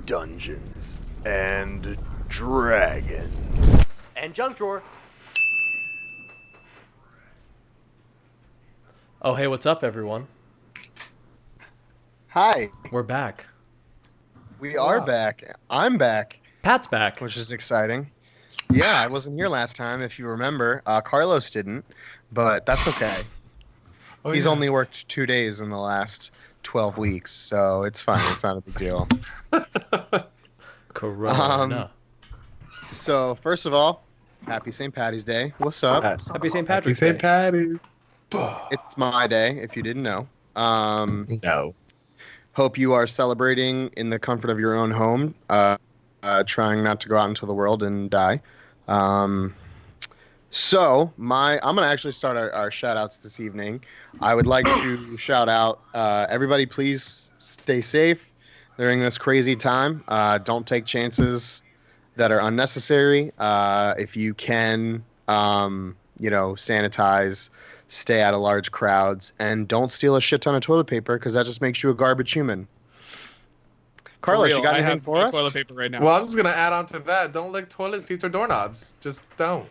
Dungeons and Dragons. And junk drawer. Oh, hey, what's up, everyone? Hi, We're back. we are back. I'm back, Pat's back. which is exciting. Yeah, I wasn't here last time, if you remember. Carlos didn't, but that's okay. He's only worked 2 days in the last 12 weeks, so it's fine. It's not a big deal. Corona. So, first of all, happy St. Patty's Day. What's up? Happy St. Patrick's St. Day. Patty. It's my day, if you didn't know. No. Hope you are celebrating in the comfort of your own home, trying not to go out into the world and die. I'm going to actually start our shout-outs this evening. I would like to shout out everybody, please stay safe during this crazy time. Don't take chances that are unnecessary. If you can, sanitize, stay out of large crowds, and don't steal a shit ton of toilet paper because that just makes you a garbage human. Carlos, you got anything for us? Toilet paper right now. Well, I'm just gonna add on to that. Don't lick toilet seats or doorknobs. Just don't.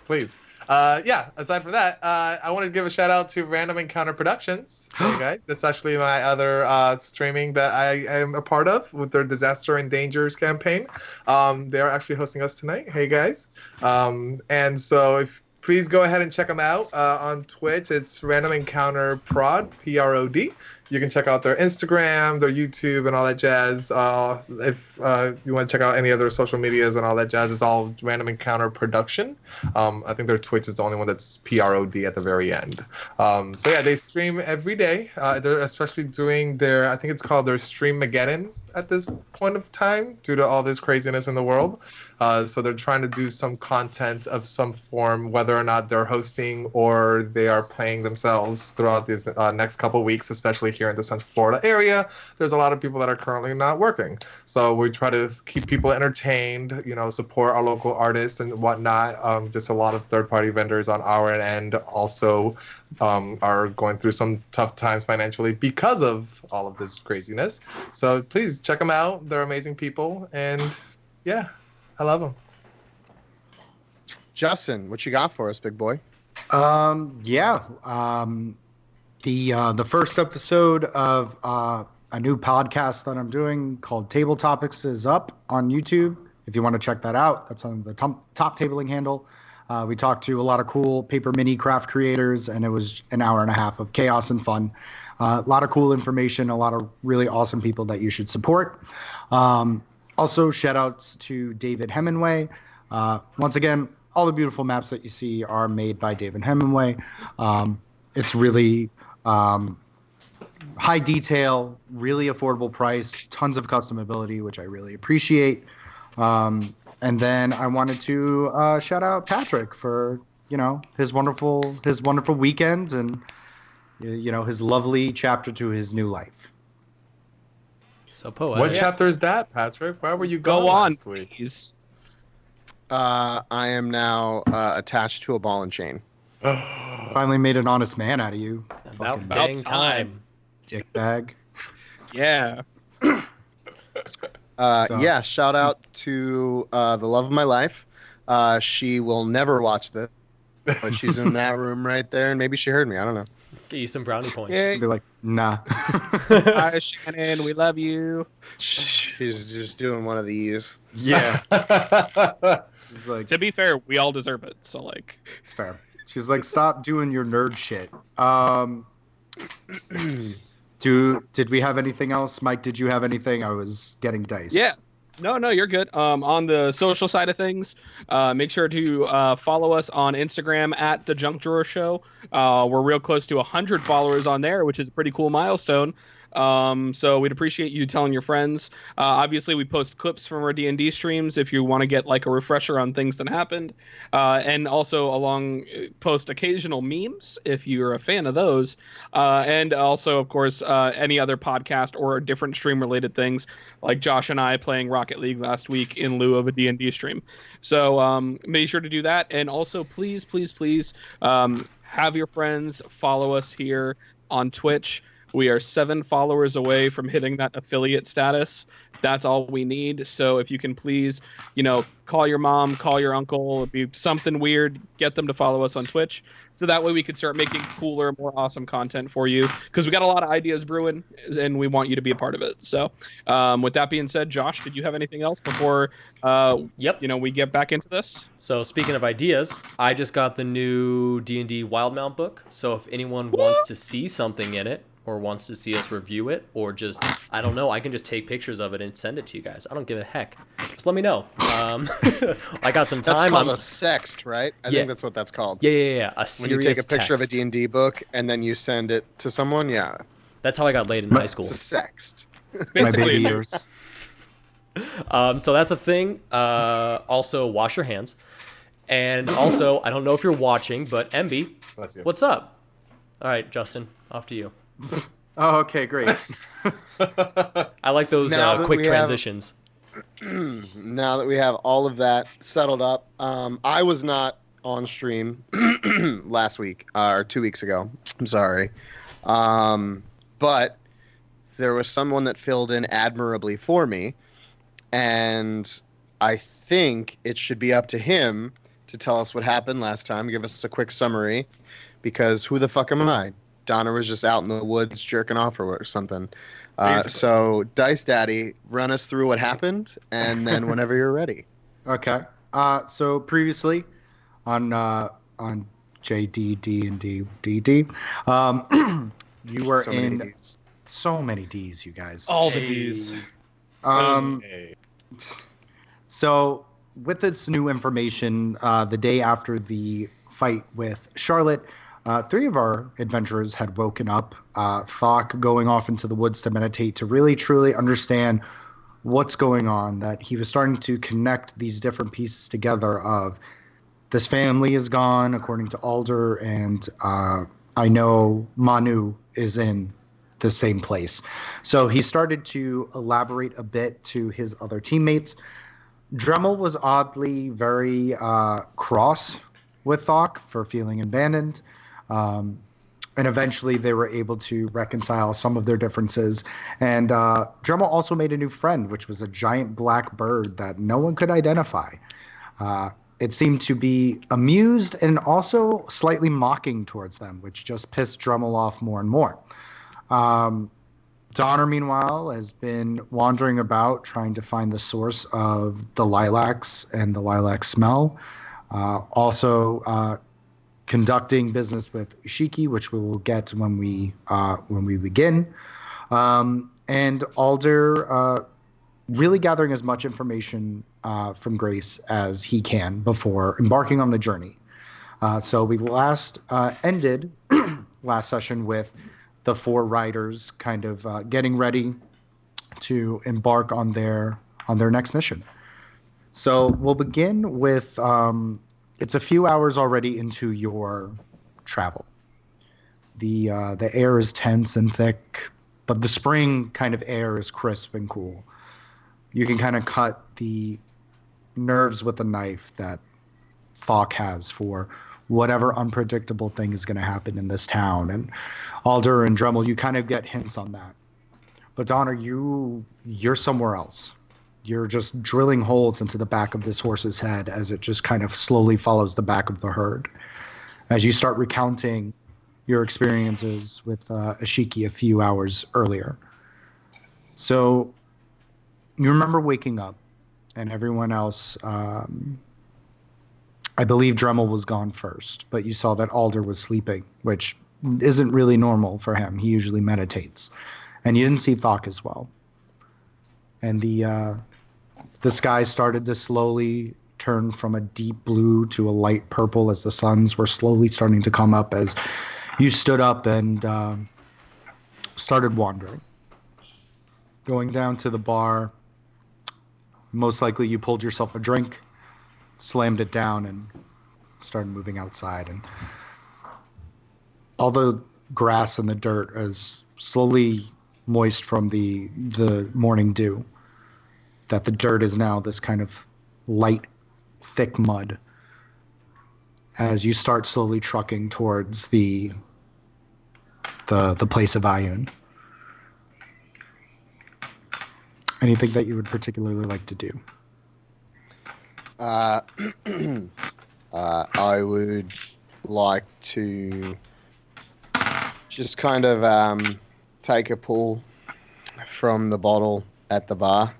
Please. Aside from that, I want to give a shout out to Random Encounter Productions. Hey guys, that's actually my other streaming that I am a part of with their Disaster and Dangers campaign. They are actually hosting us tonight. Hey guys, and so please go ahead and check them out on Twitch. It's Random Encounter Prod, Prod. You can check out their Instagram, their YouTube, and all that jazz. If you want to check out any other social medias and all that jazz, it's all Random Encounter Production. I think their Twitch is the only one that's Prod at the very end. They stream every day. They're especially doing I think it's called their Stream-mageddon at this point of time due to all this craziness in the world. So they're trying to do some content of some form, whether or not they're hosting or they are playing themselves throughout these next couple weeks, especially here in the Central Florida area. There's a lot of people that are currently not working. So we try to keep people entertained, support our local artists and whatnot. Just a lot of third-party vendors on our end also are going through some tough times financially because of all of this craziness. So please check them out. They're amazing people. And yeah, I love them. Justin, what you got for us, big boy? The first episode of a new podcast that I'm doing called Table Topics is up on YouTube. If you want to check that out, that's on the top tabling handle. We talked to a lot of cool paper mini craft creators, and it was an hour and a half of chaos and fun. A lot of cool information, a lot of really awesome people that you should support. Also, shout outs to David Hemingway. Once again, all the beautiful maps that you see are made by David Hemingway. It's really high detail, really affordable price, tons of customability, which I really appreciate. And then I wanted to shout out Patrick for his wonderful weekend and his lovely chapter to his new life. So poetic. What chapter is that, Patrick? Where were you going Go on, last week? please. I am now attached to a ball and chain. Finally made an honest man out of you. About Fucking dang time. dick bag. Yeah. Shout out to the love of my life. She will never watch this, but she's in that room right there, and maybe she heard me. I don't know. Get you some brownie points. Yay. Be like, nah. Hi, Shannon. We love you. She's just doing one of these. Yeah. She's like, To be fair, we all deserve it. So, it's fair. She's like, stop doing your nerd shit. Did we have anything else? Mike, did you have anything? I was getting dice. yeah. No, you're good. On the social side of things, make sure to follow us on Instagram at The Junk Drawer Show. We're real close to 100 followers on there, which is a pretty cool milestone. So we'd appreciate you telling your friends. Obviously, we post clips from our D&D streams if you want to get a refresher on things that happened. And also post occasional memes if you're a fan of those. And also, of course, any other podcast or different stream-related things, like Josh and I playing Rocket League last week in lieu of a D&D stream. So make sure to do that. And also, please, have your friends follow us here on Twitch. We are 7 followers away from hitting that affiliate status. That's all we need. So if you can please, call your mom, call your uncle, it'd be something weird, get them to follow us on Twitch. So that way we can start making cooler, more awesome content for you. Because we got a lot of ideas brewing, and we want you to be a part of it. So with that being said, Josh, did you have anything else before we get back into this? So speaking of ideas, I just got the new D&D Wildmount book. So if anyone wants to see something in it, or wants to see us review it, or just, I don't know, I can just take pictures of it and send it to you guys. I don't give a heck. Just let me know. I got some time. That's called a sext, right? I think that's what that's called. Yeah. A serious when you take a picture text. of a D&D book and then you send it to someone, yeah. That's how I got laid in high school. It's a sext. My baby years. So that's a thing. Also, wash your hands. And also, I don't know if you're watching, but MB, what's up? All right, Justin, off to you. Oh, okay, great. I like those quick transitions. Now that we have all of that settled up, I was not on stream last week or 2 weeks ago. I'm sorry. But there was someone that filled in admirably for me, and I think it should be up to him to tell us what happened last time, give us a quick summary, because who the fuck am I? Donnar was just out in the woods jerking off or something. So, Dice Daddy, run us through what happened, and then whenever you're ready. Okay. So previously on JDD and DD, you were So many in Ds. so many Ds, you guys. All the D's. So with this new information, the day after the fight with Charlotte, 3 of our adventurers had woken up, Thok going off into the woods to meditate, to really truly understand what's going on, that he was starting to connect these different pieces together of this family is gone, according to Alder, and I know Manu is in the same place. So he started to elaborate a bit to his other teammates. Dremel was oddly very cross with Thok for feeling abandoned. And eventually they were able to reconcile some of their differences. And Dremel also made a new friend, which was a giant black bird that no one could identify. It seemed to be amused and also slightly mocking towards them, which just pissed Dremel off more and more. Donnar, meanwhile, has been wandering about trying to find the source of the lilacs and the lilac smell. Also conducting business with Ishiki, which we will get when we begin. And Alder really gathering as much information from Grace as he can before embarking on the journey. So we last ended last session with the 4 riders kind of getting ready to embark on their next mission. So we'll begin with it's a few hours already into your travel. The air is tense and thick, but the spring kind of air is crisp and cool. You can kind of cut the nerves with a knife that Thok has for whatever unpredictable thing is going to happen in this town. And Alder and Dremel, you kind of get hints on that. But Donnar, you're somewhere else. You're just drilling holes into the back of this horse's head as it just kind of slowly follows the back of the herd. As you start recounting your experiences with Ishiki a few hours earlier. So you remember waking up and everyone else, I believe Dremel was gone first, but you saw that Alder was sleeping, which isn't really normal for him. He usually meditates. And you didn't see Thok as well. And the sky started to slowly turn from a deep blue to a light purple as the suns were slowly starting to come up as you stood up and started wandering. Going down to the bar, most likely you pulled yourself a drink, slammed it down, and started moving outside. And all the grass and the dirt is slowly moist from the morning dew. That the dirt is now this kind of light, thick mud as you start slowly trucking towards the place of Ayun. Anything that you would particularly like to do? Uh, I would like to just kind of take a pull from the bottle at the bar,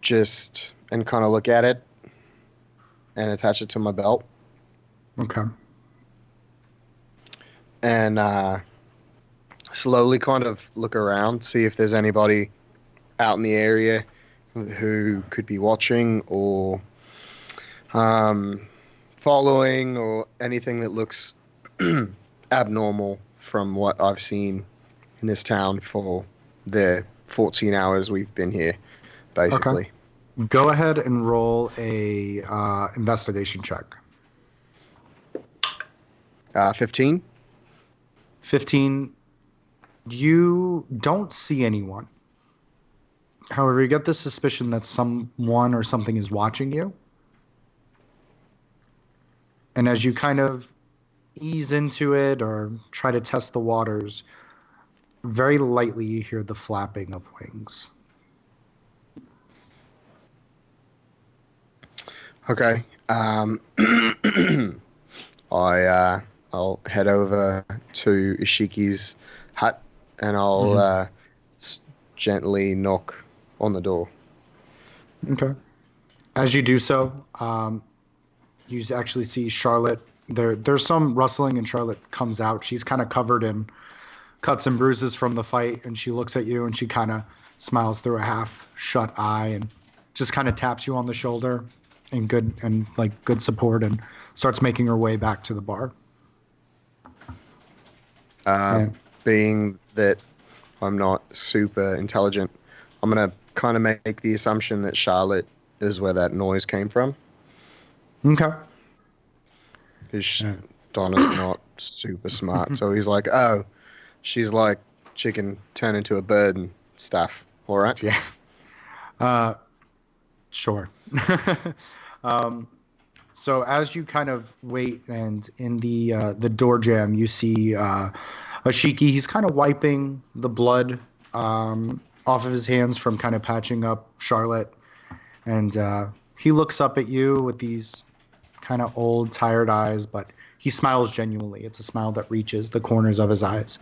just and kind of look at it and attach it to my belt, Okay. and slowly kind of look around, see if there's anybody out in the area who could be watching or following or anything that looks abnormal from what I've seen in this town for the 14 hours we've been here, basically. Okay. Go ahead and roll a investigation check. 15. 15. You don't see anyone. However, you get the suspicion that someone or something is watching you. And as you kind of ease into it or try to test the waters, very lightly you hear the flapping of wings. Okay. I'll head over to Ishiki's hut and I'll gently knock on the door. Okay. As you do so, you actually see Charlotte. There's some rustling, and Charlotte comes out. She's kind of covered in cuts and bruises from the fight, and she looks at you, and she kind of smiles through a half-shut eye, and just kind of taps you on the shoulder, and good support, and starts making her way back to the bar. Being that I'm not super intelligent, I'm gonna kind of make the assumption that Charlotte is where that noise came from. Okay. Because Donna's not super smart, so he's like, "Oh, she's like chicken turned into a bird and stuff." All right. Yeah. Sure. So as you kind of wait, and in the door jamb, you see Ishiki. He's kind of wiping the blood off of his hands from kind of patching up Charlotte, and he looks up at you with these kind of old, tired eyes, but he smiles genuinely. It's a smile that reaches the corners of his eyes,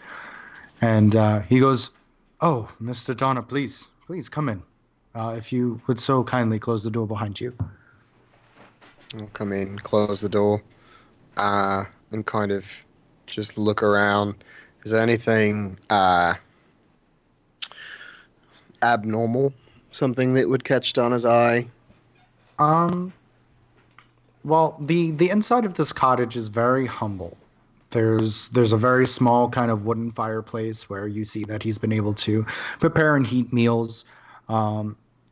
and he goes, "Oh, Mr. Donnar, please come in. If you would so kindly close the door behind you." I'll come in, close the door, and kind of just look around. Is there anything abnormal? Something that would catch Donna's eye? Well, the inside of this cottage is very humble. There's a very small kind of wooden fireplace where you see that he's been able to prepare and heat meals.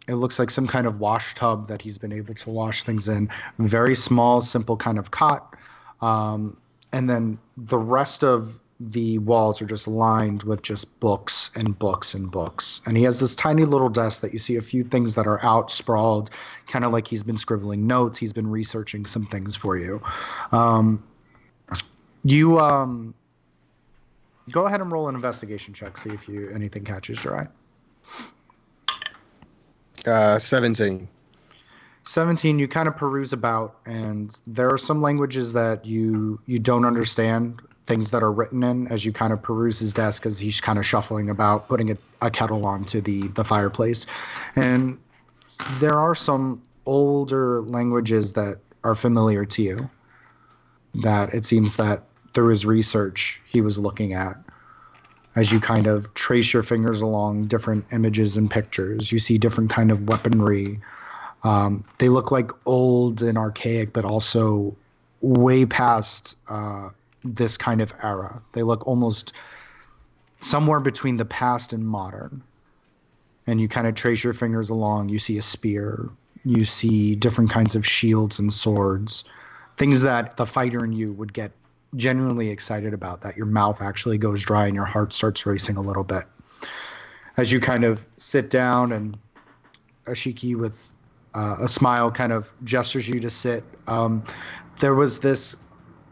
It looks like some kind of wash tub that he's been able to wash things in. Very small, simple kind of cot. And then the rest of the walls are just lined with just books and books and books. And he has this tiny little desk that you see a few things that are out sprawled, kind of like he's been scribbling notes. He's been researching some things for you. You go ahead and roll an investigation check, see if anything catches your eye. 17. 17, you kind of peruse about, and there are some languages that you don't understand, things that are written in, as you kind of peruse his desk as he's kind of shuffling about, putting a kettle onto the fireplace. And there are some older languages that are familiar to you, that it seems that through his research he was looking at. As you kind of trace your fingers along different images and pictures, you see different kind of weaponry. They look like old and archaic, but also way past this kind of era. They look almost somewhere between the past and modern. And you kind of trace your fingers along. You see a spear. You see different kinds of shields and swords. Things that the fighter in you would get genuinely excited about, that your mouth actually goes dry and your heart starts racing a little bit. As you kind of sit down, and Ishiki with a smile kind of gestures you to sit. There was this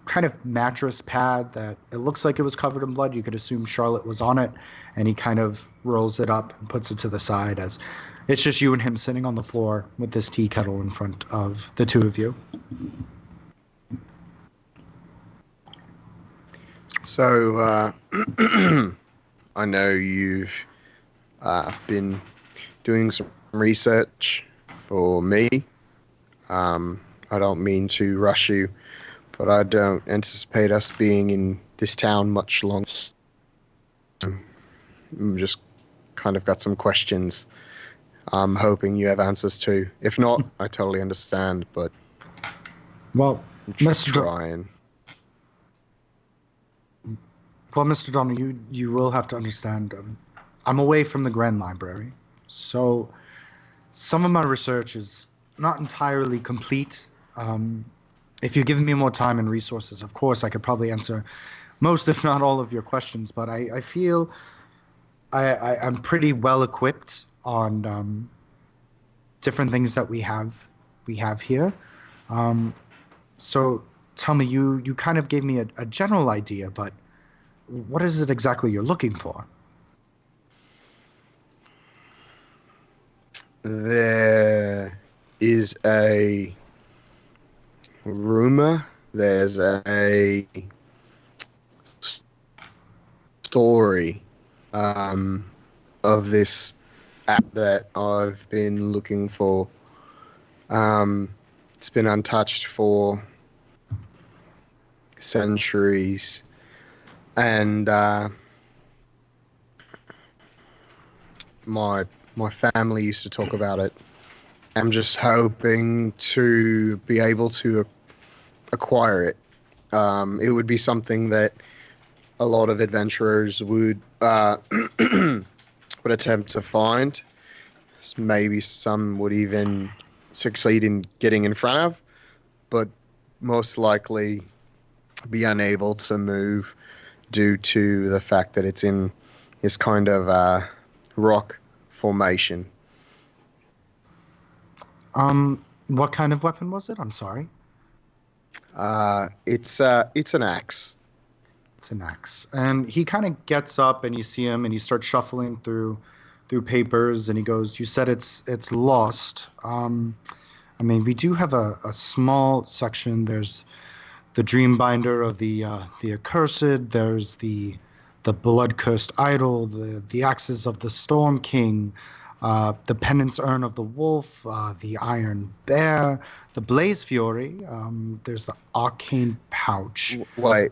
kind of mattress pad that it looks like it was covered in blood. You could assume Charlotte was on it, and he kind of rolls it up and puts it to the side as it's just you and him sitting on the floor with this tea kettle in front of the two of you. So, I know you've been doing some research for me. I don't mean to rush you, but I don't anticipate us being in this town much longer. I'm just kind of got some questions I'm hoping you have answers to. If not, I totally understand, but Well, I'm Mr. trying. Well, Mr. Donnar, you will have to understand. I'm away from the Grand Library, so some of my research is not entirely complete. If you're giving me more time and resources, of course, I could probably answer most, if not all, of your questions. But I feel I'm pretty well equipped on different things that we have here. So tell me, you kind of gave me a general idea, but what is it exactly you're looking for? There is a rumor. There's a story of this app that I've been looking for. It's been untouched for centuries, and my family used to talk about it. I'm just hoping to be able to acquire it. It would be something that a lot of adventurers would would attempt to find. Maybe some would even succeed in getting in front of, but most likely be unable to move due to the fact that it's in this kind of rock formation. What kind of weapon was it? I'm sorry. It's an axe. It's an axe. And he kind of gets up and you see him and he starts shuffling through papers and he goes, "You said it's lost. I mean, we do have a small section. There's the Dreambinder of the Accursed. There's the Blood-Cursed Idol, the Axes of the Storm King, the Penance Urn of the Wolf, the Iron Bear, the Blaze Fury. There's the Arcane Pouch." Wait.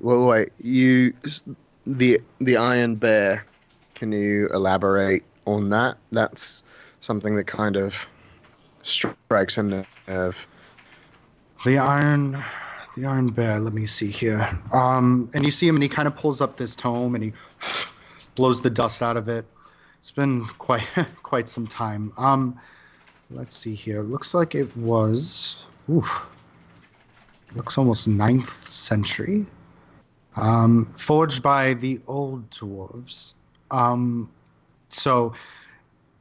The Iron Bear. Can you elaborate on that? That's something that kind of strikes a nerve. The Iron Bear. Let me see here. And you see him, and he kind of pulls up this tome, and he blows the dust out of it. It's been quite some time. Let's see here. Looks like it was. Looks almost 9th century. Forged by the old dwarves. So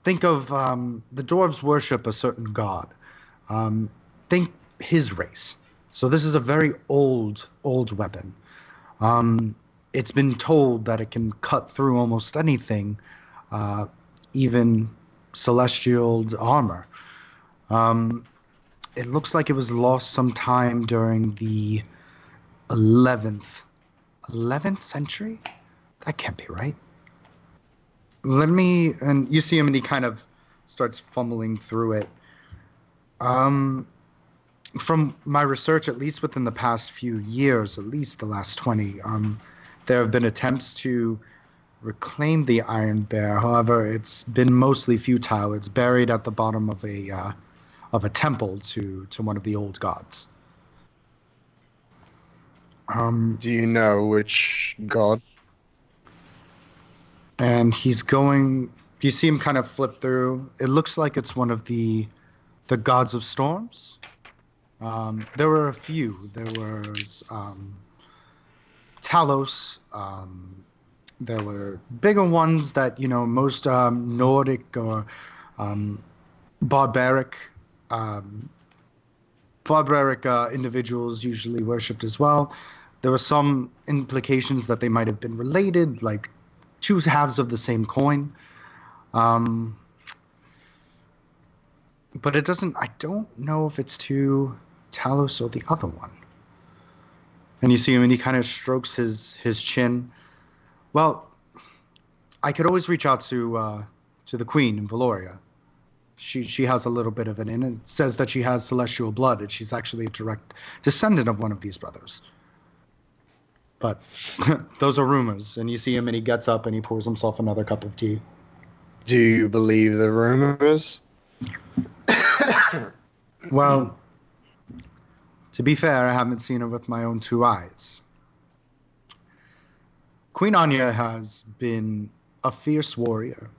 think of the dwarves worship a certain god. Think his race. So this is a very old weapon. It's been told that it can cut through almost anything, even celestial armor. It looks like it was lost sometime during the 11th century? That can't be right. And you see him and he kind of starts fumbling through it. From my research, at least within the past few years, at least the last 20, there have been attempts to reclaim the Iron Bear. However, it's been mostly futile. It's buried at the bottom of a temple to one of the old gods. Do you know which god? And he's going. You see him kind of flip through. It looks like it's one of the gods of storms. There were a few. There was Talos. There were bigger ones that most Nordic or barbaric individuals usually worshipped as well. There were some implications that they might have been related, like two halves of the same coin. Um, but it doesn't. I don't know if it's to Talos or the other one. And you see him, and he kind of strokes his chin. Well, I could always reach out to the Queen in Valoria. She has a little bit of it in it. It says that she has celestial blood, and she's actually a direct descendant of one of these brothers. But those are rumors. And you see him, and he gets up, and he pours himself another cup of tea. Do you believe the rumors? Well, to be fair, I haven't seen it with my own two eyes. Queen Anya has been a fierce warrior.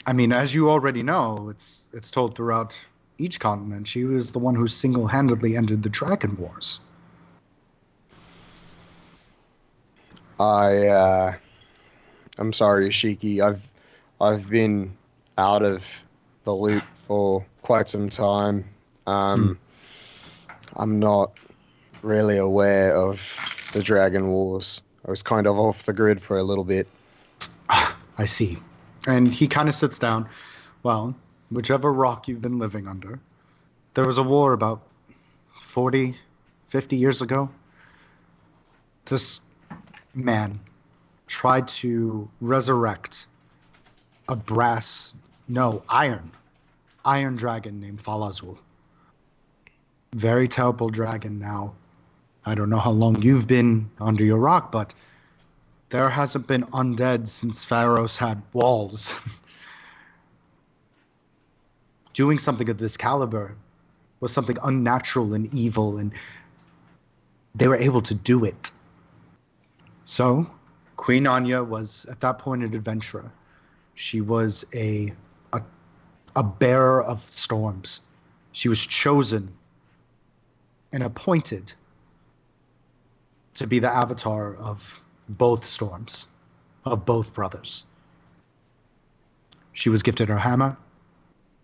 I mean, as you already know, it's told throughout each continent, she was the one who single-handedly ended the Dragon Wars. I'm sorry, Ishiki. I've been out of the loop for quite some time. I'm not really aware of the Dragon Wars. I was kind of off the grid for a little bit. I see. And he kind of sits down. Well, whichever rock you've been living under, there was a war about 40, 50 years ago. This man tried to resurrect a iron dragon named Falazul. Very terrible dragon now. I don't know how long you've been under your rock, but there hasn't been undead since Pharaohs had walls. Doing something of this caliber was something unnatural and evil, and they were able to do it. So, Queen Anya was, at that point, an adventurer. She was a bearer of storms. She was chosen and appointed to be the avatar of both storms, of both brothers. She was gifted her hammer,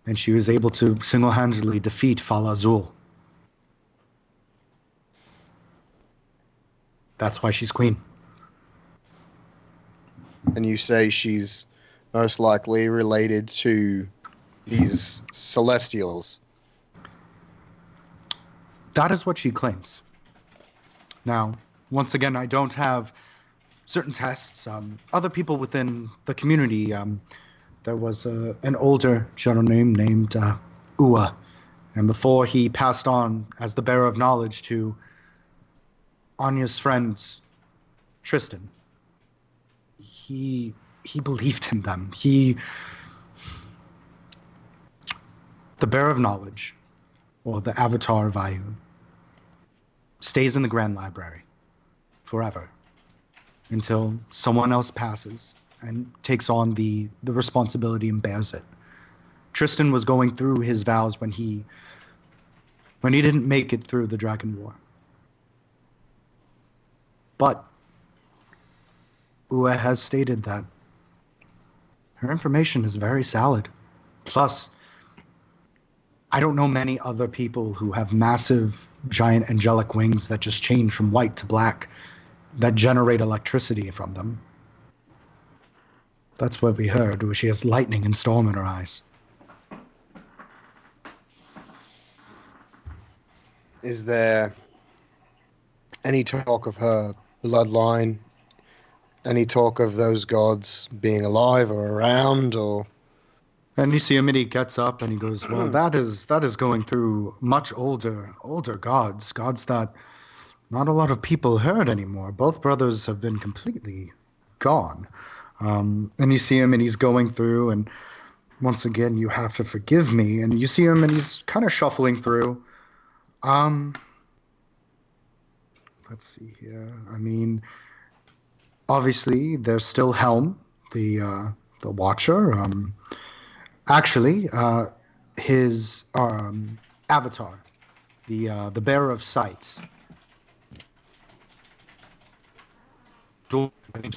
and she was able to single-handedly defeat Falazul. That's why she's queen. And you say she's most likely related to these Celestials. That is what she claims. Now, once again, I don't have certain tests. Other people within the community, there was an older gentleman named Ua, and before he passed on as the bearer of knowledge to Anya's friend Tristan, he believed in them. The bearer of knowledge, or the avatar of Ayun, stays in the Grand Library forever until someone else passes and takes on the responsibility and bears it. Tristan was going through his vows when he didn't make it through the Dragon War. But Ua has stated that her information is very solid. Plus, I don't know many other people who have massive, giant angelic wings that just change from white to black, that generate electricity from them. That's what we heard, where she has lightning and storm in her eyes. Is there any talk of her bloodline? Any talk of those gods being alive or around, or? And you see him, and he gets up and he goes, well, that is going through much older gods that not a lot of people heard anymore. Both brothers have been completely gone. And you see him, and he's going through, and once again, you have to forgive me. And you see him, and he's kind of shuffling through. Let's see here. I mean, obviously, there's still Helm, the Watcher. Actually, his avatar, the Bearer of Sight,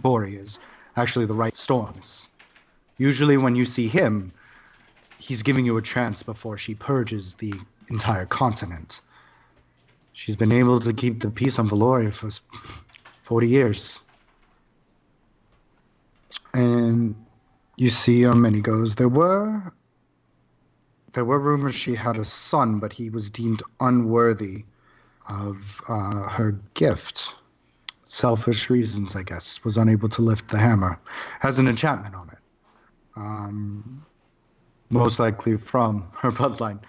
Bori, is actually the right storms. Usually when you see him, he's giving you a chance before she purges the entire continent. She's been able to keep the peace on Valoria for 40 years. And you see him, and he goes, There were rumors she had a son, but he was deemed unworthy of her gift. Selfish reasons, I guess. Was unable to lift the hammer. Has an enchantment on it. Most likely from her bloodline.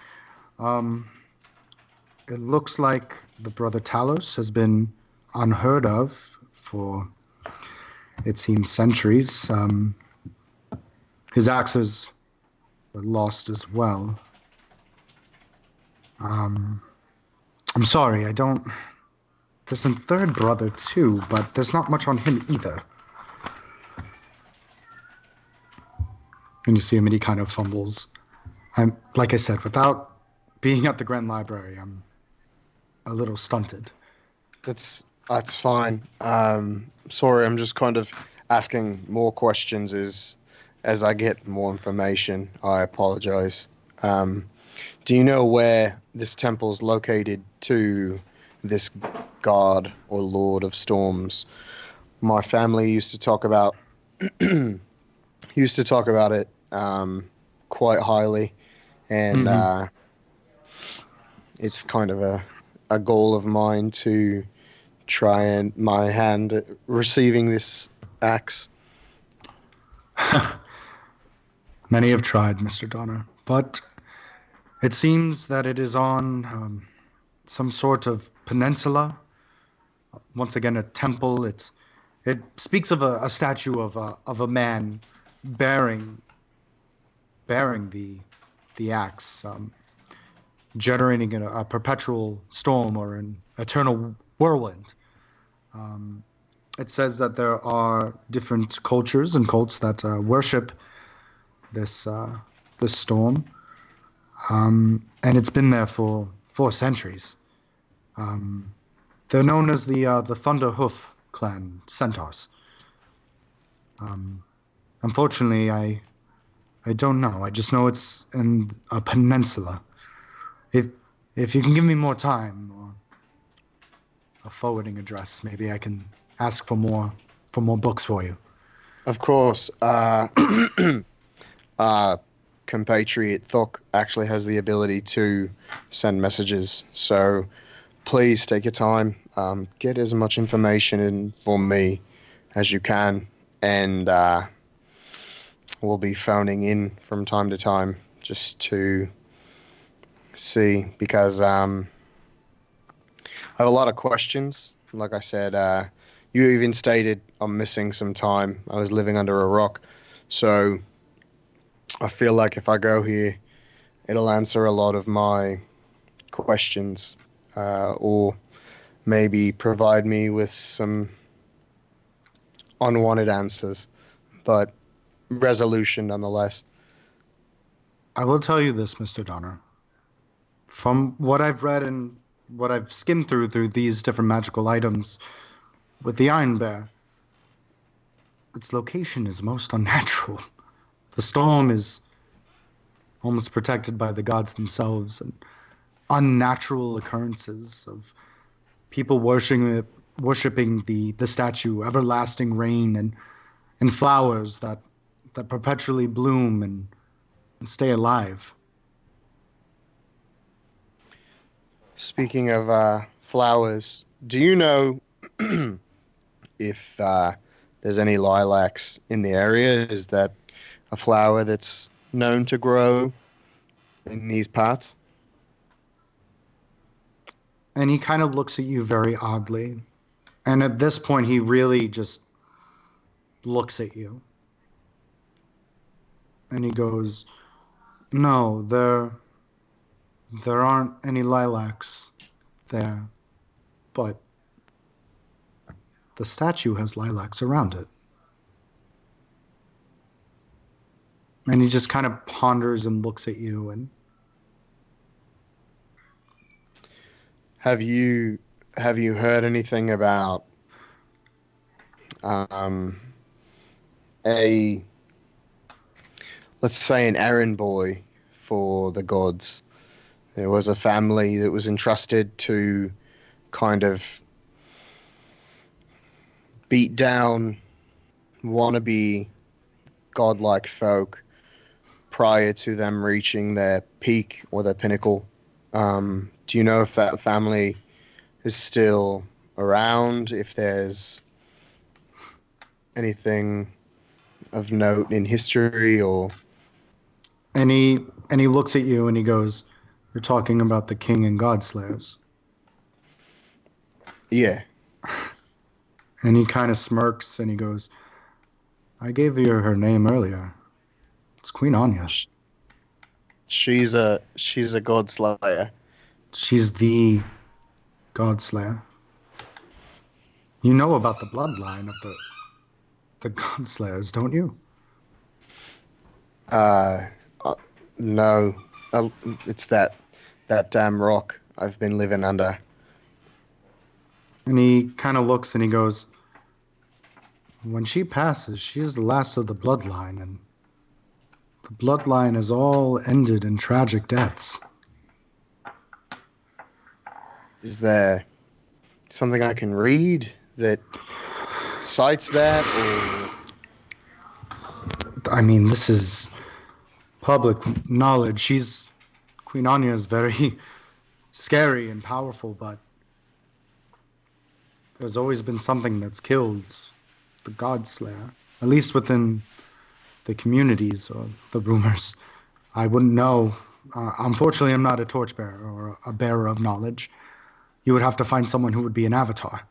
It looks like the brother Talos has been unheard of for, it seems, centuries. His axes were lost as well. I'm sorry, I don't... There's a third brother too, but there's not much on him either. And you see him and he kind of fumbles. Like I said, without being at the Grand Library, I'm a little stunted. That's fine. Sorry, I'm just kind of asking more questions as I get more information. I apologize. Do you know where this temple's located to this god or lord of storms? My family used to talk about it quite highly, and it's kind of a goal of mine to try and my hand at receiving this axe. Many have tried, Mr. Donnar, but it seems that it is on some sort of peninsula. Once again, a temple. It speaks of a statue of a man bearing the axe, generating a perpetual storm or an eternal whirlwind. It says that there are different cultures and cults that worship this storm, and it's been there for centuries. They're known as the Thunder Hoof clan centaurs. Unfortunately, I don't know. I just know it's in a peninsula. If you can give me more time or a forwarding address, maybe I can ask for more books for you. Of course. Compatriot Thok actually has the ability to send messages, so please take your time. Get as much information in for me as you can, and we'll be phoning in from time to time just to see, because I have a lot of questions. Like I said, you even stated I'm missing some time. I was living under a rock, so I feel like if I go here, it'll answer a lot of my questions, or maybe provide me with some unwanted answers, but resolution nonetheless. I will tell you this, Mr. Donnar. From what I've read and what I've skimmed through these different magical items, with the Iron Bear, its location is most unnatural. The storm is almost protected by the gods themselves, and unnatural occurrences of people worshiping the statue, everlasting rain, and flowers that perpetually bloom and stay alive. Speaking of flowers, do you know if there's any lilacs in the area? Is that a flower that's known to grow in these parts? And he kind of looks at you very oddly. And at this point, he really just looks at you. And he goes, No, there aren't any lilacs there. But the statue has lilacs around it. And he just kind of ponders and looks at you. And Have you heard anything about a, let's say, an errand boy for the gods? There was a family that was entrusted to kind of beat down wannabe godlike folk prior to them reaching their peak or their pinnacle. Do you know if that family is still around? If there's anything of note in history, or And he looks at you and he goes, "You're talking about the king and godslayers." yeah, And he kind of smirks and he goes, "I gave you her name earlier. It's Queen Anya. she's a god slayer. She's the godslayer. You know about the bloodline of the godslayers, don't you?" No, it's that damn rock I've been living under. And he kind of looks and he goes, "When she passes, she is the last of the bloodline, and the bloodline is all ended in tragic deaths." Is there something I can read that cites that, or I mean, this is public knowledge. Queen Anya is very scary and powerful, but there's always been something that's killed the Godslayer, at least within the communities or the rumors. I wouldn't know. Unfortunately, I'm not a torchbearer or a bearer of knowledge. You would have to find someone who would be an avatar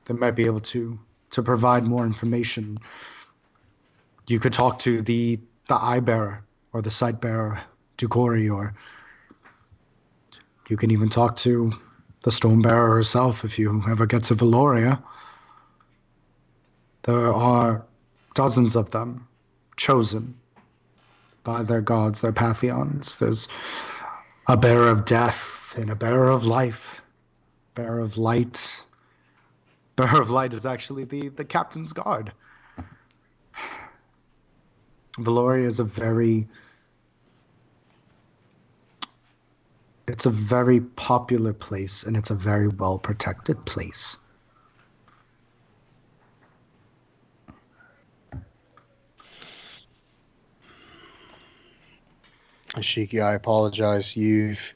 that might be able to provide more information. You could talk to the eye bearer or the sight bearer, Dukori, or you can even talk to the storm bearer herself if you ever get to Valoria. There are dozens of them chosen by their gods, their pantheons. There's a bearer of death and a bearer of life, bearer of light. Bearer of light is actually the captain's guard. Valoria is it's a very popular place, and it's a very well protected place. Ishiki, I apologize. You've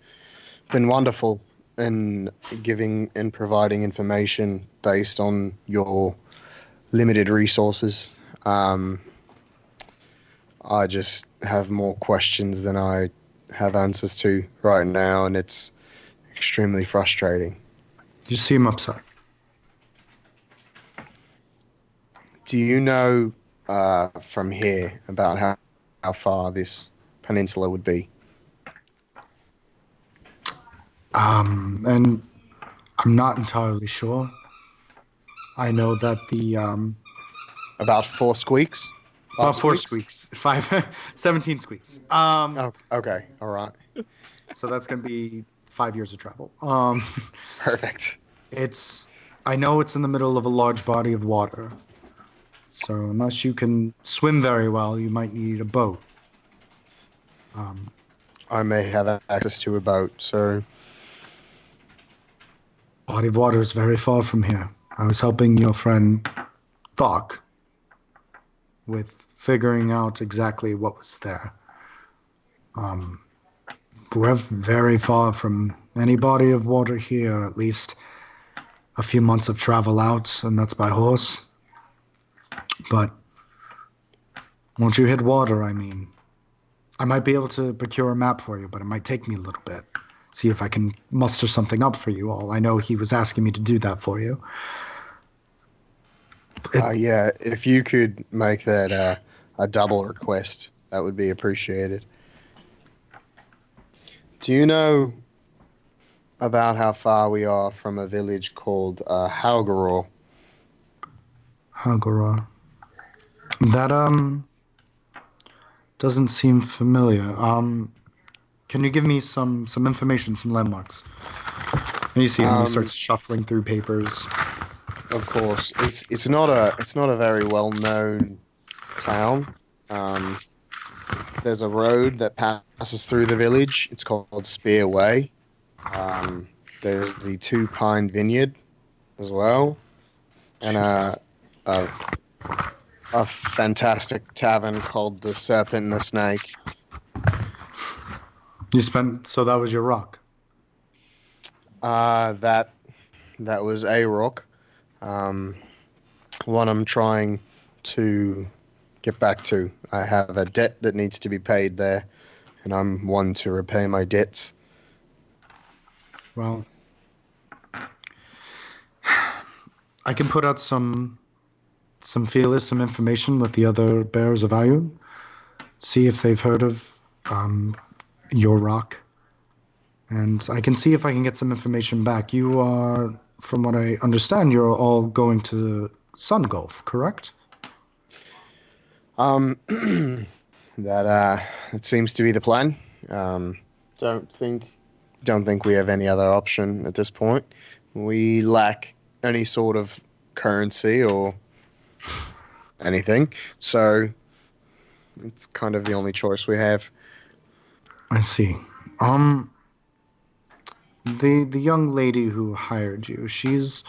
been wonderful in giving and providing information based on your limited resources. I just have more questions than I have answers to right now, and it's extremely frustrating. You seem upset. Do you know from here about how far this peninsula would be? And I'm not entirely sure. I know that About 4 squeaks? about 4 squeaks? squeaks, 17 squeaks. Oh, okay, all right. So that's gonna be 5 years of travel. Perfect. I know it's in the middle of a large body of water. So unless you can swim very well, you might need a boat. I may have access to a boat, so Body of water is very far from here. I was helping your friend Thok with figuring out exactly what was there. We're very far from any body of water here, at least a few months of travel out, and that's by horse. But once you hit water, I mean, I might be able to procure a map for you, but it might take me a little bit. See if I can muster something up for you all. I know he was asking me to do that for you. yeah, if you could make that a double request, that would be appreciated. Do you know about how far we are from a village called Halgaror? Hagora. That doesn't seem familiar. Can you give me some information, some landmarks? And you see him, he starts shuffling through papers. Of course, it's not a very well known town. There's a road that passes through the village. It's called Spear Way. There's the Two Pine Vineyard as well, and a, a fantastic tavern called the Serpent and the Snake. So that was your rock. That was a rock. One I'm trying to get back to. I have a debt that needs to be paid there, and I'm one to repay my debts. Well, I can put out some feelers, some information with the other bearers of value. See if they've heard of your rock. And I can see if I can get some information back. You are, from what I understand, you're all going to Sungulf, correct? That it seems to be the plan. Don't think we have any other option at this point. We lack any sort of currency or anything, so it's kind of the only choice we have. I see. The young lady who hired you, she's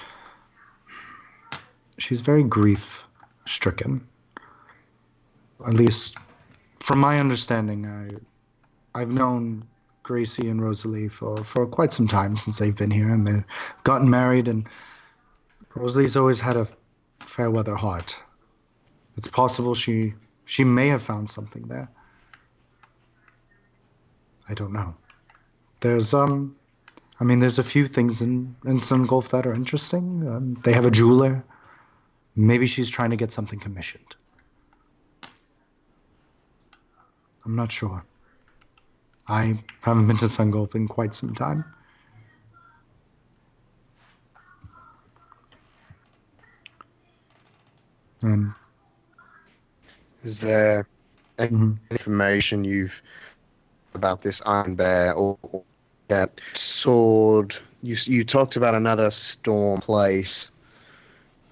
very grief stricken. At least from my understanding, I've known Gracie and Rosalie for quite some time since they've been here, and they've gotten married, and Rosalie's always had a fair weather heart. It's possible she may have found something there. I don't know. There's there's a few things in Sungulf that are interesting. They have a jeweler. Maybe she's trying to get something commissioned. I'm not sure. I haven't been to Sungulf in quite some time. And Is there any information you've about this Iron Bear or that sword? You talked about another storm place.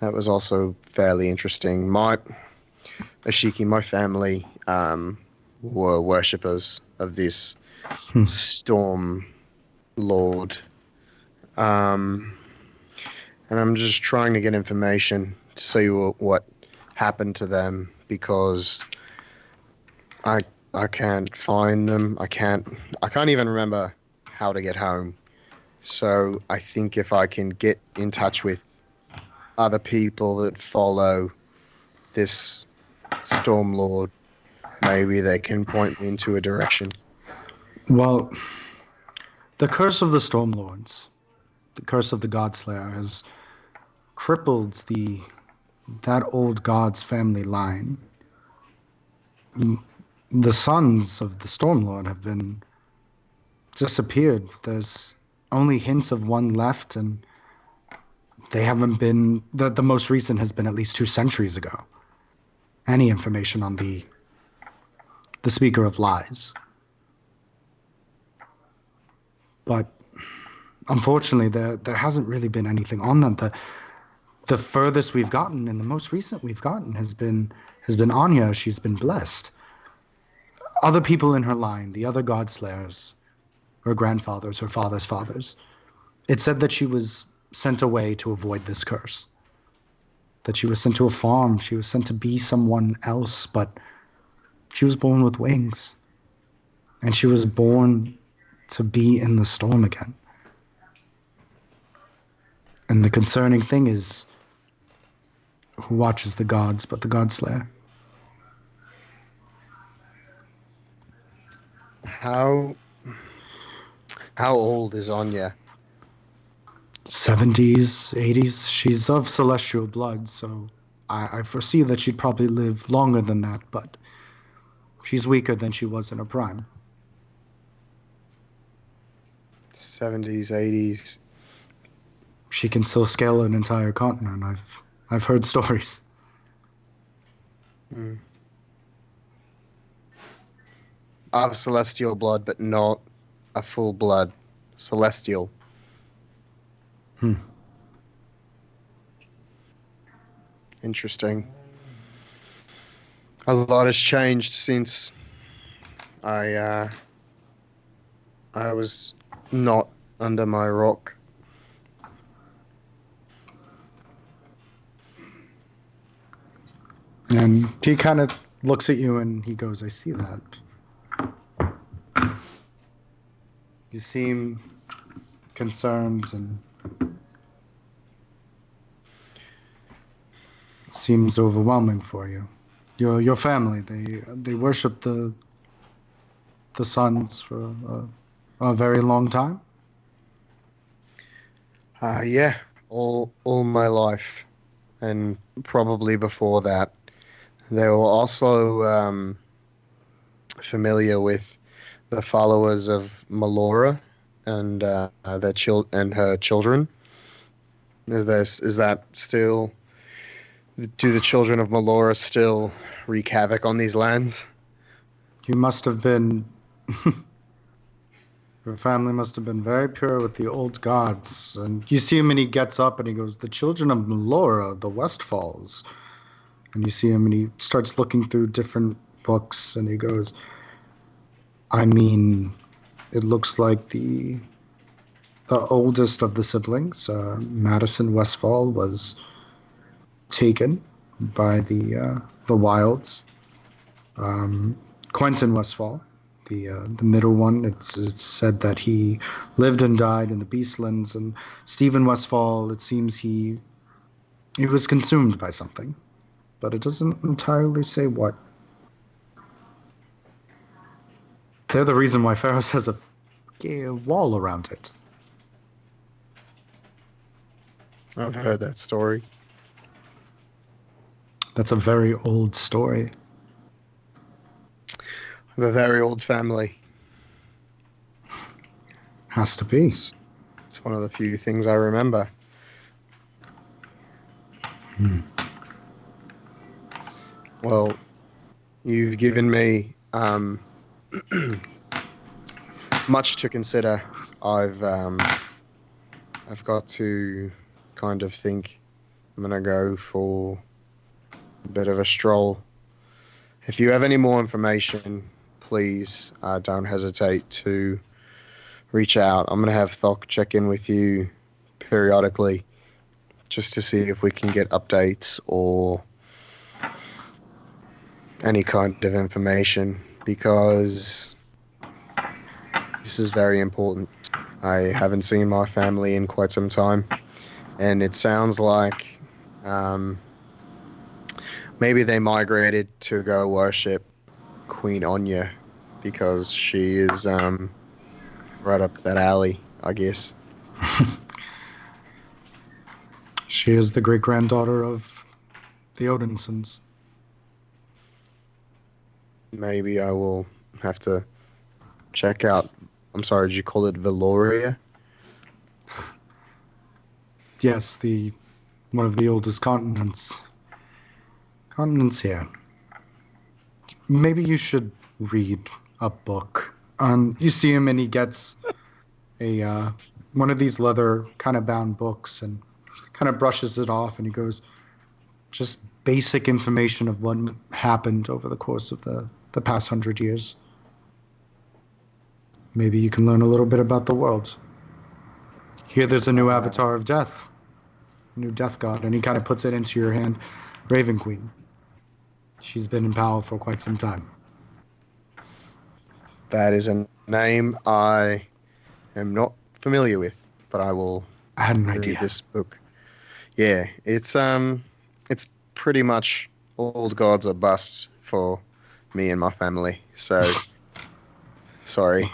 That was also fairly interesting. Ishiki, my family were worshippers of this storm lord. And I'm just trying to get information to see what happened to them, because I can't find them. I can't even remember how to get home. So I think if I can get in touch with other people that follow this Storm Lord, maybe they can point me into a direction. well, the curse of the Stormlords, the curse of the Godslayer, has crippled that old god's family line. The sons of the Stormlord have been disappeared. There's only hints of one left, and they haven't been. The most recent has been at least 2 centuries ago. Any information on the Speaker of Lies. But unfortunately, there hasn't really been anything on them. The furthest we've gotten, and the most recent we've gotten, has been Anya. She's been blessed. Other people in her line, the other Godslayers, her grandfathers, her father's fathers, it said that she was sent away to avoid this curse. That she was sent to a farm. She was sent to be someone else, but she was born with wings. And she was born to be in the storm again. And the concerning thing is, who watches the gods but the Godslayer? How old is Anya? 70s, 80s. She's of celestial blood, so I foresee that she'd probably live longer than that, but she's weaker than she was in her prime. 70s, 80s. She can still scale an entire continent. I've heard stories. Of celestial blood, but not a full blood celestial. Interesting. A lot has changed since I was not under my rock And he kind of looks at you and he goes, I see that. You seem concerned and it seems overwhelming for you. Your family, they worship the suns for a very long time. Yeah, all my life, and probably before that. They were also familiar with the followers of Melora and and her children. Is that still? Do the children of Melora still wreak havoc on these lands? You must have been. Your family must have been very pure with the old gods. And you see him and he gets up and he goes, the children of Melora, the Westfalls. And you see him and he starts looking through different books and he goes, I mean, it looks like the oldest of the siblings, Madison Westfall, was taken by the wilds. Quentin Westfall, the middle one, it's said that he lived and died in the Beastlands, and Stephen Westfall, it seems he was consumed by something, but it doesn't entirely say what. They're the reason why Pharos has a wall around it. I've heard that story. That's a very old story. Of a very old family. Has to be. It's one of the few things I remember. Well, you've given me much to consider. I've got to kind of think. I'm gonna go for a bit of a stroll. If you have any more information, please don't hesitate to reach out. I'm gonna have Thok check in with you periodically, just to see if we can get updates or any kind of information, because this is very important. I haven't seen my family in quite some time, and it sounds like maybe they migrated to go worship Queen Anya, because she is right up that alley, I guess. She is the great-granddaughter of the Odinsons. Maybe I will have to check out. I'm sorry, did you call it Valoria? Yes, one of the oldest continents here. Maybe you should read a book. You see him and he gets a one of these leather kind of bound books and kind of brushes it off and he goes, just basic information of what happened over the course of the past 100 years. Maybe you can learn a little bit about the world. Here there's a new avatar of death, a new death god, and he kind of puts it into your hand. Raven Queen. She's been in power for quite some time. That is a name I am not familiar with, but I will I had an read idea. this book. Yeah, it's pretty much old gods are bust for me and my family. So sorry.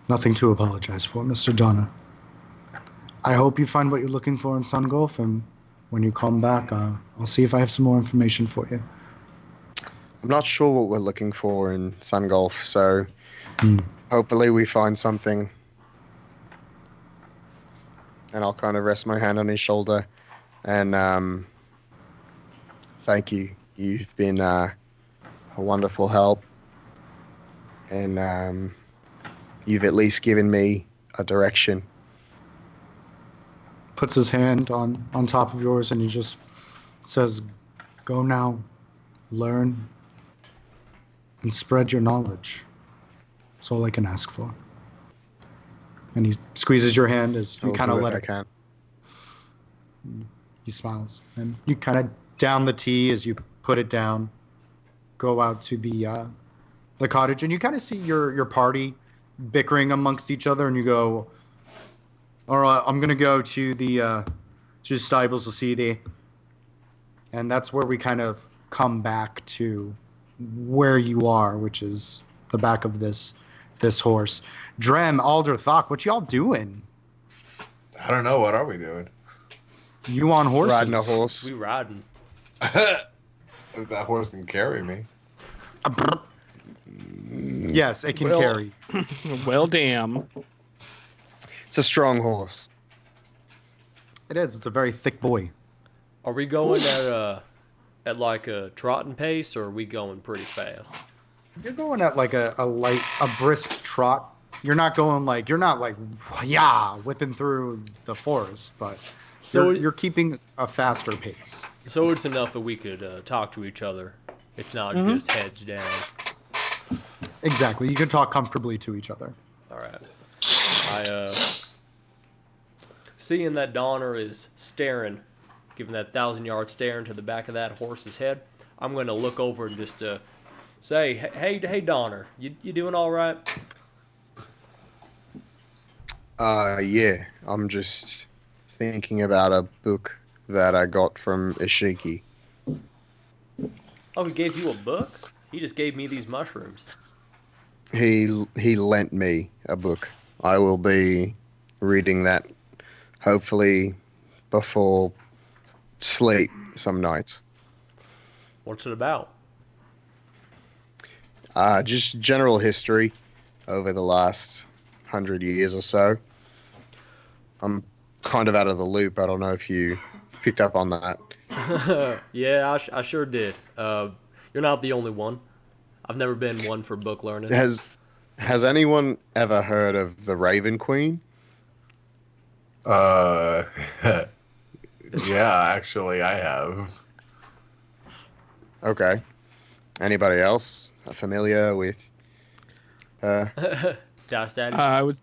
Nothing to apologize for, Mr. Donnar. I hope you find what you're looking for in Sungulf, and when you come back, I'll see if I have some more information for you. I'm not sure what we're looking for in Sungulf, so hopefully we find something. And I'll kind of rest my hand on his shoulder and thank you. You've been a wonderful help, and you've at least given me a direction. Puts his hand on top of yours, and he just says, go now, learn, and spread your knowledge. That's all I can ask for. And he squeezes your hand as you I'll kind of do let what it. I can. He smiles, and you kind of down the tea as you put it down, go out to the cottage, and you kind of see your party bickering amongst each other, and you go, all right, I'm gonna go to the stables to see thee. And that's where we kind of come back to where you are, which is the back of this horse. Drem, Alder, Thok, what y'all doing? I don't know. What are we doing? You on horses? Riding a horse. We riding. If that horse can carry me. Yes, it can Well- carry. Well, damn. It's a strong horse. It is. It's a very thick boy. Are we going at like a trotting pace, or are we going pretty fast? You're going at like a brisk trot. You're not like yeah, whipping through the forest, but So you're keeping a faster pace. So it's enough that we could talk to each other. It's not just heads down. Exactly. You can talk comfortably to each other. All right. Seeing that Donnar is staring, giving that 1,000-yard stare into the back of that horse's head, I'm going to look over and just say, hey, Donnar, you doing all right? Yeah. I'm just thinking about a book that I got from Ishiki. Oh, he gave you a book? He just gave me these mushrooms. He lent me a book. I will be reading that hopefully before sleep some nights. What's it about? Just general history over the last 100 years or so. I'm kind of out of the loop. I don't know if you picked up on that. Yeah, I sure did. You're not the only one. I've never been one for book learning. Has anyone ever heard of the Raven Queen? Yeah, actually, I have. Okay. Anybody else familiar with Josh Daddy? I was.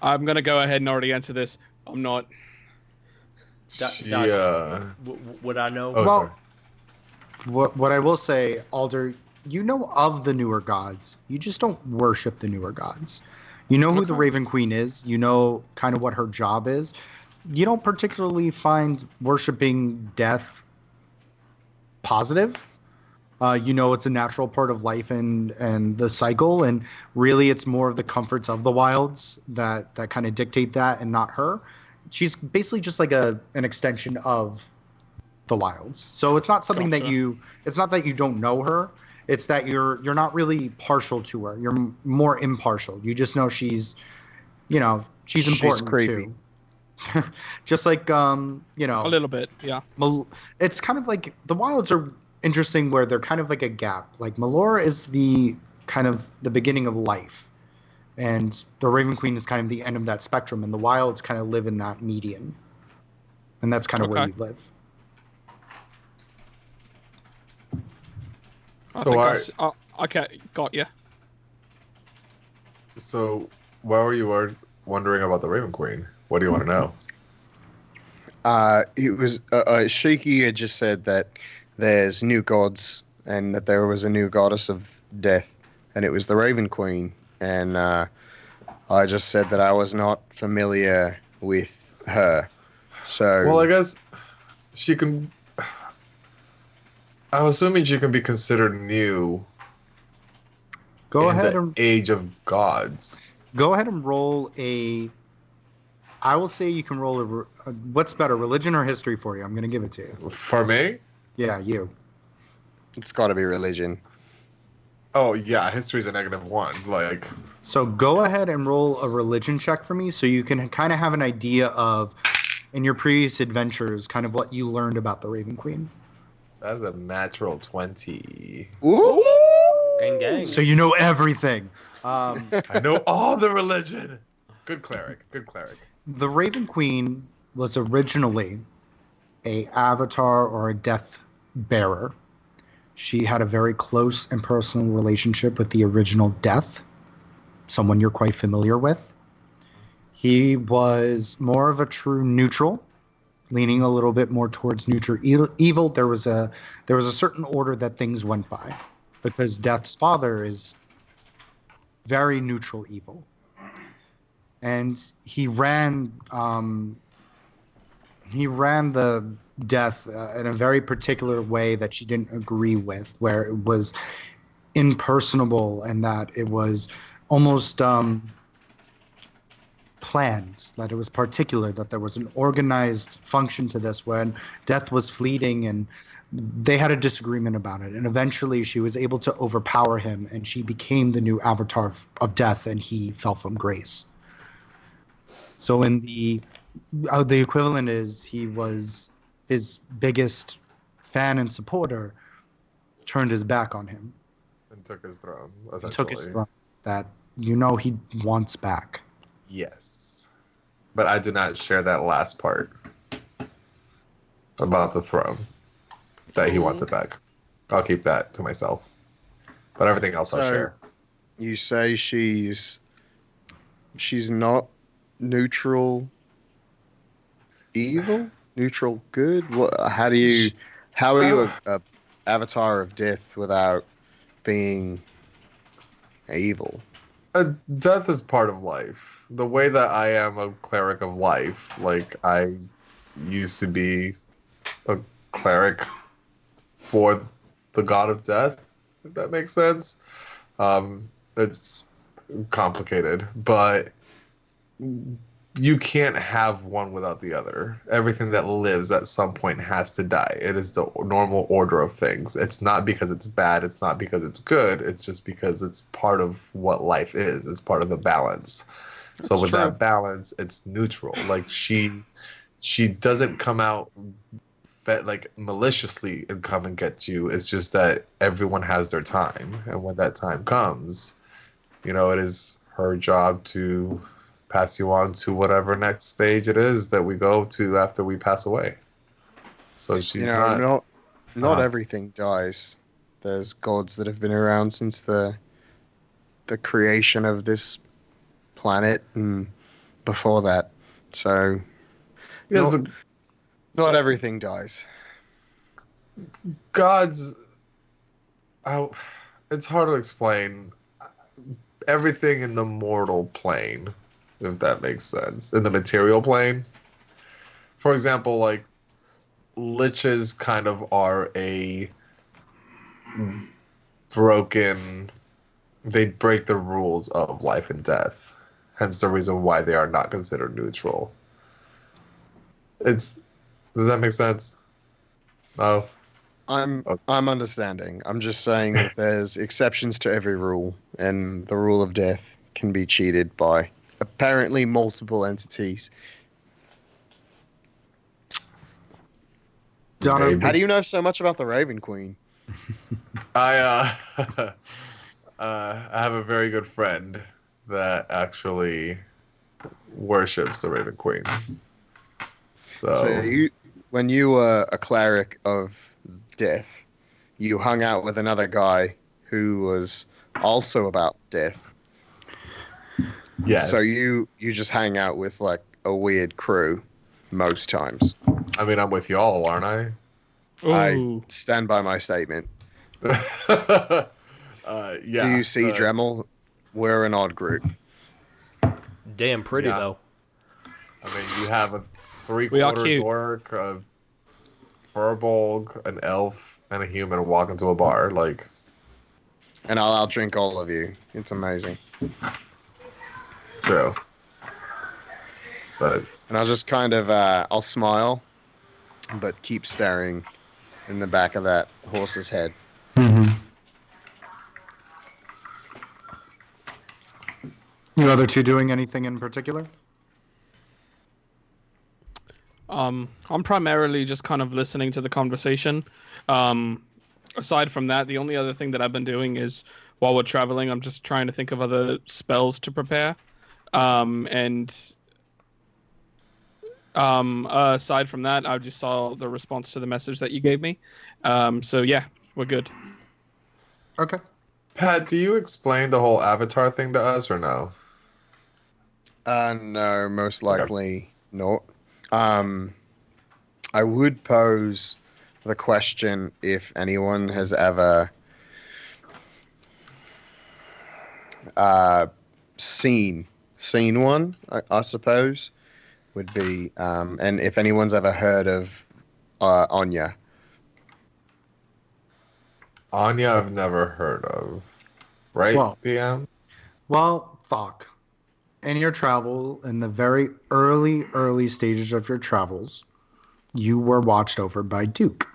I'm gonna go ahead and already answer this. I'm not. Yeah. Would I know? Oh, Well, sorry. what I will say, Alder, you know of the newer gods. You just don't worship the newer gods. You know who the Okay. Raven Queen is. You know kind of what her job is. You don't particularly find worshiping death positive. You know it's a natural part of life and the cycle, and really it's more of the comforts of the wilds that kind of dictate that, and not her. She's basically just like an extension of the wilds. So it's not something that Gotcha. it's not that you don't know her. It's that you're not really partial to her. You're more impartial. You just know she's important creepy. too. Just like A little bit, yeah. it's kind of like the wilds are interesting where they're kind of like a gap. Like Malora is the kind of the beginning of life, and the Raven Queen is kind of the end of that spectrum, and the wilds kind of live in that median, and that's kind of where Okay. you live. I So think I- I s- okay, got you. So, why were you wondering about the Raven Queen? What do you want to know? It was Shiki had just said that there's new gods and that there was a new goddess of death, and it was the Raven Queen. And I just said that I was not familiar with her. So Well, I guess she can. I'm assuming she can be considered new Go in ahead the and age of gods. roll a. I will say you can roll what's better, religion or history for you? I'm gonna give it to you. For me? Yeah, you. it's got to be religion. Oh yeah, history's a -1. Like, So go ahead and roll a religion check for me, so you can kind of have an idea of, in your previous adventures, kind of what you learned about the Raven Queen. that's a natural 20. Ooh! Gang, gang. So you know everything. I know all the religion. Good cleric. Good cleric. The Raven Queen was originally a avatar or a death bearer. She had a very close and personal relationship with the original Death, someone you're quite familiar with. He was more of a true neutral, leaning a little bit more towards neutral evil. There was a certain order that things went by, because Death's father is very neutral evil, and he ran the Death in a very particular way that she didn't agree with, where it was impersonable and that it was almost planned, that it was particular, that there was an organized function to this when Death was fleeting, and they had a disagreement about it. And eventually she was able to overpower him, and she became the new avatar of Death, and he fell from grace. So in the equivalent is he was his biggest fan and supporter turned his back on him. And took his throne, Took his throne that he wants back. Yes. But I do not share that last part about the throne that he wants it back. I'll keep that to myself. But everything else I'll share. You say she's not neutral evil? Neutral good? What? How are you a avatar of Death without being evil? Death is part of life. The way that I am a cleric of life, like I used to be a cleric for the god of death, if that makes sense. It's complicated, but you can't have one without the other. Everything that lives at some point has to die. It is the normal order of things. It's not because it's bad. It's not because it's good. It's just because it's part of what life is. It's part of the balance. So with that balance, it's neutral. Like she doesn't come out like maliciously and come and get you. It's just that everyone has their time, and when that time comes, it is her job to pass you on to whatever next stage it is that we go to after we pass away. So she's not everything dies. There's gods that have been around since the creation of this planet and before that. So not everything dies. Gods, it's hard to explain. Everything in the mortal plane, if that makes sense. In the material plane. For example, like, liches kind of are a they break the rules of life and death. Hence the reason why they are not considered neutral. Does that make sense? No? I'm understanding. I'm just saying that there's exceptions to every rule, and the rule of death can be cheated by apparently multiple entities. Donnar, how do you know so much about the Raven Queen? I have a very good friend that actually worships the Raven Queen. So when you were a cleric of death, you hung out with another guy who was also about death. Yes. So you just hang out with like a weird crew most times. I mean, I'm with y'all, aren't I? Ooh. I stand by my statement. Yeah. Do you see Dremel? We're an odd group. Damn pretty, though. I mean, you have a 3/4 orc, a furbolg, an elf, and a human walk into a bar. Like, and I'll drink all of you. It's amazing. True. But and I'll just kind of I'll smile, but keep staring in the back of that horse's head. Mm-hmm. You other two doing anything in particular? I'm primarily just kind of listening to the conversation. Aside from that, the only other thing that I've been doing is while we're traveling, I'm just trying to think of other spells to prepare. Aside from that, I just saw the response to the message that you gave me. So yeah, we're good. Okay. Pat, do you explain the whole avatar thing to us or no? No, most likely not. I would pose the question if anyone has ever seen one. I suppose would be, and if anyone's ever heard of Anya. Anya, I've never heard of. Right, Well, DM? well, fuck. In your travel, in the very early stages of your travels, you were watched over by Duke.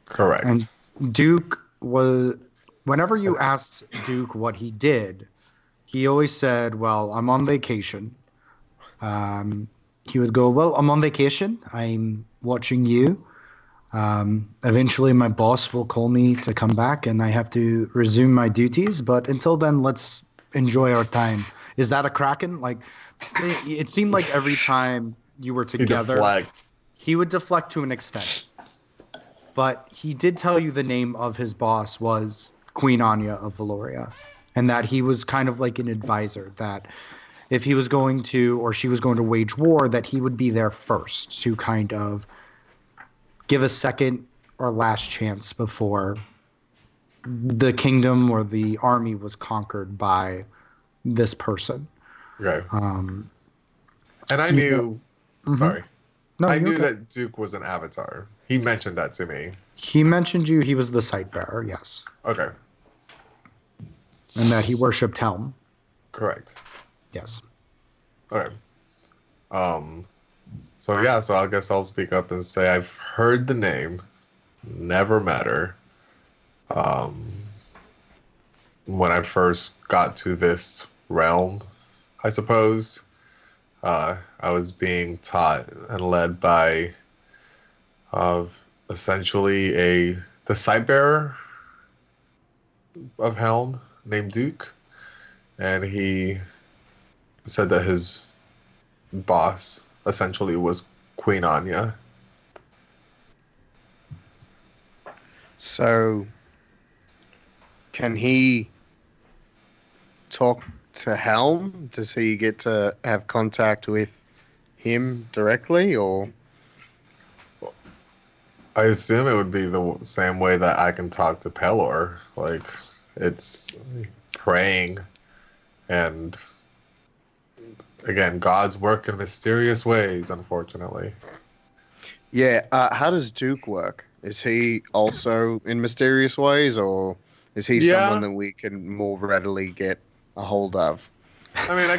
And Correct. Duke was, whenever you asked Duke what he did, he always said, well, I'm on vacation. He would go, well, I'm on vacation. I'm watching you. Eventually, my boss will call me to come back and I have to resume my duties. But until then, let's enjoy our time. Is that a Kraken? Like, it seemed like every time you were He together, deflects. he would deflect to an extent. But he did tell you the name of his boss was Queen Anya of Valoria, and that he was kind of like an advisor, that if he was going to, or she was going to wage war, that he would be there first to kind of give a second or last chance before the kingdom or the army was conquered by this person. Okay. Um, And I you knew. Mhm. Sorry. no, I you're knew okay. that Duke was an avatar. He mentioned that to me. He mentioned you. He was the sight bearer, yes, Okay. and that he worshipped Helm, Correct. yes. Okay. So yeah, so I guess I'll speak up and say I've heard the name. Never met her. When I first got to this realm, I suppose, I was being taught and led by essentially the sight bearer of Helm named Duke, and he said that his boss essentially was Queen Anya. So, can he talk to Helm? Does he get to have contact with him directly, or? I assume it would be the same way that I can talk to Pelor. Like, it's praying, and again, God's work in mysterious ways, unfortunately. Yeah, how does Duke work? Is he also in mysterious ways, or is he Yeah. someone that we can more readily get a hold of? I mean,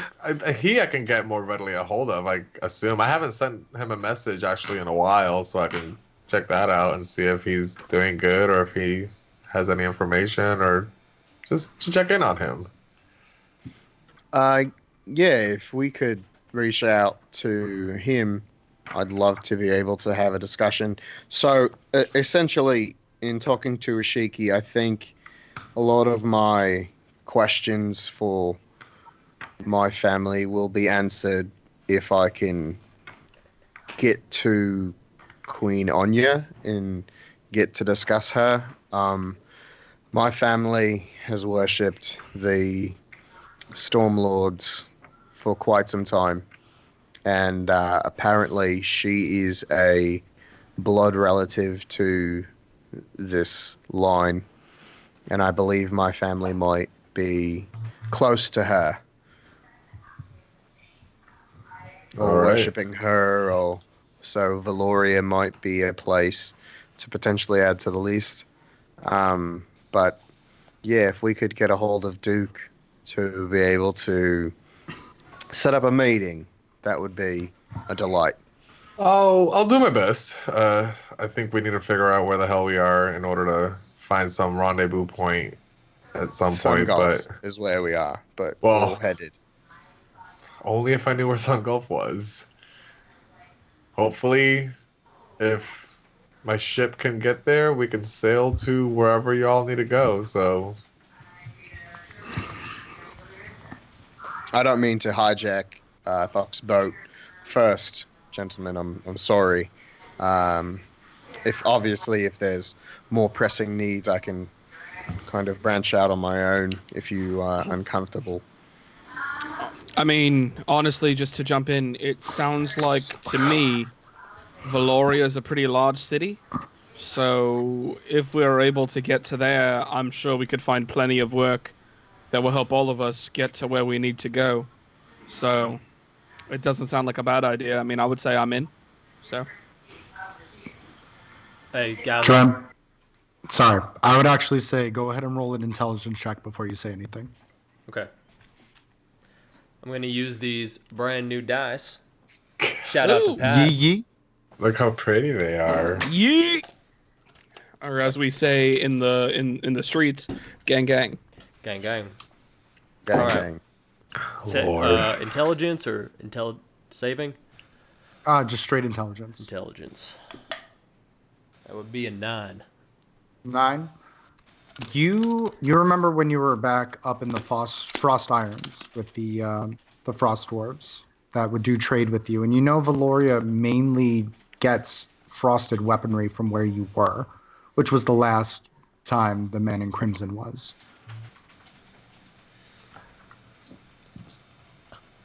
I can get more readily a hold of, I assume. I haven't sent him a message actually in a while, so I can check that out and see if he's doing good or if he has any information or just to check in on him. Yeah, if we could reach out to him, I'd love to be able to have a discussion. So, essentially, in talking to Ishiki, I think a lot of my questions for my family will be answered if I can get to Queen Anya and get to discuss her. My family has worshipped the Stormlords for quite some time, and apparently she is a blood relative to this line, and I believe my family might be close to her, or All right. worshipping her, or so Valoria might be a place to potentially add to the list. But yeah, if we could get a hold of Duke to be able to set up a meeting, that would be a delight. I'll do my best. I think we need to figure out where the hell we are in order to find some rendezvous point at some point. Sungulf But is where we are, but Well- we're headed. only if I knew where Sungulf was. Hopefully, if my ship can get there, we can sail to wherever y'all need to go. So, I don't mean to hijack Thok's boat first, gentlemen. I'm sorry. If there's more pressing needs, I can kind of branch out on my own if you are uncomfortable. I mean, honestly, just to jump in, it sounds like to me Valoria is a pretty large city. So if we're able to get to there, I'm sure we could find plenty of work that will help all of us get to where we need to go. So it doesn't sound like a bad idea. I mean, I would say I'm in. So Hey, guys. Trem, sorry. I would actually say go ahead and roll an intelligence check before you say anything. Okay. I'm going to use these brand new dice. Shout out to Ooh. Pat. Yee. Look how pretty they are. yeet, or as we say in the streets, gang gang. Gang, gang. Gang, All right. gang. Lord. Intelligence or saving? Just straight intelligence. Intelligence. That would be a 9. 9. You remember when you were back up in the Frost Irons with the Frost Dwarves that would do trade with you, and you know Valoria mainly gets frosted weaponry from where you were, which was the last time the Man in Crimson was.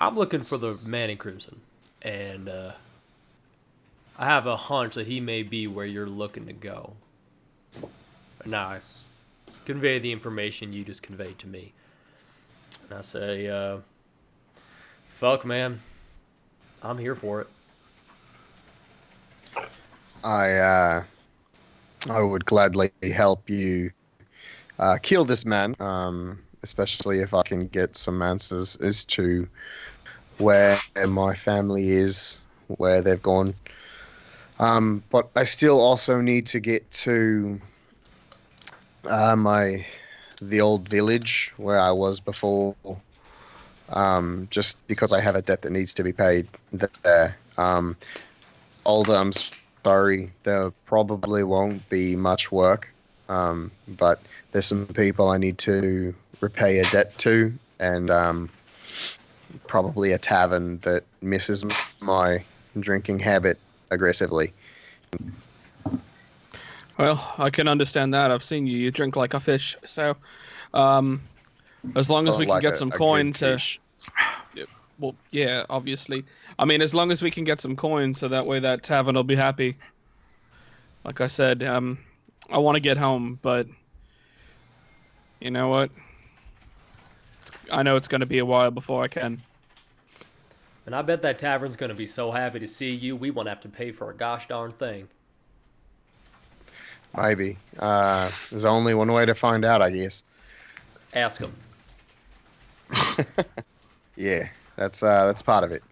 I'm looking for the Man in Crimson, and I have a hunch that he may be where you're looking to go. Now, I convey the information you just conveyed to me. And I say, fuck, man. I'm here for it. I would gladly help you kill this man, especially if I can get some answers as to where my family is, where they've gone. But I still also need to get to the old village where I was before, just because I have a debt that needs to be paid there. Alder, I'm sorry, there probably won't be much work, but there's some people I need to repay a debt to, and probably a tavern that misses my drinking habit aggressively. Well, I can understand that. I've seen you. You drink like a fish. So, as long as we can Like get a some good coin to, fish. well, yeah, obviously. I mean, as long as we can get some coin, so that way that tavern will be happy. Like I said, I want to get home, but you know what? I know it's going to be a while before I can. And I bet that tavern's going to be so happy to see you, we won't have to pay for a gosh darn thing. Maybe. There's only one way to find out, I guess. Ask him. Yeah, that's part of it.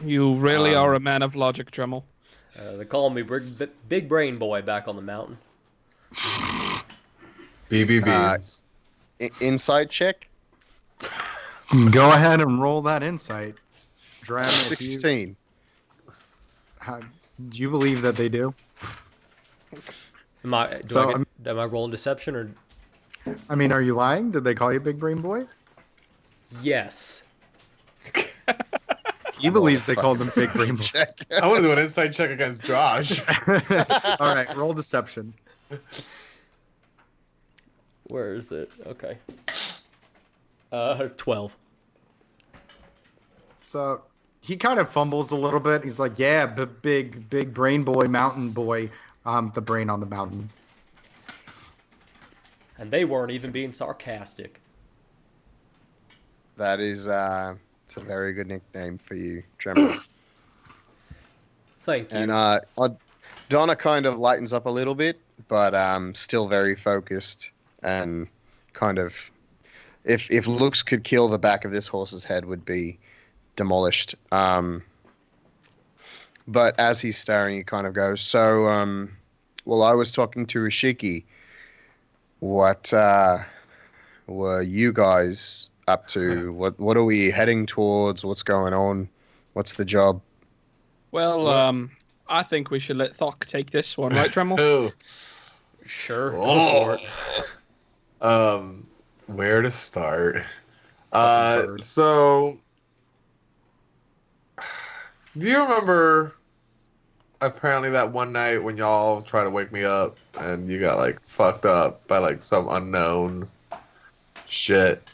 You really are a man of logic, Dremel. They call me Big Brain Boy back on the mountain. BBB. Insight check? Go ahead and roll that insight. Drem, if you, 16. do you believe that they do? Am I rolling deception or? I mean, are you lying? Did they call you Big Brain Boy? Yes. He believes they called him Big Brain Boy. Check. I want to do an insight check against Josh. All right, roll deception. Where is it? Okay. 12. So he kind of fumbles a little bit. He's like, "Yeah, big brain boy, mountain boy, the brain on the mountain." And they weren't even being sarcastic. That is it's a very good nickname for you, Tremor. Thank you. And Donnar kind of lightens up a little bit, but still very focused and kind of, if looks could kill, the back of this horse's head would be demolished. But as he's staring, he kind of goes, "So, well, I was talking to Ishiki. What were you guys up to? What are we heading towards? What's going on? What's the job?" Well, I think we should let Thok take this one, right, Dremel? Oh. Sure, go for it. Where to start? Fucking bird. So, do you remember apparently that one night when y'all tried to wake me up and you got like fucked up by like some unknown shit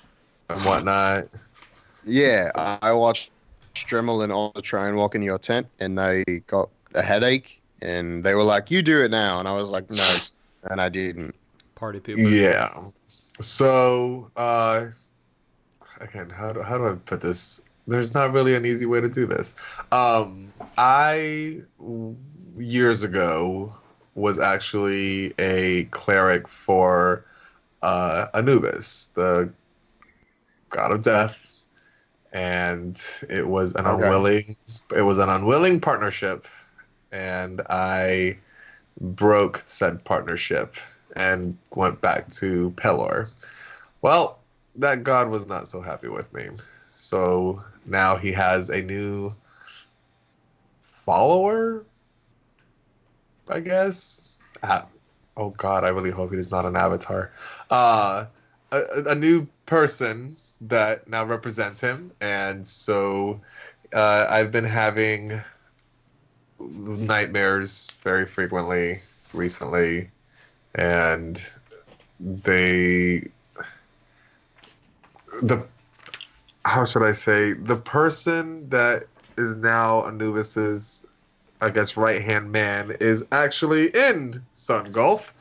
and whatnot? Yeah, I watched Dremel and Alder try and walk into your tent, and they got a headache, and they were like, "You do it now," and I was like, "No," and I didn't. Party pooper. Yeah. So, again, how do I put this? There's not really an easy way to do this. I years ago was actually a cleric for Anubis, the god of death, and it was an unwilling partnership, and I broke said partnership and went back to Pelor. Well, that god was not so happy with me. So now he has a new follower, I guess. Oh god, I really hope he is not an avatar. A new person that now represents him, and so I've been having nightmares very frequently recently, and the how should I say, the person that is now Anubis's, I guess, right hand man is actually in Sungulf,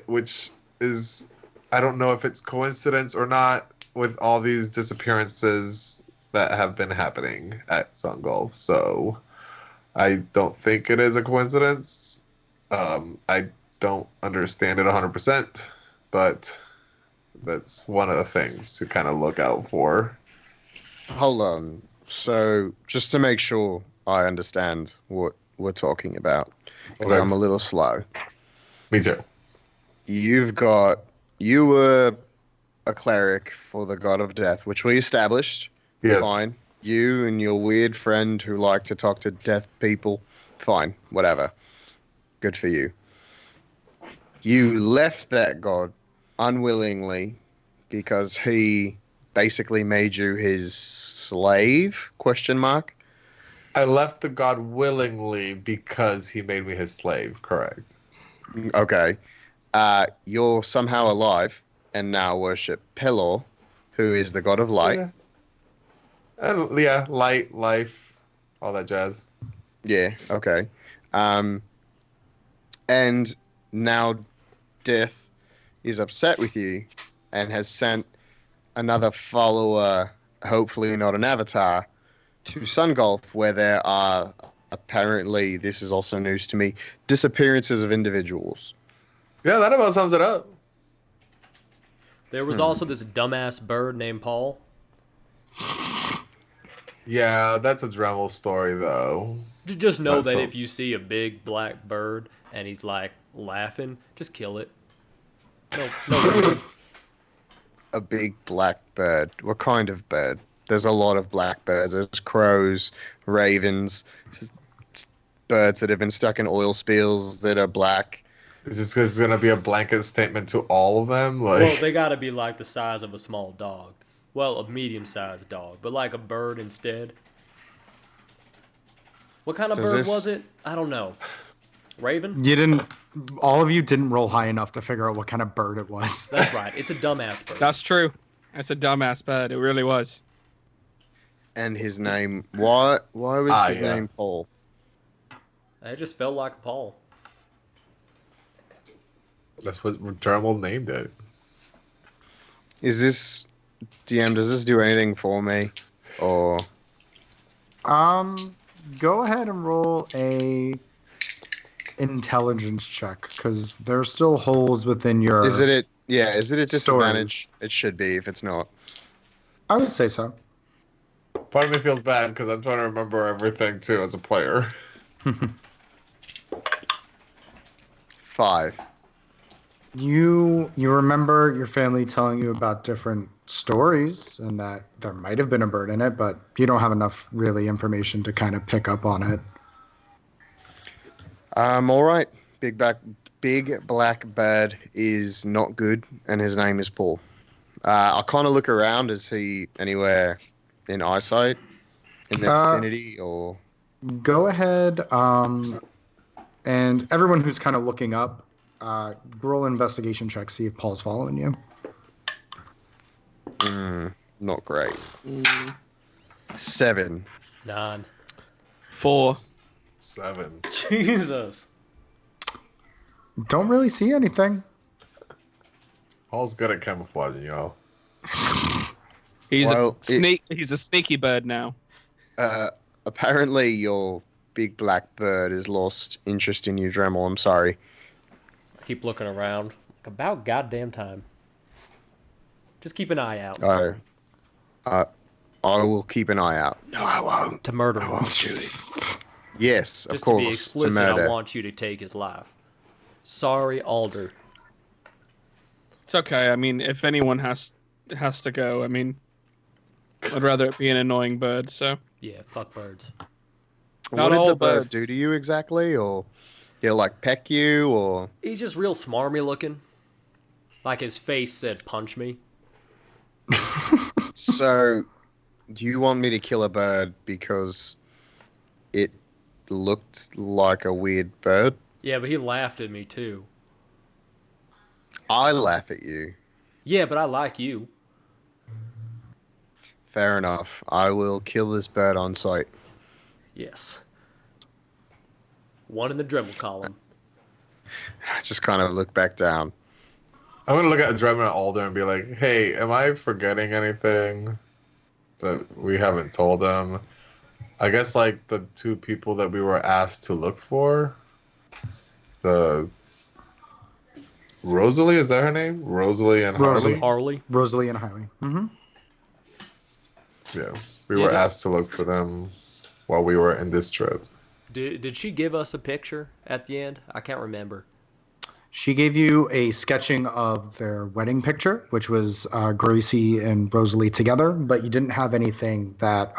which is, I don't know if it's coincidence or not with all these disappearances that have been happening at Sungulf. So I don't think it is a coincidence. I don't understand it 100%, but that's one of the things to kind of look out for. Hold on. So, just to make sure I understand what we're talking about, because Okay. I'm a little slow. Me too. You were a cleric for the god of death, which we established. Yes. Fine. You and your weird friend who like to talk to death people. Fine. Whatever. Good for you. You left that god unwillingly because he basically made you his slave? Question mark. I left the god willingly because he made me his slave, correct? Okay. You're somehow alive and now worship Pelor, who is the god of light. Yeah. And yeah, light, life, all that jazz. Yeah, okay. And now Death is upset with you and has sent another follower, hopefully not an avatar, to Sungulf, where there are, apparently, this is also news to me, disappearances of individuals. Yeah, that about sums it up. There was also this dumbass bird named Paul. Yeah, that's a Dremel story, though. Just know That's that so- if you see a big black bird and he's like laughing, just kill it. No reason. A big black bird. What kind of bird? There's a lot of black birds. There's crows, ravens, just birds that have been stuck in oil spills that are black. Is this just going to be a blanket statement to all of them? Like, Well, they gotta be like the size of a small dog. Well, a medium-sized dog, but like a bird instead. What kind of Does bird this- was it? I don't know. Raven? All of you didn't roll high enough to figure out what kind of bird it was. That's right. It's a dumbass bird. That's true. That's a dumbass bird. It really was. And his name, why was his name Paul? It just felt like a Paul. that's what Dremel named it. Is this, DM, does this do anything for me? Or, Go ahead and roll a intelligence check, because there's still holes within your... is it a disadvantage? Storage. It should be if it's not. I would say so. Part of me feels bad because I'm trying to remember everything, too, as a player. 5. You remember your family telling you about different stories and that there might have been a bird in it, but you don't have enough really information to kind of pick up on it. All right. Big black bird is not good, and his name is Paul. I'll kind of look around. Is he anywhere in eyesight in the vicinity, or? Go ahead, and everyone who's kind of looking up, roll an investigation check, see if Paul's following you. Not great. 7. 9. 4. 7. Jesus. Don't really see anything. Paul's good at camouflaging, y'all. He's Well, a snake. He's a snaky bird now. Apparently, your big black bird has lost interest in you, Dremel. I'm sorry. I keep looking around. Like, about goddamn time. Just keep an eye out. I will keep an eye out. No, I won't. To murder I him. won't shoot it. Yes, of Just course. to be explicit, murder. I want you to take his life. Sorry, Alder. It's okay. I mean, if anyone has to go, I mean, I'd rather it be an annoying bird. So Yeah, fuck birds. Not What did all the bird birds. do to you exactly? Or did it like peck you? Or He's just real smarmy looking. Like his face said, punch me. so? Do you want me to kill a bird because it looked like a weird bird? Yeah, but he laughed at me too. I laugh at you. Yeah, but I like you. Fair enough. I will kill this bird on sight. Yes. One in the Dremel column. I just kind of look back down. I'm gonna look at Dremel and Alder and be like, "Hey, am I forgetting anything that we haven't told them?" I guess like the 2 people that we were asked to look for. The Rosalie, is that her name? Rosalie and Rosalie. Harley. Harley. Rosalie and Hailey. Mm-hmm. Yeah, we were Yeah. asked to look for them while we were in this trip. Did she give us a picture at the end? I can't remember. She gave you a sketching of their wedding picture, which was Gracie and Rosalie together, but you didn't have anything that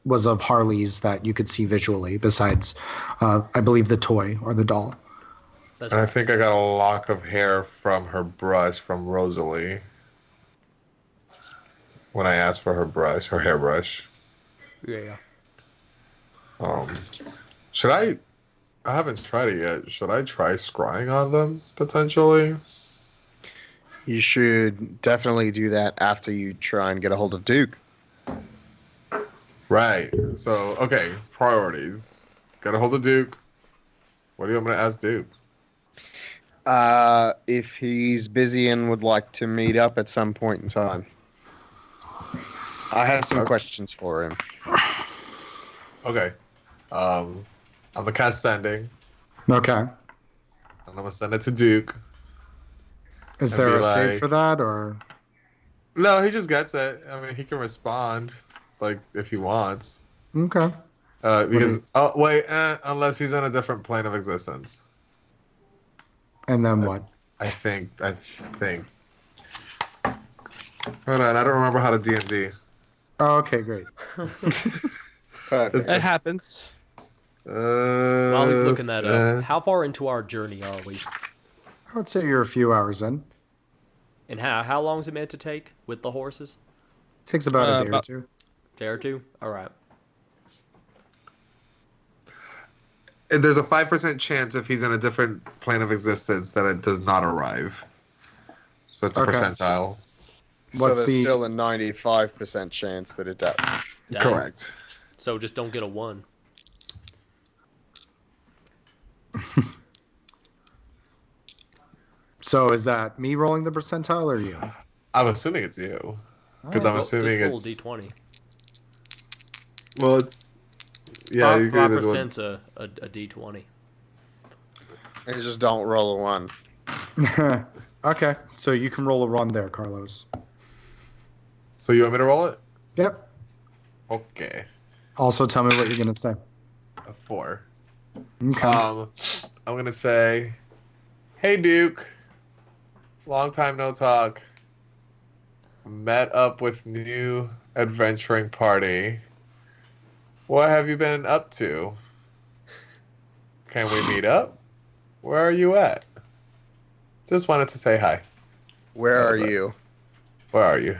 was of Harley's that you could see visually besides, I believe, the toy or the doll. That's And I right. think I got a lock of hair from her brush from Rosalie. When I asked for her hairbrush. Yeah. Should I haven't tried it yet. Should I try scrying on them, potentially? You should definitely do that after you try and get a hold of Duke. Right. So, okay, priorities. Got a hold of Duke. What do you want me to ask Duke? If he's busy and would like to meet up at some point in time. I have some questions for him. Okay. I'm gonna cast sending, Okay. and I'm gonna send it to Duke. Is And there be a save like- for that, or? No, he just gets it. I mean, he can respond, like, if he wants. Okay. Because, unless he's on a different plane of existence. And then what? I think. Hold on, I don't remember how to D&D. Oh, okay, great. It happens. While he's looking that up, how far into our journey are we? I would say you're a few hours in. And how long is it meant to take with the horses? Takes about a day or about- two. Day or two? All right. There's a 5% chance if he's in a different plane of existence that it does not arrive. So it's a Okay. percentile. So What's there's the- still a 95% chance that it does. Dang. Correct. So just don't get a 1. So is that me rolling the percentile or you? I'm assuming it's you. Because I'm assuming Just roll it's... D20. Well, it's... Yeah, you agree that 5%'s a D20. You just don't roll a 1. Okay, so you can roll a run there, Carlos. So you want me to roll it? Yep. Okay. Also, tell me what you're gonna say. A 4. Okay. I'm gonna say, "Hey Duke, long time no talk. Met up with new adventuring party. What have you been up to? Can we meet up? Where are you at? Just wanted to say hi. Where That are was it. you? Where are you?"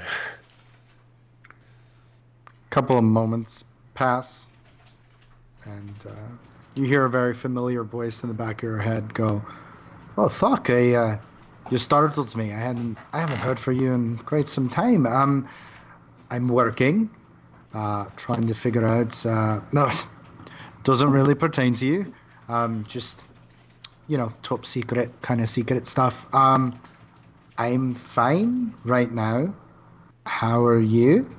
Couple of moments pass, and you hear a very familiar voice in the back of your head go, "Oh, fuck! You startled me. I haven't heard from you in quite some time. I'm working, trying to figure out. No, doesn't really pertain to you. Just, top secret kind of secret stuff. I'm fine right now. How are you?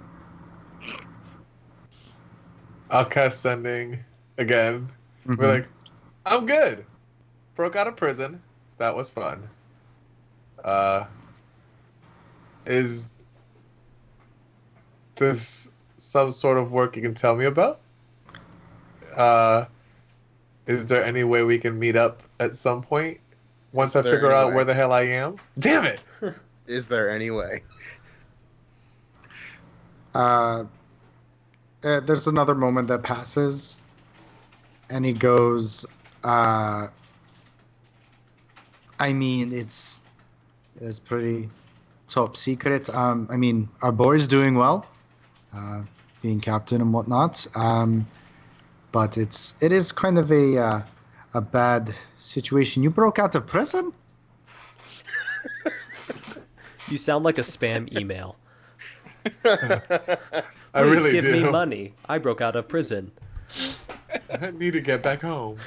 I'll cast sending again. Mhm. We're like, I'm good. Broke out of prison. That was fun. Is this some sort of work you can tell me about? Is there any way we can meet up at some point once I Is there figure any out way? where the hell I am? Damn it! Is there any way? There's another moment that passes, and he goes, I mean, it's pretty top secret. Our boy's doing well, being captain and whatnot. But it is kind of a bad situation. You broke out of prison? You sound like a spam email. I Please really give do. me money. I broke out of prison. I need to get back home.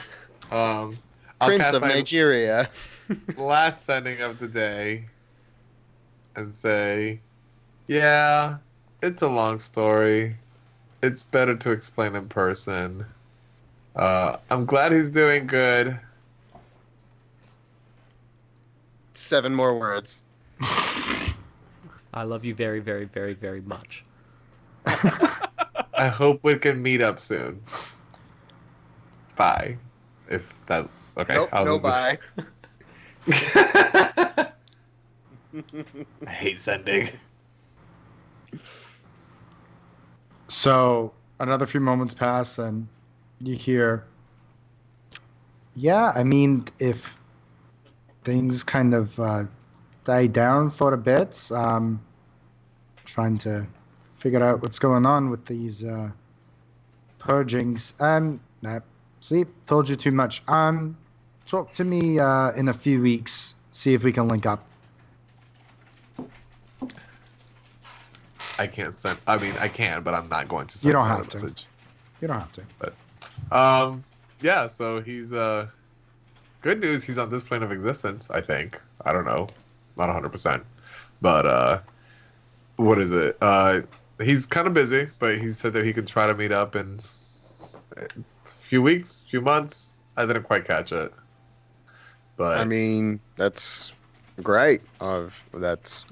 I'll Prince cast of my Nigeria. last sending of the day and say, yeah, it's a long story. It's better to explain in person. I'm glad he's doing good. 7 more words. I love you very, very, very, very much. I hope we can meet up soon. Bye. If that okay. Nope, no bye. I hate sending. So another few moments pass, and you hear, yeah, I mean, if things kind of die down for a bit, trying to figure out what's going on with these purgings. See, told you too much. Talk to me in a few weeks. See if we can link up. I can't send. I mean, I can, but I'm not going to send. You don't another have to. message. You don't have to. Yeah. So he's good news. He's on this plane of existence. I think. I don't know. Not 100%. But what is it? He's kind of busy, but he said that he could try to meet up in a few weeks, few months. I didn't quite catch it. But I mean, that's great. That's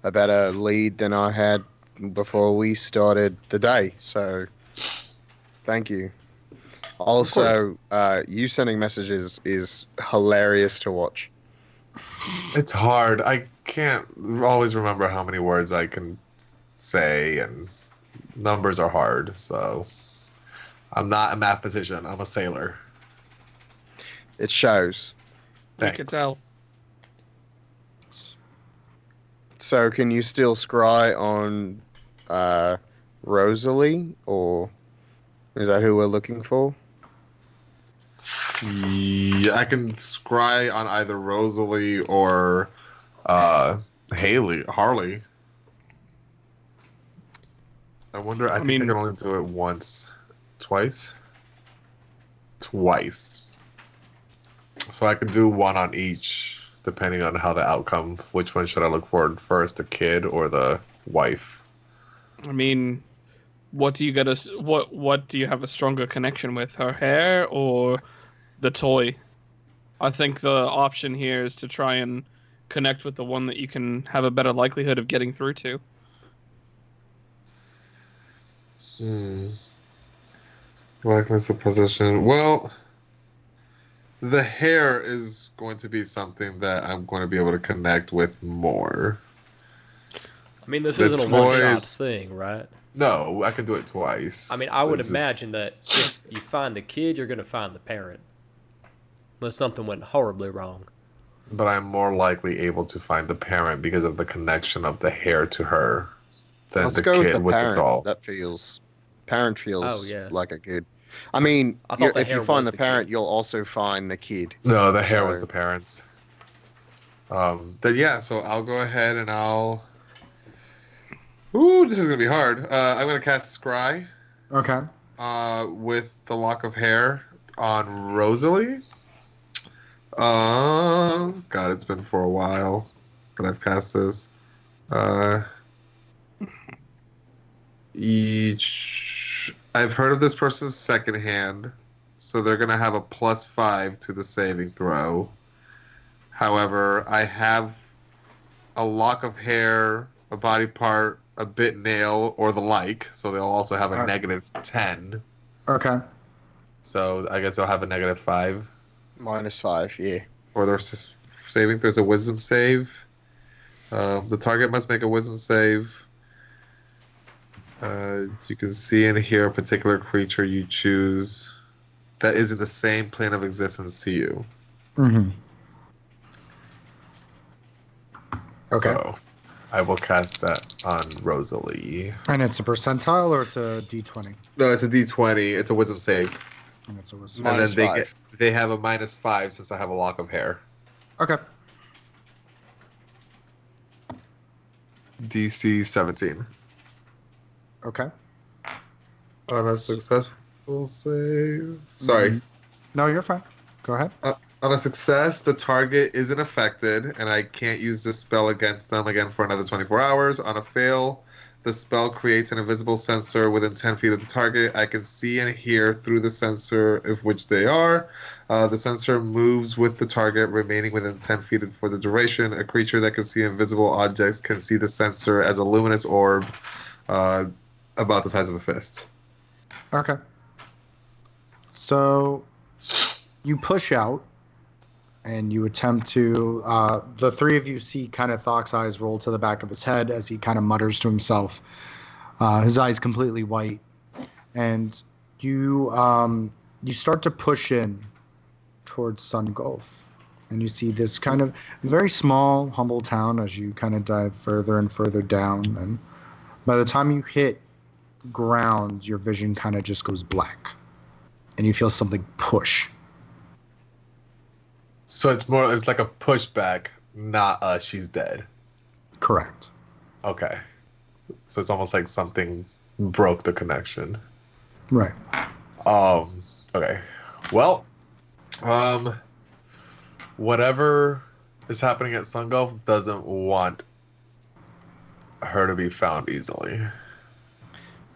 a better lead than I had before we started the day. So, thank you. Also, you sending messages is hilarious to watch. it's hard. I can't always remember how many words I can say, and numbers are hard. So I'm not a mathematician. I'm a sailor. It shows. You could tell. So, can you still scry on Rosalie, or is that who we're looking for? Yeah, I can scry on either Rosalie or Harley. I wonder. I think I can only do it once, twice. So I can do one on each, depending on how the outcome. Which one should I look for first, the kid or the wife? I mean, what do you get? What do you have a stronger connection with? Her hair or the toy? I think the option here is to try and connect with the one that you can have a better likelihood of getting through to. Likeness of position. Well, the hair is going to be something that I'm going to be able to connect with more. I mean, this The isn't a one-shot toys- thing, right? No, I can do it twice. I mean, I would It's just- imagine that if you find the kid, you're going to find the parent. Unless something went horribly wrong. But I'm more likely able to find the parent because of the connection of the hair to her than Let's the go kid with the with parent. the doll. That parent feels Oh, yeah. like a good. I mean, I thought the if hair you find was the the parent, kid's. you'll also find the kid. No, the hair was So- the parents. Then yeah, so I'll go ahead and I'll. Ooh, this is gonna be hard. I'm gonna cast Scry. Okay. with the lock of hair on Rosalie. God, it's been for a while that I've cast this. I've heard of this person's second hand, so they're gonna have a +5 to the saving throw. However, I have a lock of hair, a body part, a bit nail, or the like, so they'll also have a -10. Okay. So I guess they'll have a -5. -5, yeah. Or their saving. There's a wisdom save. The target must make a wisdom save. You can see and hear a particular creature you choose that is in the same plane of existence to you. Mm-hmm. Okay. So I will cast that on Rosalie. And it's a percentile or it's a D20? No, it's a D20. It's a wisdom save. And it's a wisdom. And then -5. they have a -5 since I have a lock of hair. Okay. DC 17. Okay. On a successful save. Sorry. No, you're fine. Go ahead. On a success, the target isn't affected, and I can't use this spell against them again for another 24 hours. On a fail, the spell creates an invisible sensor within 10 feet of the target. I can see and hear through the sensor of which they are. The sensor moves with the target, remaining within 10 feet for the duration. A creature that can see invisible objects can see the sensor as a luminous orb about the size of a fist. Okay. So you push out and you attempt to, the three of you see kind of Thok's eyes roll to the back of his head as he kind of mutters to himself, his eyes completely white. And you start to push in towards Sungulf. And you see this kind of very small, humble town as you kind of dive further and further down. And by the time you hit ground, your vision kind of just goes black. And you feel something push. So it's like a pushback, not she's dead. Correct. Okay. So it's almost like something broke the connection. Right. Okay. Well, whatever is happening at Sungulf doesn't want her to be found easily.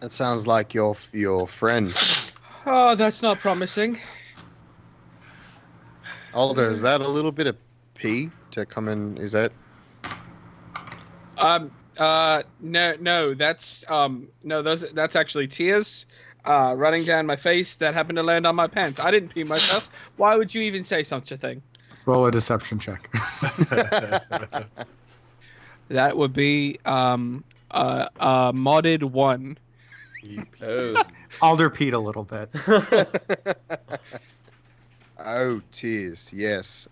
That sounds like your friend. Oh, that's not promising. Alder, is that a little bit of pee to come in? Is that? No, that's that's actually tears running down my face that happened to land on my pants. I didn't pee myself. Why would you even say such a thing? Roll a deception check. That would be modded 1. Oh. Alder peed a little bit. Oh, tears. Yes.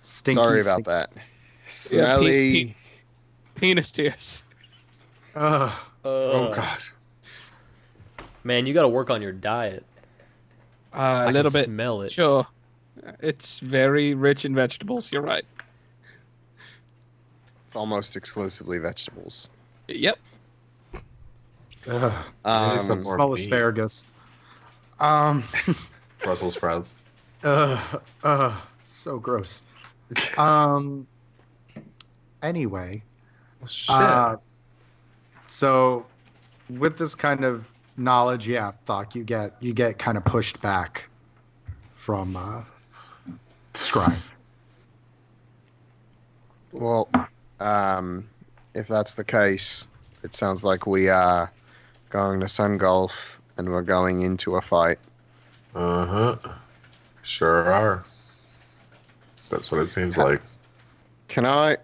Stinky, Sorry about stinky. that. Yeah, Smelly. Penis tears. Ugh. Oh God. Man, you got to work on your diet. A little bit. Smell it. Sure. It's very rich in vegetables. You're right. It's almost exclusively vegetables. Yep. Ugh. Some more Smell meat. asparagus. Brussels sprouts. So gross. Anyway, Shit. so with this kind of knowledge, yeah, Thok, you get kind of pushed back from Scribe. Well, if that's the case, it sounds like we are going to Sungulf and we're going into a fight. Sure are. That's what it seems like. Can I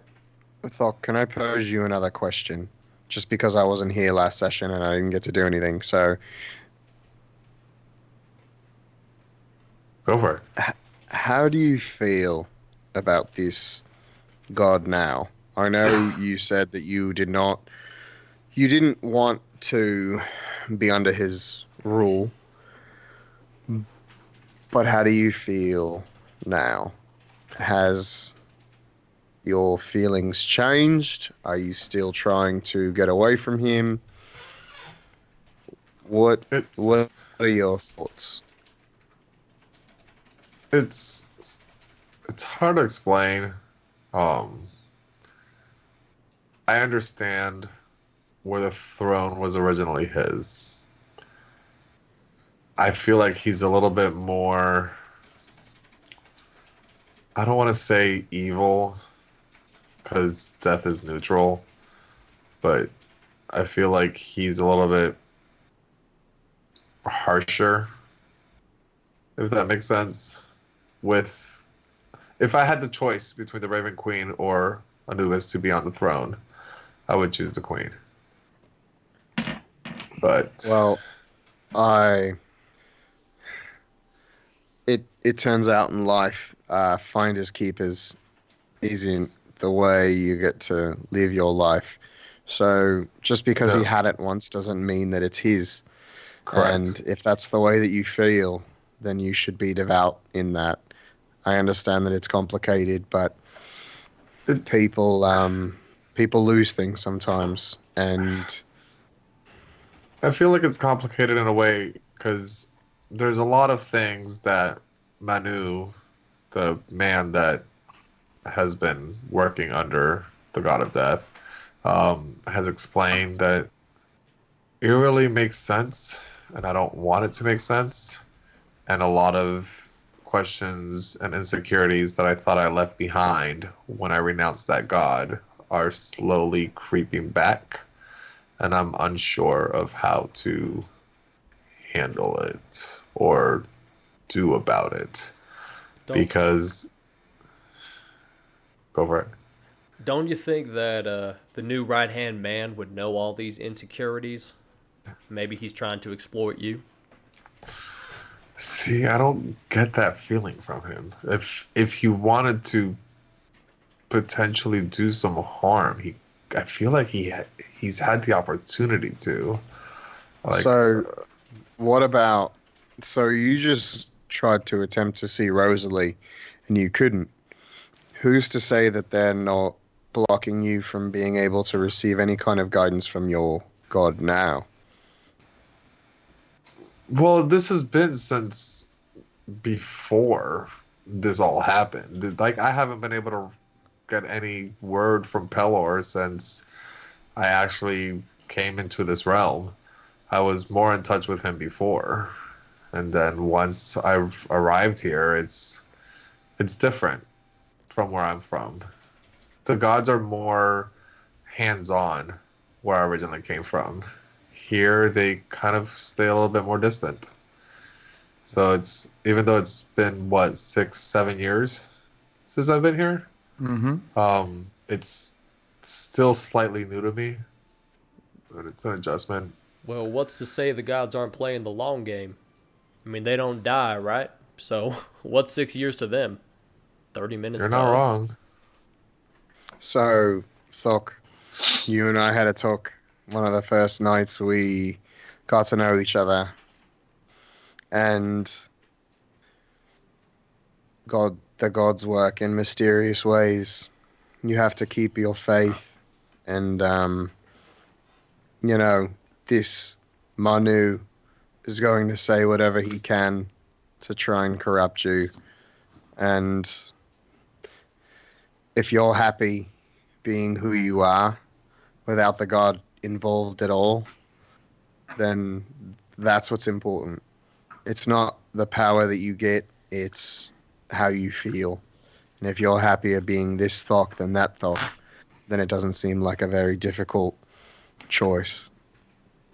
pose you another question? Just because I wasn't here last session and I didn't get to do anything. So, Go for it. how do you feel about this god now? I know you said that you didn't want to be under his rule, but how do you feel now? Has your feelings changed? Are you still trying to get away from him? What It's What are your thoughts? it's it's hard to explain. Um, I understand where the throne was originally his. I feel like he's a little bit more. I don't want to say evil because death is neutral, but I feel like he's a little bit harsher, if that makes sense. With if I had the choice between the Raven Queen or Anubis to be on the throne, I would choose the Queen. But Well, I it turns out in life, finders keepers isn't the way you get to live your life. So just because he no, had it once doesn't mean that it's his. correct. And if that's the way that you feel, then you should be devout in that. I understand that it's complicated, but It, people lose things sometimes, and I feel like it's complicated in a way because there's a lot of things that Manu, the man that has been working under the god of death, has explained that it really makes sense, and I don't want it to make sense. And a lot of questions and insecurities that I thought I left behind when I renounced that god are slowly creeping back, and I'm unsure of how to handle it or do about it Don't because go for it. don't you think that the new right hand man would know all these insecurities? Maybe he's trying to exploit you. See, I don't get that feeling from him. If he wanted to potentially do some harm, I feel like he's had the opportunity to. Like, so what about, so you just tried to attempt to see Rosalie and you couldn't. Who's to say that they're not blocking you from being able to receive any kind of guidance from your god now? well, this has been since before this all happened. Like, I haven't been able to get any word from Pelor since I actually came into this realm. I was more in touch with him before, and then once I've arrived here, it's different from where I'm from. The gods are more hands-on where I originally came from. Here, they kind of stay a little bit more distant. So it's even though it's been what 6, 7 years since I've been here, Mm-hmm. it's still slightly new to me, but it's an adjustment. Well, what's to say the gods aren't playing the long game? I mean, they don't die, right? So, what's 6 years to them? 30 minutes You're to not us? wrong. So, Thok, you and I had a talk one of the first nights we got to know each other, and the gods work in mysterious ways. You have to keep your faith, and you know, this Manu is going to say whatever he can to try and corrupt you. And if you're happy being who you are without the god involved at all, then that's what's important. It's not the power that you get, it's how you feel. And if you're happier being this Thok than that Thok, then it doesn't seem like a very difficult choice.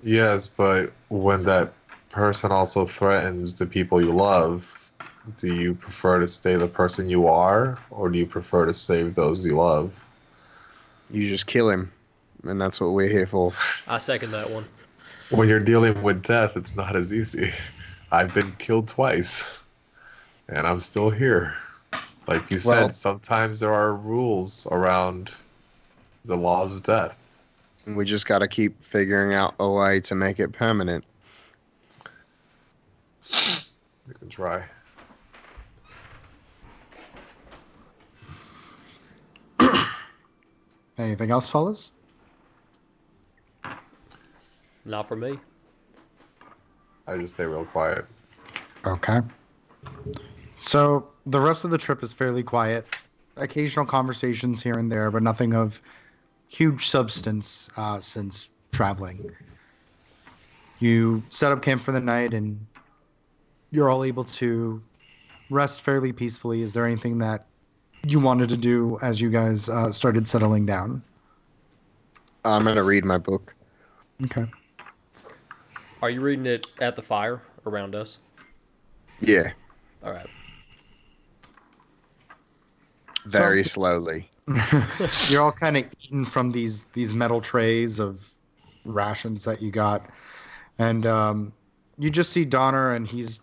Yes, but when that person also threatens the people you love, do you prefer to stay the person you are, or do you prefer to save those you love? You just kill him, and that's what we're here for. I second that one. When you're dealing with death, it's not as easy. I've been killed twice, and I'm still here. Like you Well, said, sometimes there are rules around the laws of death. we just got to keep figuring out a way to make it permanent. You can try. Anything else, fellas? Not for me. I just stay real quiet. Okay. So the rest of the trip is fairly quiet. Occasional conversations here and there, but nothing of huge substance since traveling. You set up camp for the night and you're all able to rest fairly peacefully. Is there anything that you wanted to do as you guys started settling down? I'm gonna read my book. Okay. Are you reading it at the fire around us? Yeah, All right. very slowly. You're all kind of eating from these metal trays of rations that you got, and you just see Donnar, and he's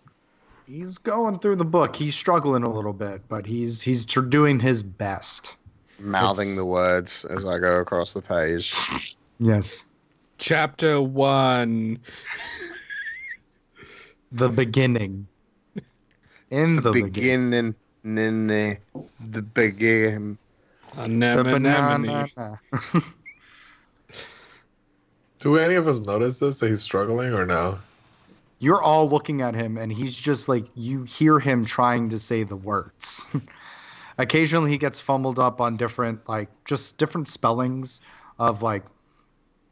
going through the book. He's struggling a little bit, but he's doing his best. Mouthing It's- the words as I go across the page. Yes, Chapter 1. the beginning. In the beginning. The begin. The Anemone. banana. Do any of us notice this, that he's struggling or no? You're all looking at him, and he's just like, you hear him trying to say the words. Occasionally, he gets fumbled up on different, like, just different spellings of, like,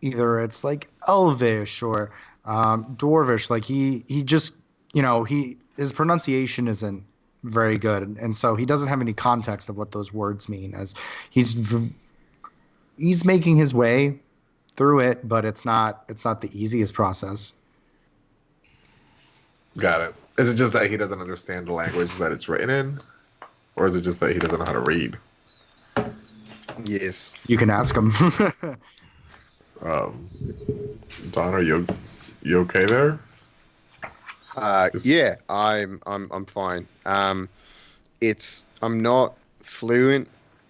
either it's like Elvish or Dwarvish. Like, he just, his pronunciation isn't very good, and so he doesn't have any context of what those words mean. As he's making his way through it, but it's not the easiest process. Got it. Is it just that he doesn't understand the language that it's written in? Or is it just that he doesn't know how to read? Yes. You can ask him. Don, are you okay there? Yeah, I'm fine. I'm not fluent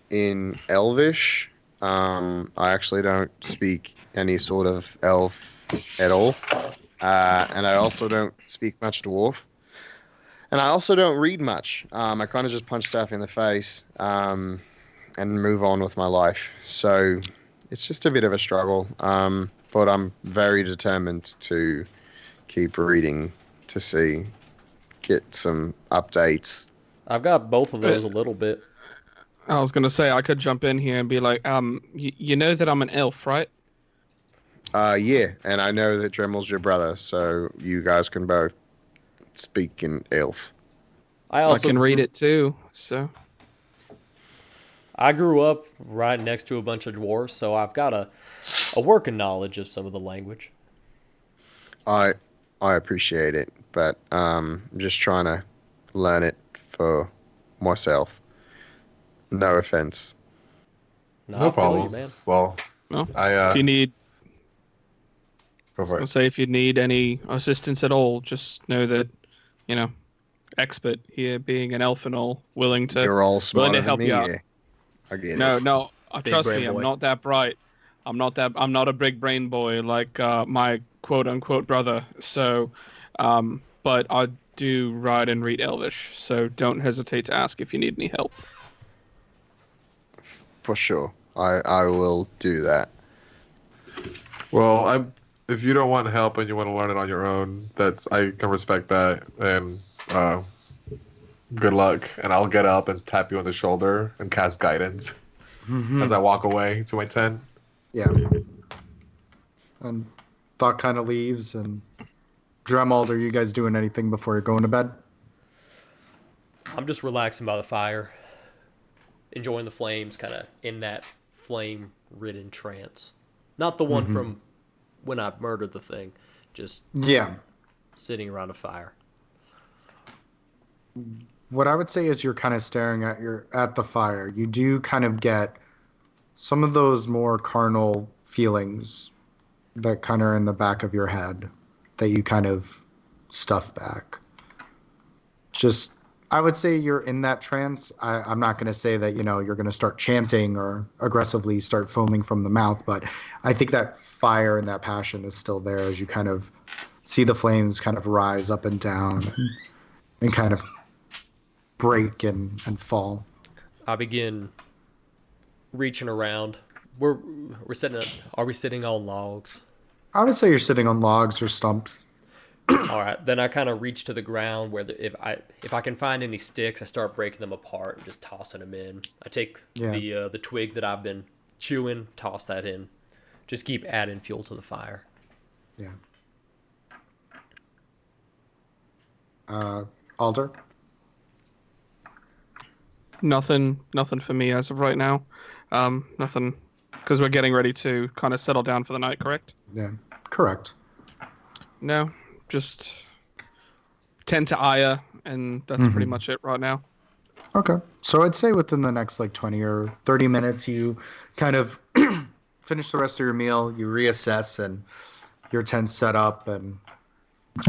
in Elvish. I actually don't speak any sort of Elf at all. And I also don't speak much Dwarf. And I also don't read much. I kind of just punch stuff in the face and move on with my life. So it's just a bit of a struggle. But I'm very determined to keep reading to get some updates. I've got both of those a little bit. I was going to say, I could jump in here and be like, you know that I'm an elf, right? Yeah, and I know that Dremel's your brother, so you guys can both speak in elf. I can read it too, so. I grew up right next to a bunch of dwarves, so I've got a working knowledge of some of the language. I appreciate it, but I'm just trying to learn it for myself. No offense. No, No I feel problem. you, man. Well, Well, I if you need, go for I'll it. say if you need any assistance at all, just know that, expert here, being an elf and all, willing to You're all willing smarter to than help me. you out. Yeah, I get it. No, Big trust brain me, boy. I'm not that bright. I'm not a big brain boy like my quote unquote brother. So, but I do write and read Elvish, so don't hesitate to ask if you need any help. For sure. I will do that. Well, if you don't want help and you want to learn it on your own, I can respect that. And good luck. And I'll get up and tap you on the shoulder and cast guidance as I walk away to my tent. Yeah. And Thought kind of leaves. And Dremald, are you guys doing anything before you're going to bed? I'm just relaxing by the fire, enjoying the flames, kind of in that flame-ridden trance. Not the one from when I murdered the thing, just Yeah. sitting around a fire. What I would say is you're kind of staring at the fire. You do kind of get some of those more carnal feelings that kind of are in the back of your head that you kind of stuff back. Just, I would say you're in that trance. I'm not going to say that, you're going to start chanting or aggressively start foaming from the mouth, but I think that fire and that passion is still there as you kind of see the flames kind of rise up and down and kind of break and fall. I begin reaching around. We're sitting. Are we sitting on logs? I would say you're sitting on logs or stumps. All right, then I kind of reach to the ground where if I can find any sticks, I start breaking them apart and just tossing them in. I take Yeah. the twig that I've been chewing, toss that in. Just keep adding fuel to the fire. Yeah. Alder? Nothing for me as of right now. Nothing, because we're getting ready to kind of settle down for the night, correct? Yeah. Correct. No, just tend to Aya, and that's pretty much it right now. Okay. So I'd say within the next like 20 or 30 minutes, you kind of finish the rest of your meal, you reassess, and your tent's set up, and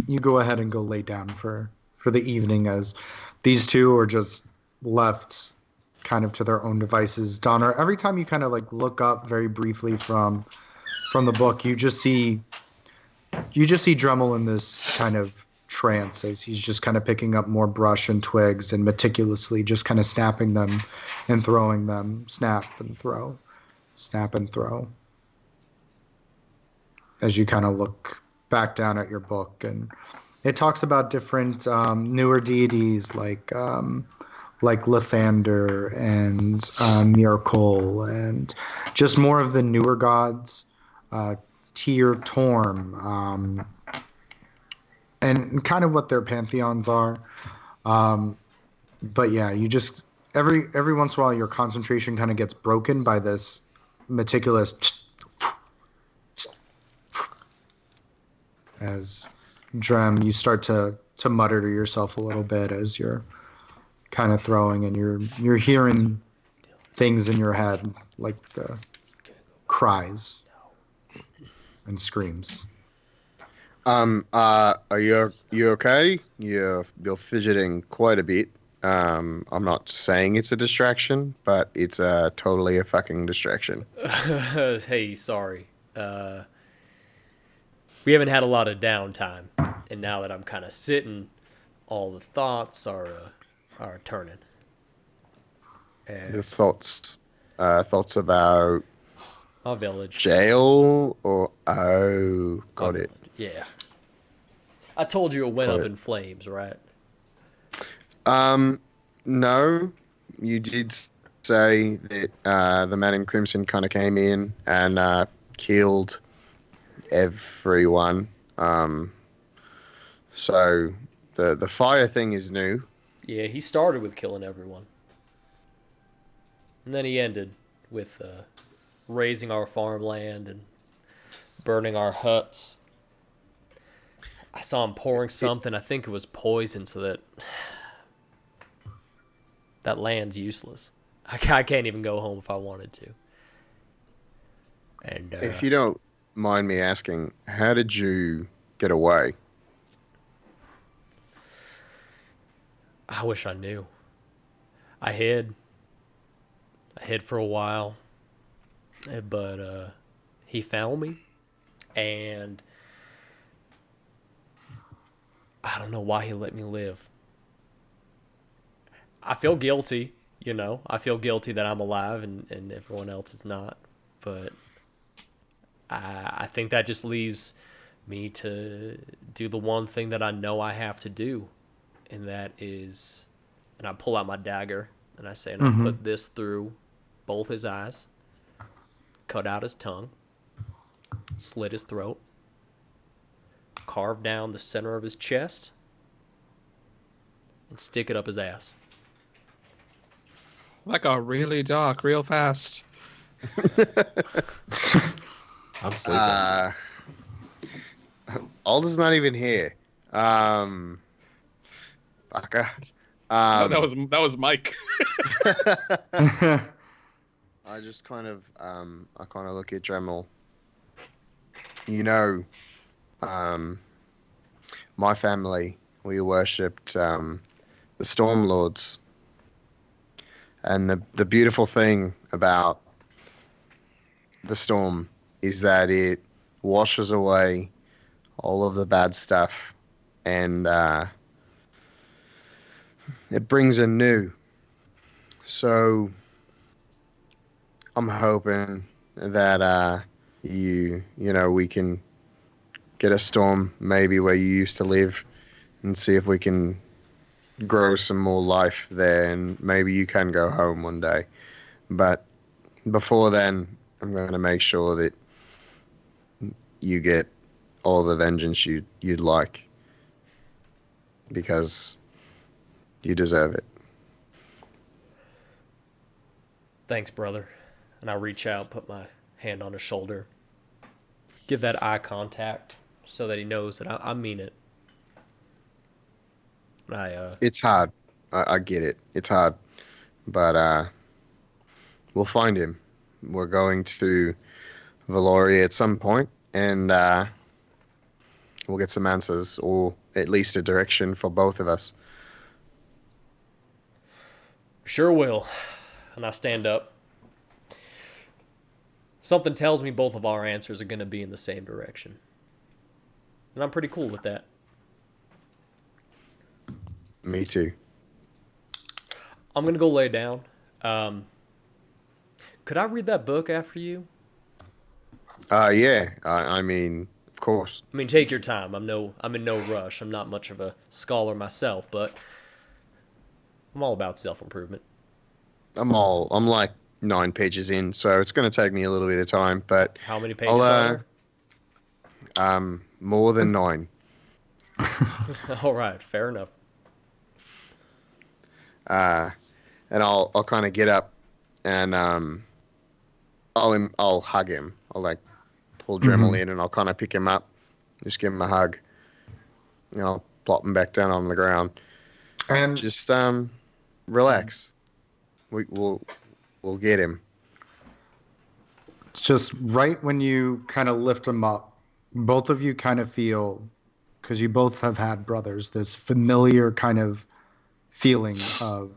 you go ahead and go lay down for the evening as these two are just left kind of to their own devices. Donner, every time you kind of like look up very briefly from the book, you just see Dremel in this kind of trance as he's just kind of picking up more brush and twigs and meticulously just kind of snapping them and throwing them. Snap and throw. Snap and throw. As you kind of look back down at your book, and it talks about different newer deities like Lathander and Miracle, and just more of the newer gods, Tyr, Torm, and kind of what their pantheons are. But yeah, you just every once in a while your concentration kind of gets broken by this meticulous as Drem, you start to mutter to yourself a little bit as you're kind of throwing, and you're hearing things in your head like the cries and screams. Are you okay? You're fidgeting quite a bit. I'm not saying it's a distraction, but it's totally a fucking distraction. Hey, sorry. We haven't had a lot of downtime, and now that I'm kind of sitting, all the thoughts are turning. And The thoughts about our village. jail or got Our it. village. Yeah. I told you it went Got up it. in flames, right? No, you did say that the man in crimson kind of came in and killed everyone. So the fire thing is new. Yeah, he started with killing everyone. And then he ended with raising our farmland and burning our huts. I saw him pouring something, I think it was poison, so that land's useless. I can't even go home if I wanted to. And If you don't mind me asking, how did you get away? I wish I knew. I hid for a while, but he found me, and I don't know why he let me live. I feel guilty, I feel guilty that I'm alive and everyone else is not, but I think that just leaves me to do the one thing that I know I have to do, and that is, and I pull out my dagger and I say, and I put this through both his eyes, cut out his tongue, slit his throat, carve down the center of his chest, and stick it up his ass. That got really dark real fast. I'm sleeping. Alder's not even here. Fucker. No, that was Mike. I just kind of look at Dremel. My family, we worshipped the Storm Lords. And the beautiful thing about the storm is that it washes away all of the bad stuff, and it brings a new. So I'm hoping that we can get a storm maybe where you used to live and see if we can grow some more life there, and maybe you can go home one day. But before then, I'm going to make sure that you get all the vengeance you'd like, because you deserve it. Thanks, brother. And I reach out, put my hand on his shoulder, give that eye contact so that he knows that I mean it. It's hard. I get it. It's hard. But we'll find him. We're going to Valoria at some point, and we'll get some answers, or at least a direction for both of us. Sure will. And I stand up. Something tells me both of our answers are going to be in the same direction. And I'm pretty cool with that. Me too. I'm going to go lay down. Could I read that book after you? Yeah. I mean, of course. I mean, take your time. I'm in no rush. I'm not much of a scholar myself, but I'm all about self-improvement. I'm like 9 pages in, so it's going to take me a little bit of time. But how many pages are there? More than 9. All right, fair enough. And I'll kind of get up, and I'll hug him. I'll like pull Dremel in, and I'll kind of pick him up, just give him a hug. You know, I'll plop him back down on the ground, and just relax. We'll get him. Just right when you kind of lift him up, both of you kind of feel, because you both have had brothers, this familiar kind of feeling of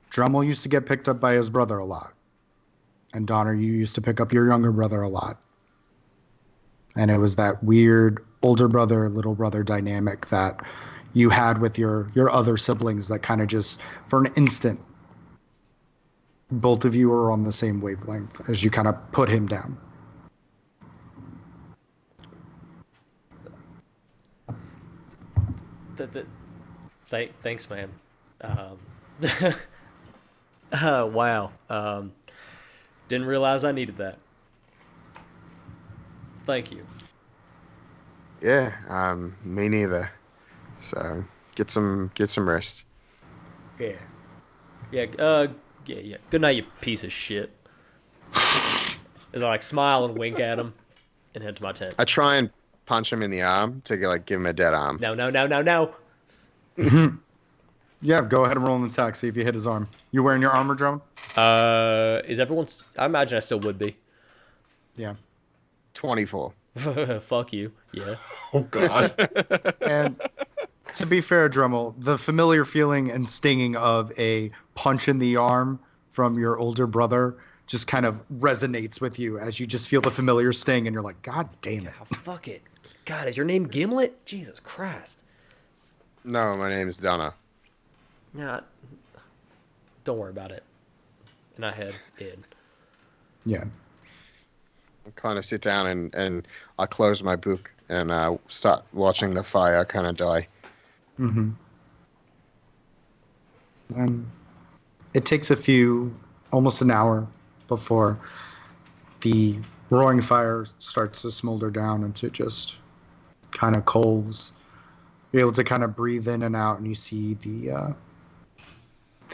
Dremel used to get picked up by his brother a lot. And Donnar, you used to pick up your younger brother a lot. And it was that weird older brother, little brother dynamic that you had with your other siblings that kind of just, for an instant, both of you were on the same wavelength as you kind of put him down. Thanks, man. Wow. Didn't realize I needed that. Thank you. Yeah, me neither. So get some rest. Yeah. Yeah. Yeah. Good night, you piece of shit. As I like smile and wink at him, and head to my tent. I try and punch him in the arm to like give him a dead arm. No. Yeah, go ahead and roll an attack. See if you hit his arm. You wearing your armor, drone? Is everyone's? I imagine I still would be. Yeah. 24. Fuck you. Yeah. Oh God. And to be fair, Dremel, the familiar feeling and stinging of a punch in the arm from your older brother just kind of resonates with you as you just feel the familiar sting, and you're like, God damn it. Oh, fuck it. God, is your name Gimlet? Jesus Christ. No, my name is Donnar. Yeah. Don't worry about it. And I head in. Yeah. I kind of sit down and I close my book and start watching the fire kind of die. Mm-hmm. It takes almost an hour before the roaring fire starts to smolder down into just kind of coals. You're able to kind of breathe in and out, and you see the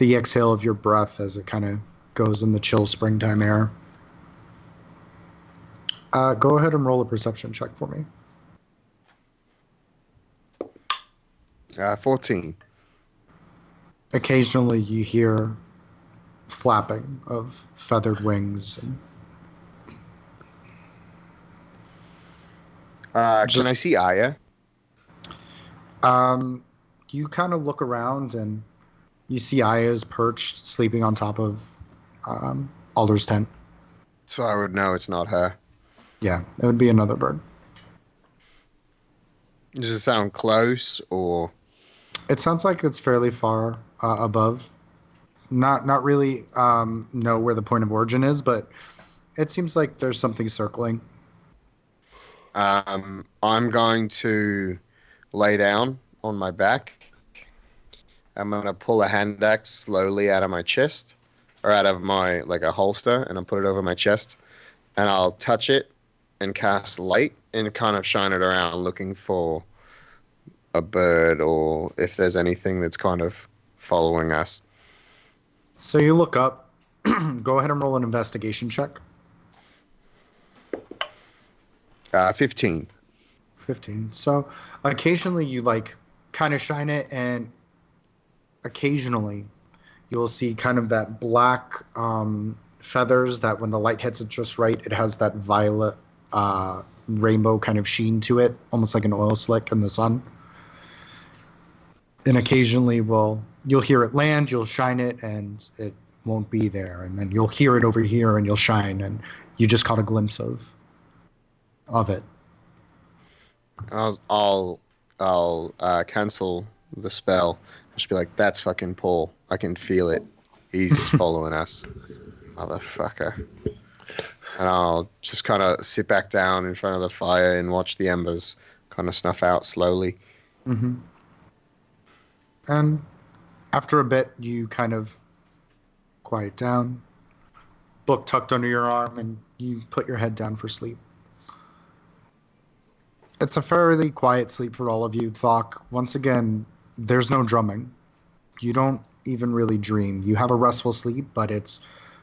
exhale of your breath as it kind of goes in the chill springtime air. Go ahead and roll a perception check for me. 14. Occasionally you hear flapping of feathered wings. Can I see Aya? You kind of look around and you see Aya's perched, sleeping on top of Alder's tent. So I would know it's not her. Yeah, it would be another bird. Does it sound close, or? It sounds like it's fairly far above. Not really know where the point of origin is, but it seems like there's something circling. I'm going to lay down on my back. I'm going to pull a hand axe slowly out of my chest, or out of my, like, a holster, and I'll put it over my chest. And I'll touch it and cast light and kind of shine it around looking for a bird or if there's anything that's kind of following us. So you look up. Go ahead and roll an investigation check. 15. 15. So occasionally you like kind of shine it, and occasionally you'll see kind of that black feathers that when the light hits it just right, it has that violet rainbow kind of sheen to it, almost like an oil slick in the sun. And occasionally you'll hear it land, you'll shine it, and it won't be there. And then you'll hear it over here and you'll shine, and you just caught a glimpse of it. I'll cancel the spell. Just be like, that's fucking Paul. I can feel it. He's following us. Motherfucker. And I'll just kind of sit back down in front of the fire and watch the embers kind of snuff out slowly. Mm-hmm. And after a bit, you kind of quiet down, book tucked under your arm, and you put your head down for sleep. It's a fairly quiet sleep for all of you. Thok, once again, there's no drumming. You don't even really dream. You have a restful sleep, but it's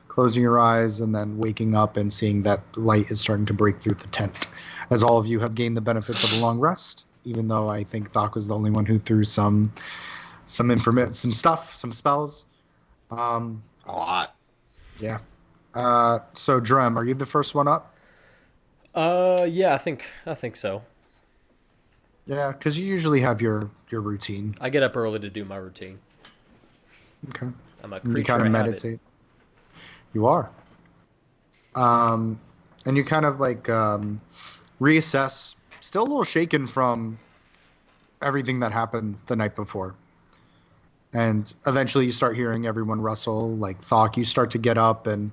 closing your eyes and then waking up and seeing that light is starting to break through the tent. As all of you have gained the benefits of a long rest, even though I think Thok was the only one who threw some spells. A lot. Yeah. So Drem, are you the first one up? Yeah, I think so. Yeah, because you usually have your routine. I get up early to do my routine. Okay. I'm a And you creature kind of of meditate. habit. You are. And you kind of like reassess. Still a little shaken from everything that happened the night before. And eventually you start hearing everyone rustle. Like Thok, you start to get up and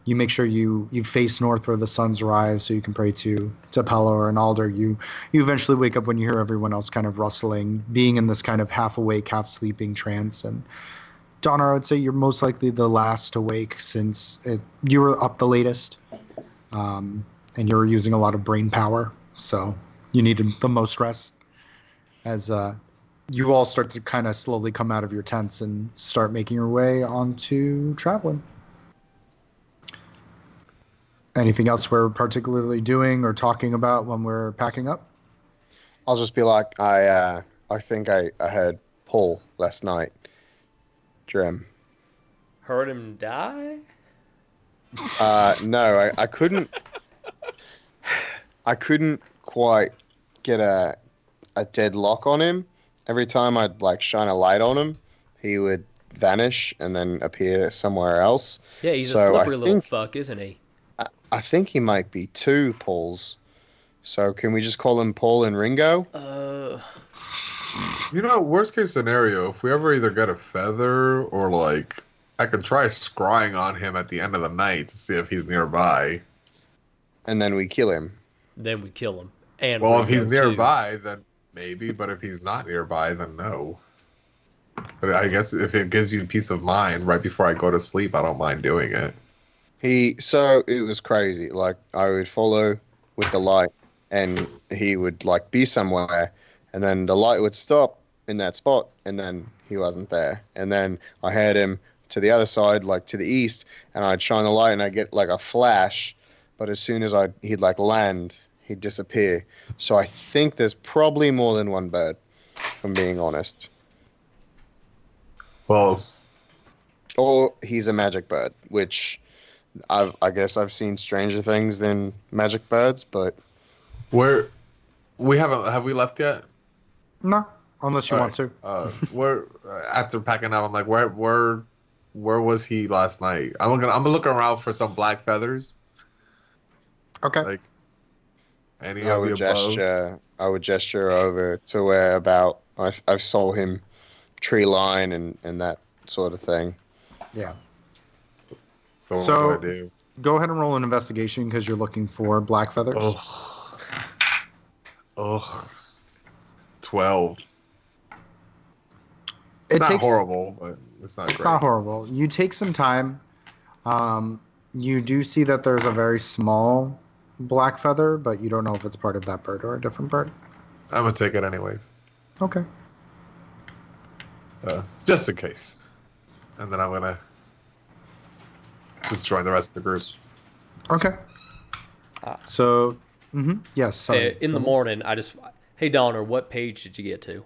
you make sure you face north where the sun's rise so you can pray to Pella or an alder. You eventually wake up when you hear everyone else kind of rustling, being in this kind of half awake, half sleeping trance. And Donnar, I would say you're most likely the last awake since you were up the latest, and you were using a lot of brain power, so you needed the most rest. As you all start to kind of slowly come out of your tents and start making your way onto traveling. Anything else we're particularly doing or talking about when we're packing up? I'll just be like, I think I heard Paul last night. Drem. Heard him die? No, I couldn't. I couldn't quite get a dead lock on him. Every time I'd like shine a light on him, he would vanish and then appear somewhere else. Yeah, he's So a I slippery little think- fuck, isn't he? I think he might be two Pauls. So can we just call him Paul and Ringo? You know, worst case scenario, if we ever either get a feather or like, I could try scrying on him at the end of the night to see if he's nearby. And then we kill him. Then we kill him. And Well, if Ringo, he's too. nearby, then maybe. But if he's not nearby, then no. But I guess if it gives you peace of mind right before I go to sleep, I don't mind doing it. So it was crazy. Like I would follow with the light and he would like be somewhere and then the light would stop in that spot and then he wasn't there. And then I had him to the other side, like to the east, and I'd shine the light and I'd get like a flash, but as soon as he'd like land, he'd disappear. So I think there's probably more than one bird, if I'm being honest. Well, Or he's a magic bird, which I guess I've seen stranger things than magic birds, but have we left yet? No, unless you want to. Where after packing up, I'm like, where was he last night? I'm gonna look around for some black feathers. Okay. Like any I of would the above. I would gesture over to where about I saw him tree line and that sort of thing. Yeah. So what do I do? Go ahead and roll an investigation because you're looking for black feathers. Oh. Ugh. 12. It Not takes, horrible, but it's not It's great. not horrible. You take some time. You do see that there's a very small black feather, but you don't know if it's part of that bird or a different bird. I'm gonna take it anyways, Okay. just in case. And then I'm gonna just join the rest of the group. Okay. So, yes. Sorry. In the Trouble? morning, hey Donner, what page did you get to?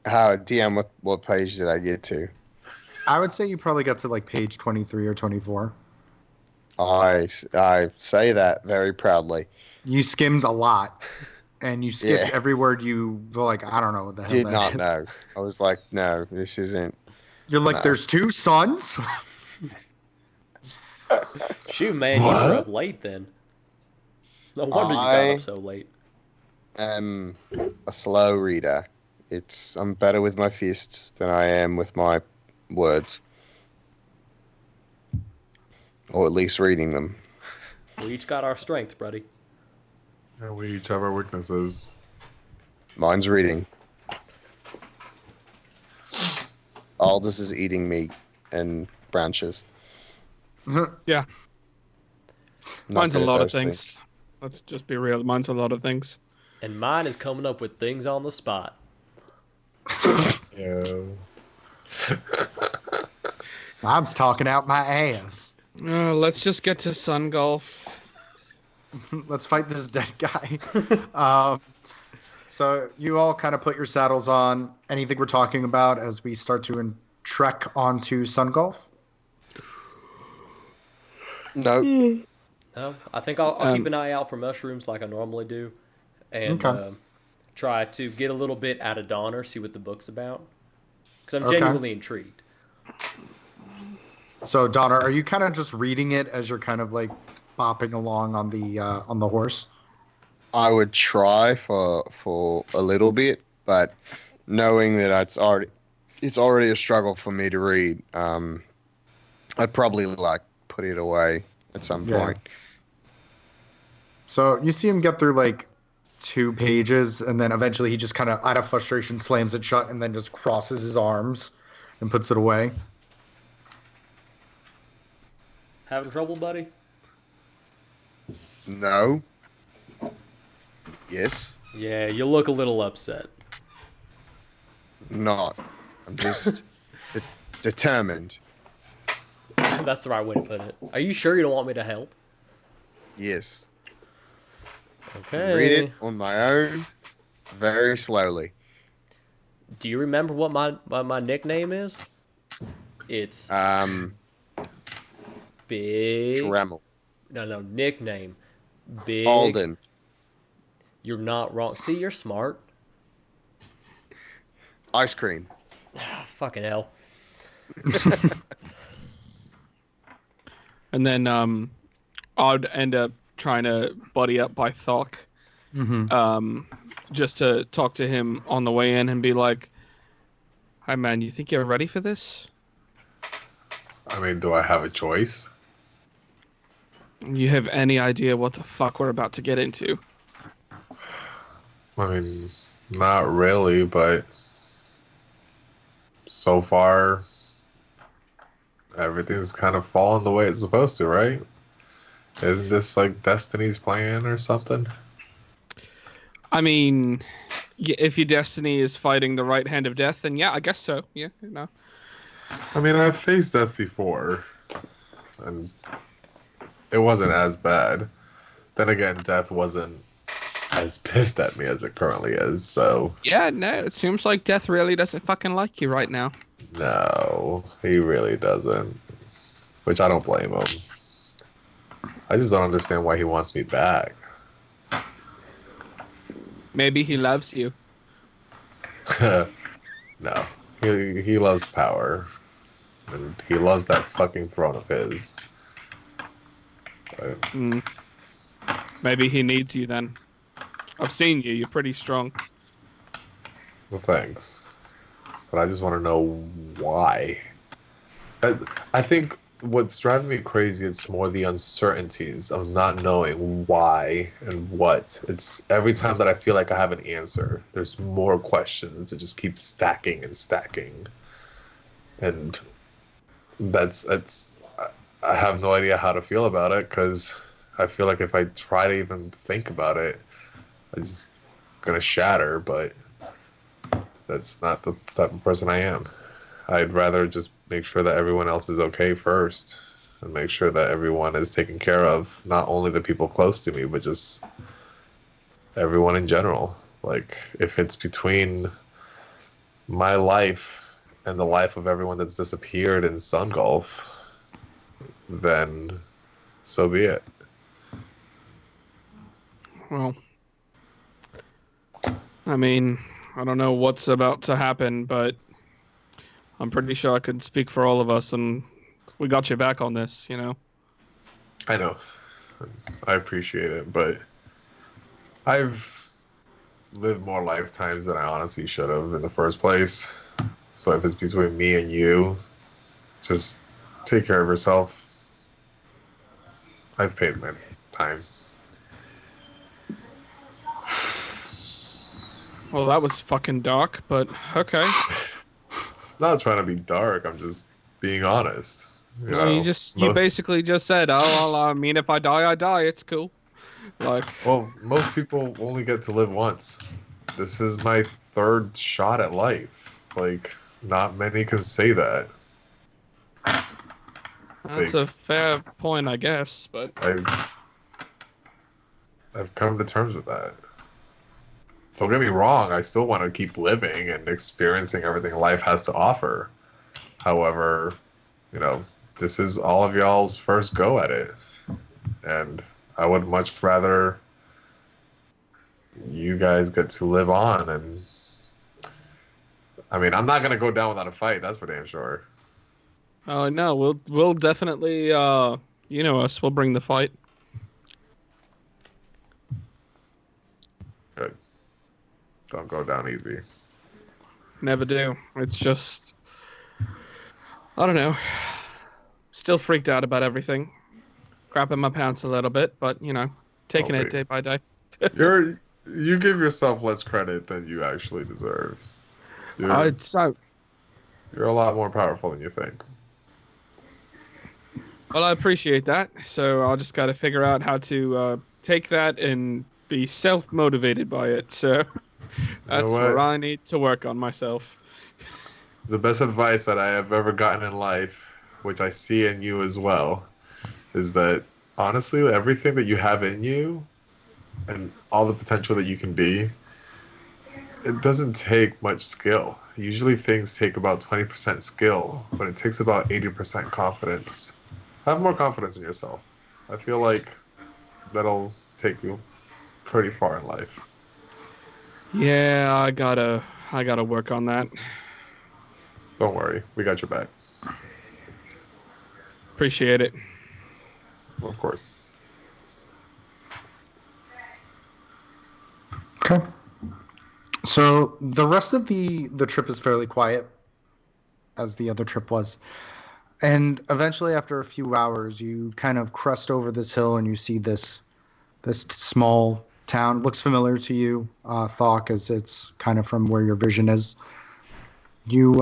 How DM? What page did I get to? I would say you probably got to like page 23 or 24. I say that very proudly. You skimmed a lot, and you skipped Yeah. every word you were like, I don't know what the hell Did that not is. know. I was like, no, this isn't. You're like, No. there's two suns? Shoot, man, you were up late then. No wonder you got up so late. I'm a slow reader. I'm better with my fists than I am with my words. Or at least reading them. We each got our strengths, buddy. And we each have our weaknesses. Mine's reading. Aldous is eating meat and branches. Yeah. Not Mine's a good at lot of those things. Let's just be real. Mine's a lot of things. And mine is coming up with things on the spot. Yeah. Mom's talking out my ass. Let's just get to Sungulf. Let's fight this dead guy. So you all kind of put your saddles on. Anything we're talking about as we start to trek onto Sungulf? No. No, I think I'll keep an eye out for mushrooms like I normally do, and Okay. try to get a little bit out of Donner, see what the book's about, because I'm Okay. genuinely intrigued. So Donnar, are you kind of just reading it as you're kind of like bopping along on the horse? I would try for a little bit, but knowing that it's already a struggle for me to read, I'd probably like put it away at some Yeah. point. So you see him get through like 2 pages, and then eventually he just kind of, out of frustration, slams it shut and then just crosses his arms and puts it away. Having trouble, buddy? No. Yes. Yeah, you look a little upset. Not. I'm just determined. That's the right way to put it. Are you sure you don't want me to help? Yes. Okay. Read it on my own, very slowly. Do you remember what my nickname is? It's Big. Dremel. No, nickname. Big. Alden. You're not wrong. See, you're smart. Ice cream. Fucking hell. And then I'd end up trying to buddy up by Thok, just to talk to him on the way in and be like, "Hi, man, you think you're ready for this? I mean, do I have a choice? You have any idea what the fuck we're about to get into?" I mean, not really, but so far, everything's kind of fallen the way it's supposed to, right? Isn't this like Destiny's plan or something? I mean, if your destiny is fighting the right hand of death, then yeah, I guess so. Yeah, you know. I mean, I've faced death before, and it wasn't as bad. Then again, death wasn't as pissed at me as it currently is, so... Yeah, no, it seems like death really doesn't fucking like you right now. No, he really doesn't. Which I don't blame him. I just don't understand why he wants me back. Maybe he loves you. No. He loves power. And he loves that fucking throne of his. But, Maybe he needs you then. I've seen you. You're pretty strong. well, thanks. But I just want to know why. I think what's driving me crazy is more the uncertainties of not knowing why and what. It's every time that I feel like I have an answer, there's more questions that just keep stacking and stacking. And I have no idea how to feel about it because I feel like if I try to even think about it, I'm just gonna shatter, but that's not the type of person I am. I'd rather just make sure that everyone else is okay first and make sure that everyone is taken care of, not only the people close to me, but just everyone in general. Like, if it's between my life and the life of everyone that's disappeared in Sungulf, then so be it. Well, I mean, I don't know what's about to happen, but I'm pretty sure I could speak for all of us, and we got your back on this, you know? I know. I appreciate it, but I've lived more lifetimes than I honestly should have in the first place. So if it's between me and you, just take care of yourself. I've paid my time. Well, that was fucking dark, but okay. Not trying to be dark, I'm just being honest. Well, you basically just said, oh, well, I mean, if I die, I die. It's cool. Like, well, most people only get to live once. This is my third shot at life. Like, not many can say that. that's a fair point, I guess, but I've come to terms with that. Don't get me wrong, I still want to keep living and experiencing everything life has to offer. However, you know, this is all of y'all's first go at it. And I would much rather you guys get to live on. And I mean, I'm not going to go down without a fight, that's for damn sure. oh no, we'll definitely, you know us, we'll bring the fight. Good. Don't go down easy. Never do. It's just, I don't know. Still freaked out about everything. Crapping my pants a little bit, but you know, taking it day by day. You give yourself less credit than you actually deserve. You're a lot more powerful than you think. Well, I appreciate that. So I'll just got to figure out how to take that and be self-motivated by it. So that's where I need to work on myself. The best advice that I have ever gotten in life, which I see in you as well, is that honestly, everything that you have in you and all the potential that you can be, it doesn't take much skill. Usually things take about 20% skill, but it takes about 80% confidence. Have more confidence in yourself. I feel like that'll take you pretty far in life. Yeah, I gotta work on that. Don't worry, we got your back. Appreciate it. Of course. Okay. So the rest of the trip is fairly quiet, as the other trip was. And eventually, after a few hours, you kind of crest over this hill and you see this small town. It looks familiar to you, Thok, as it's kind of from where your vision is. You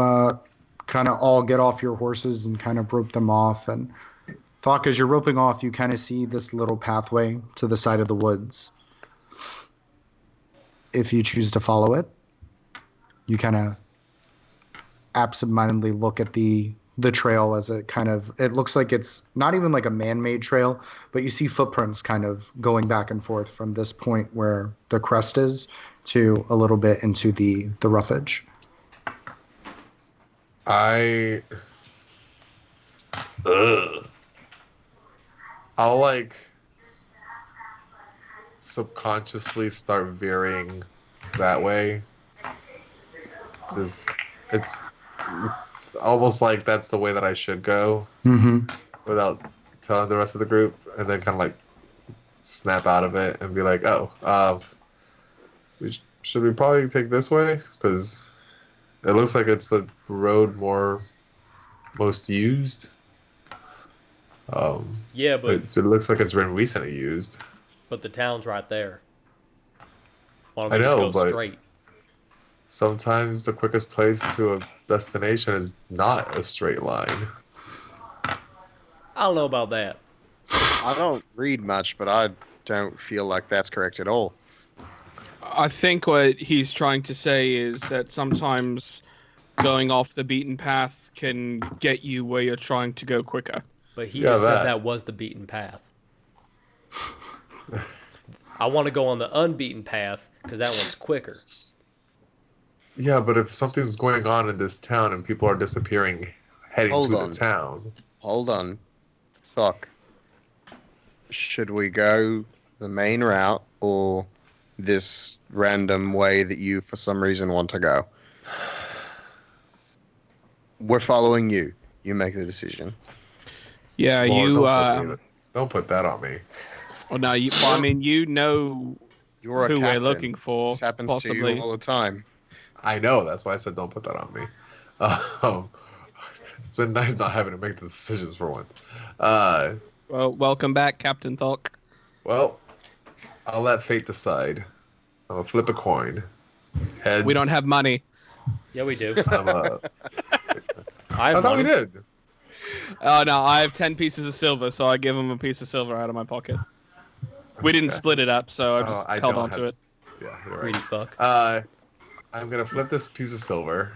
kind of all get off your horses and kind of rope them off. And Thok, as you're roping off, you kind of see this little pathway to the side of the woods. If you choose to follow it, you kind of absentmindedly look at the trail as it looks like it's not even like a man-made trail, but you see footprints kind of going back and forth from this point where the crest is to a little bit into the roughage. I'll like subconsciously start veering that way. It's almost like that's the way that I should go, without telling the rest of the group, and then kind of like snap out of it and be like, "Oh, should we probably take this way? Because it looks like it's the road most used." Yeah, but it looks like it's been recently used. the town's right there. Why don't I we just know, go but straight? sometimes the quickest place to a destination is not a straight line. I don't know about that. I don't read much, but I don't feel like that's correct at all. I think what he's trying to say is that sometimes going off the beaten path can get you where you're trying to go quicker. But he Yeah, just said that. that was the beaten path. I want to go on the unbeaten path because that one's quicker. Yeah, but if something's going on in this town and people are disappearing heading Hold to on. the town. Hold on. Fuck. Should we go the main route or this random way that you, for some reason, want to go? We're following you. You make the decision. Yeah, Lord, don't put that on me. Well, no, I mean, you know You're a who captain. we're looking for. This happens possibly. to you all the time. I know, that's why I said don't put that on me. It's been nice not having to make the decisions for once. Well, welcome back, Captain Thulk. Well, I'll let fate decide. I'm gonna flip a coin. Heads. We don't have money. Yeah, we do. I'm a, I I have thought we money. did. Oh, no, I have 10 pieces of silver, so I give him a piece of silver out of my pocket. We didn't Okay. split it up, so I just held on to it. Yeah, you're Greedy right. fuck. I'm gonna flip this piece of silver.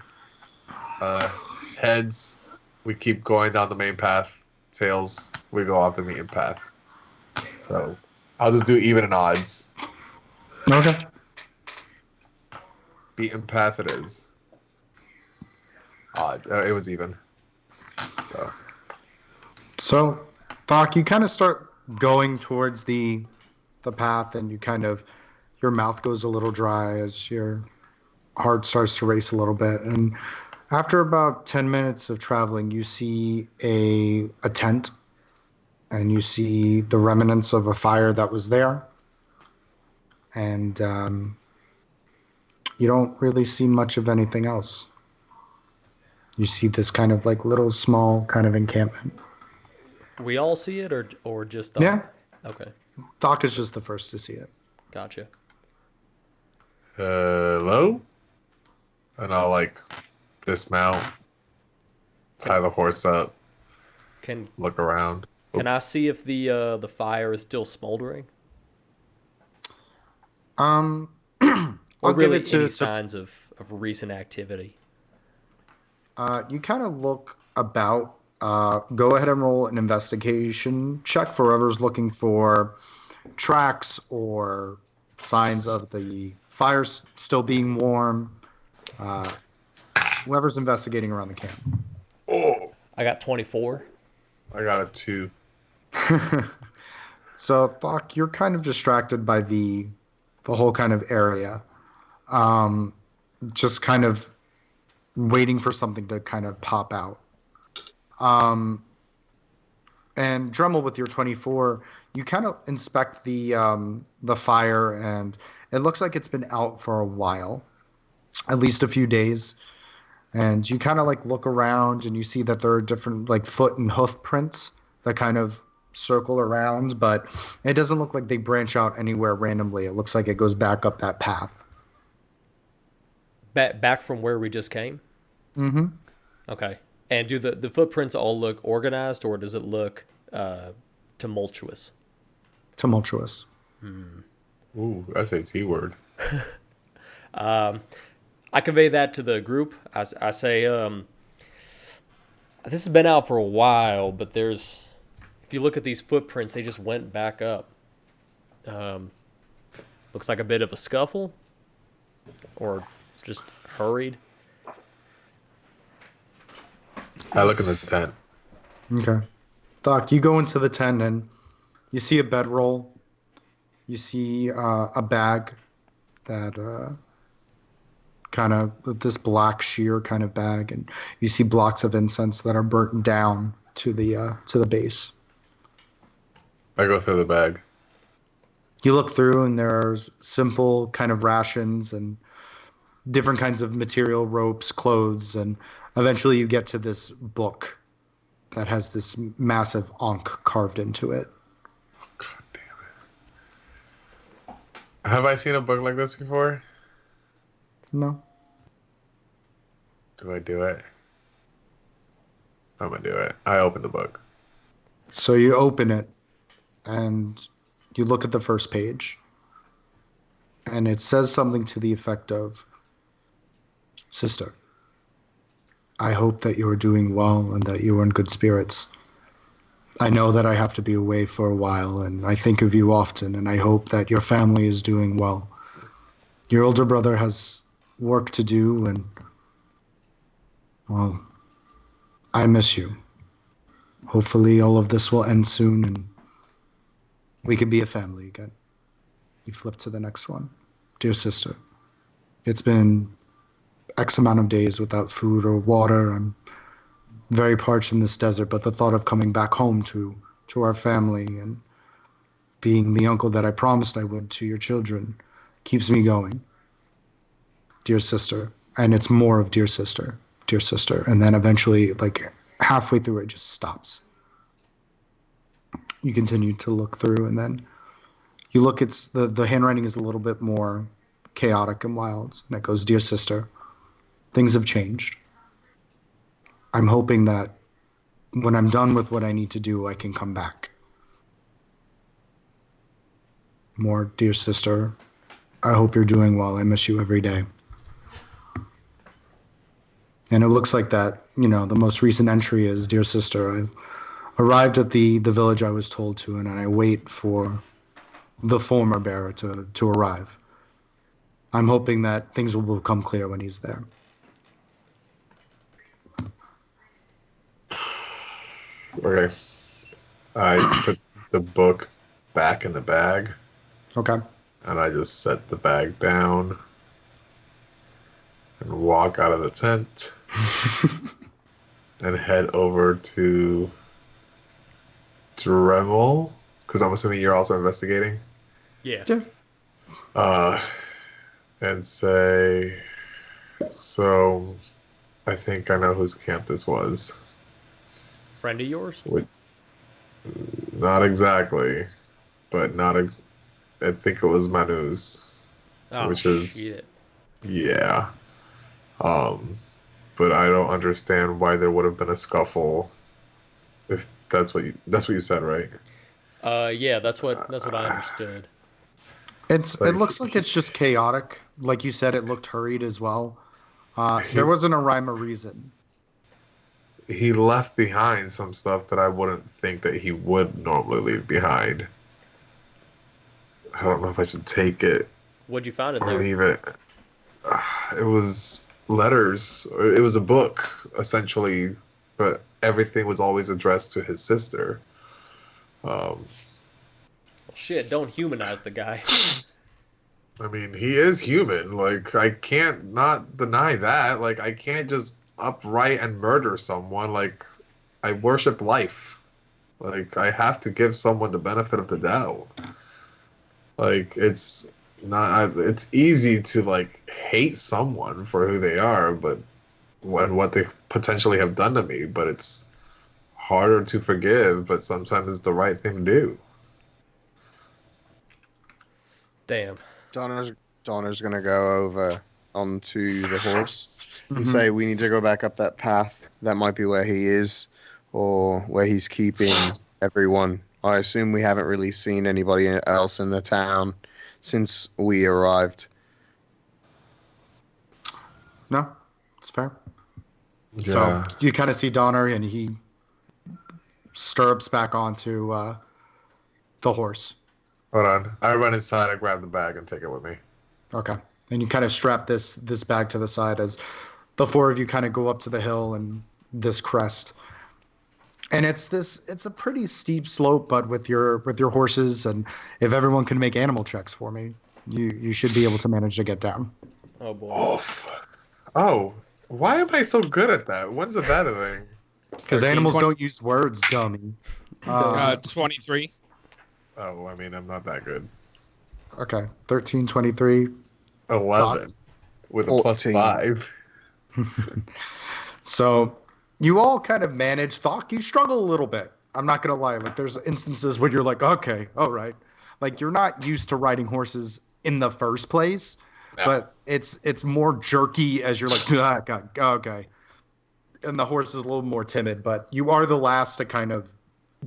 Heads, we keep going down the main path. Tails, we go off the beaten path. So I'll just do even and odds. Okay. Beaten path it is. Odd. It was even. So, Thok, you kind of start going towards the path, and you kind of, your mouth goes a little dry as your heart starts to race a little bit. And after about 10 minutes of traveling, you see a tent, and you see the remnants of a fire that was there. And you don't really see much of anything else. You see this kind of like little small kind of encampment. We all see it, or just Thok? Yeah. Okay, Thok is just the first to see it. gotcha. Hello? And I'll like dismount, tie the horse up, Can look around. I see if the fire is still smoldering, I'll or give really it to any signs of recent activity? you kind of look about. Go ahead and roll an investigation check for whoever's looking for tracks or signs of the fires still being warm. Whoever's investigating around the camp. Oh, I got 24. I got a 2. So, Thok, you're kind of distracted by the whole kind of area. Just kind of waiting for something to kind of pop out. And Dremel, with your 24, you kind of inspect the fire, and it looks like it's been out for a while, at least a few days. And you kind of like look around, and you see that there are different like foot and hoof prints that kind of circle around, but it doesn't look like they branch out anywhere randomly. It looks like it goes back up that path. Back from where we just came? Mm-hmm. Okay. And do the footprints all look organized, or does it look tumultuous? Tumultuous. Ooh, SAT word. I convey that to the group. I say, this has been out for a while, but if you look at these footprints, they just went back up. Looks like a bit of a scuffle, or just hurried. I look in the tent. Okay. Doc, you go into the tent, and you see a bedroll. You see a bag that kind of this black sheer kind of bag, and you see blocks of incense that are burnt down to the base. I go through the bag. You look through, and there's simple kind of rations and different kinds of material, ropes, clothes, and eventually you get to this book that has this massive Ankh carved into it. God damn it. Have I seen a book like this before? No. Do I do it? I'm gonna do it. I open the book. So you open it and you look at the first page, and it says something to the effect of, "Sister, I hope that you're doing well and that you're in good spirits. I know that I have to be away for a while, and I think of you often, and I hope that your family is doing well. Your older brother has work to do, and, well, I miss you. Hopefully all of this will end soon, and we can be a family again." You flip to the next one. "Dear sister, it's been X amount of days without food or water. I'm very parched in this desert, but the thought of coming back home to our family and being the uncle that I promised I would to your children keeps me going. Dear sister." And it's more of "Dear sister, dear sister." And then eventually, like halfway through, it just stops. You continue to look through, and then you look, it's the handwriting is a little bit more chaotic and wild. And it goes, "Dear sister, things have changed. I'm hoping that when I'm done with what I need to do, I can come back." More, "Dear sister, I hope you're doing well. I miss you every day." And it looks like that, the most recent entry is, "Dear sister, I've arrived at the village I was told to, and I wait for the former bearer to arrive. I'm hoping that things will become clear when he's there." Okay. I put the book back in the bag, Okay. and I just set the bag down and walk out of the tent and head over to Dremel, because I'm assuming you're also investigating. Yeah. And say, "So, I think I know whose camp this was." Friend of yours? Which, not exactly, but I think it was Manu's, Oh, which is, shit. yeah. But I don't understand why there would have been a scuffle. If that's what you said, right? Yeah, that's what I understood. It looks like it's just chaotic. Like you said, it looked hurried as well. There wasn't a rhyme or reason. He left behind some stuff that I wouldn't think that he would normally leave behind. I don't know if I should take it What'd you find in or there? leave it. It was letters. It was a book, essentially, but everything was always addressed to his sister. Well, shit, don't humanize the guy. I mean, he is human. Like, I can't not deny that. Like, I can't just upright and murder someone. Like, I worship life. Like, I have to give someone the benefit of the doubt. Like, it's easy to, like, hate someone for who they are, but what they potentially have done to me, but it's harder to forgive, but sometimes it's the right thing to do. Damn. Donner's gonna go over onto the horse and Mhm. say, "We need to go back up that path. That might be where he is, or where he's keeping everyone. I assume we haven't really seen anybody else in the town since we arrived." No, it's fair. Yeah. So you kind of see Donner, and he stirrups back onto the horse. Hold on. I run inside, I grab the bag and take it with me. Okay. And you kind of strap this bag to the side as the four of you kind of go up to the hill and this crest. And it's a pretty steep slope, but with your horses, and if everyone can make animal checks for me, you should be able to manage to get down. Oh boy. Oof. Oh, why am I so good at that? When's that a thing? Because 13, animals 20. don't use words, dummy. 23. Oh, I mean, I'm not that good. Okay. 13, 23. 11 with a plus 14. 5. So You all kind of manage. Thok, you struggle a little bit. I'm not gonna lie. Like there's instances where you're like, okay, all right. Like you're not used to riding horses in the first place, Yeah. but it's more jerky as you're like, ah, God, okay. And the horse is a little more timid, but you are the last to kind of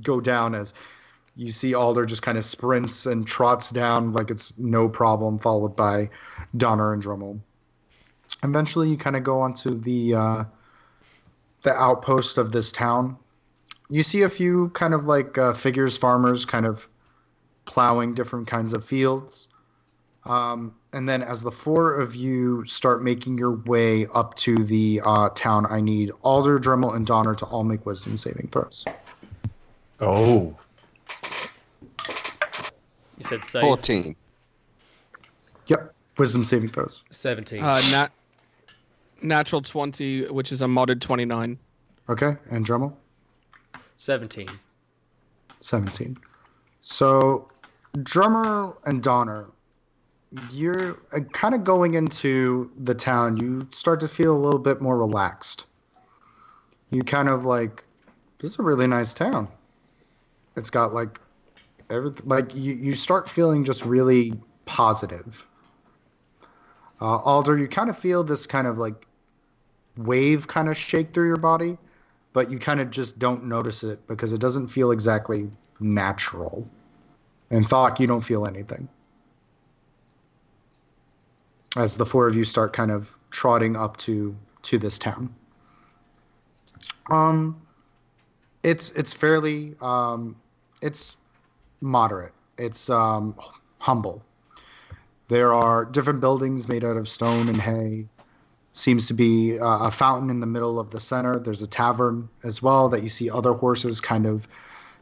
go down as you see Alder just kind of sprints and trots down like it's no problem, followed by Donnar and Drummel. Eventually, you kind of go onto the outpost of this town. You see a few kind of like figures, farmers, kind of plowing different kinds of fields. And then as the four of you start making your way up to the town, I need Alder, Dremel, and Donner to all make wisdom saving throws. Oh. You said save. 14. Yep, wisdom saving throws. 17. Natural 20, which is a modded 29. Okay, and Dremel? 17. 17. So, Drummer and Donner, you're kind of going into the town. You start to feel a little bit more relaxed. You kind of like, this is a really nice town. It's got like everything. Like you start feeling just really positive. Alder, you kind of feel this kind of like wave kind of shake through your body, but you kind of just don't notice it because it doesn't feel exactly natural. And Thok, you don't feel anything. As the four of you start kind of trotting up to this town. It's fairly it's moderate. It's humble. There are different buildings made out of stone and hay. Seems to be a fountain in the middle of the center. There's a tavern as well that you see other horses kind of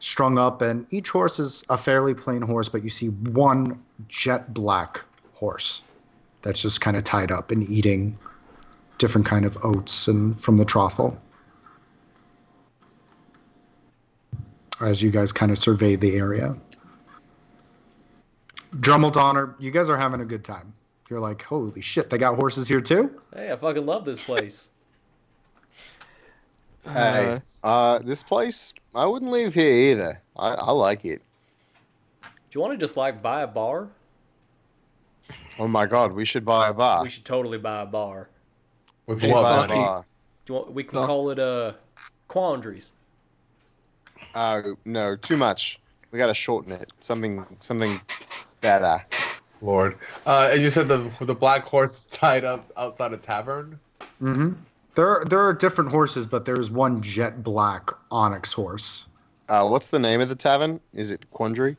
strung up, and each horse is a fairly plain horse, but you see one jet black horse that's just kind of tied up and eating different kind of oats and from the trough. As you guys kind of survey the area. Drummel, Donner, you guys are having a good time. You're like, holy shit, they got horses here too? Hey, I fucking love this place. Hey, this place, I wouldn't leave here either. I like it. Do you want to just like buy a bar? Oh my god, we should buy a bar. We should totally buy a bar. With We should what buy a money? bar. Do you want? We can call it Quandaries. No, too much. We gotta shorten it. Something better. Lord. And you said the black horse tied up outside a tavern? Mm-hmm. There are different horses, but there's one jet black onyx horse. What's the name of the tavern? Is it Quandary?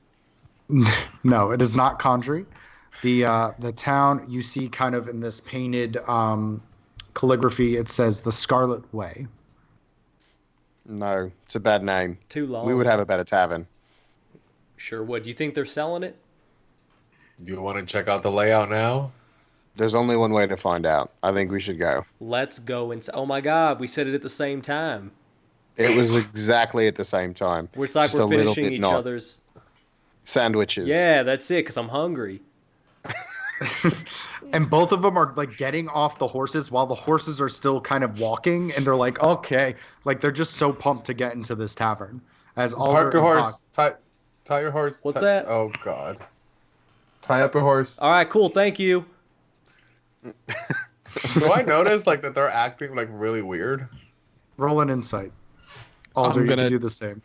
No, it is not Condry. The town you see kind of in this painted calligraphy, it says the Scarlet Way. No, it's a bad name. Too long. We would have a better tavern. Sure would. Do you think they're selling it? Do you want to check out the layout now? There's only one way to find out. I think we should go. Let's go and. Oh my God, we said it at the same time. It was exactly at the same time. It's like Just we're a little finishing bit each not. other's. Sandwiches. Yeah, that's it. Cause I'm hungry. And both of them are like getting off the horses while the horses are still kind of walking, and they're like, okay, like they're just so pumped to get into this tavern. As Park your Alder and horse. Thok- Tie your horse. What's that? Oh, God. Tie up your horse. All right, cool. Thank you. Do I notice like that they're acting like really weird? roll an insight. Alder, I'm you gonna- can do the same.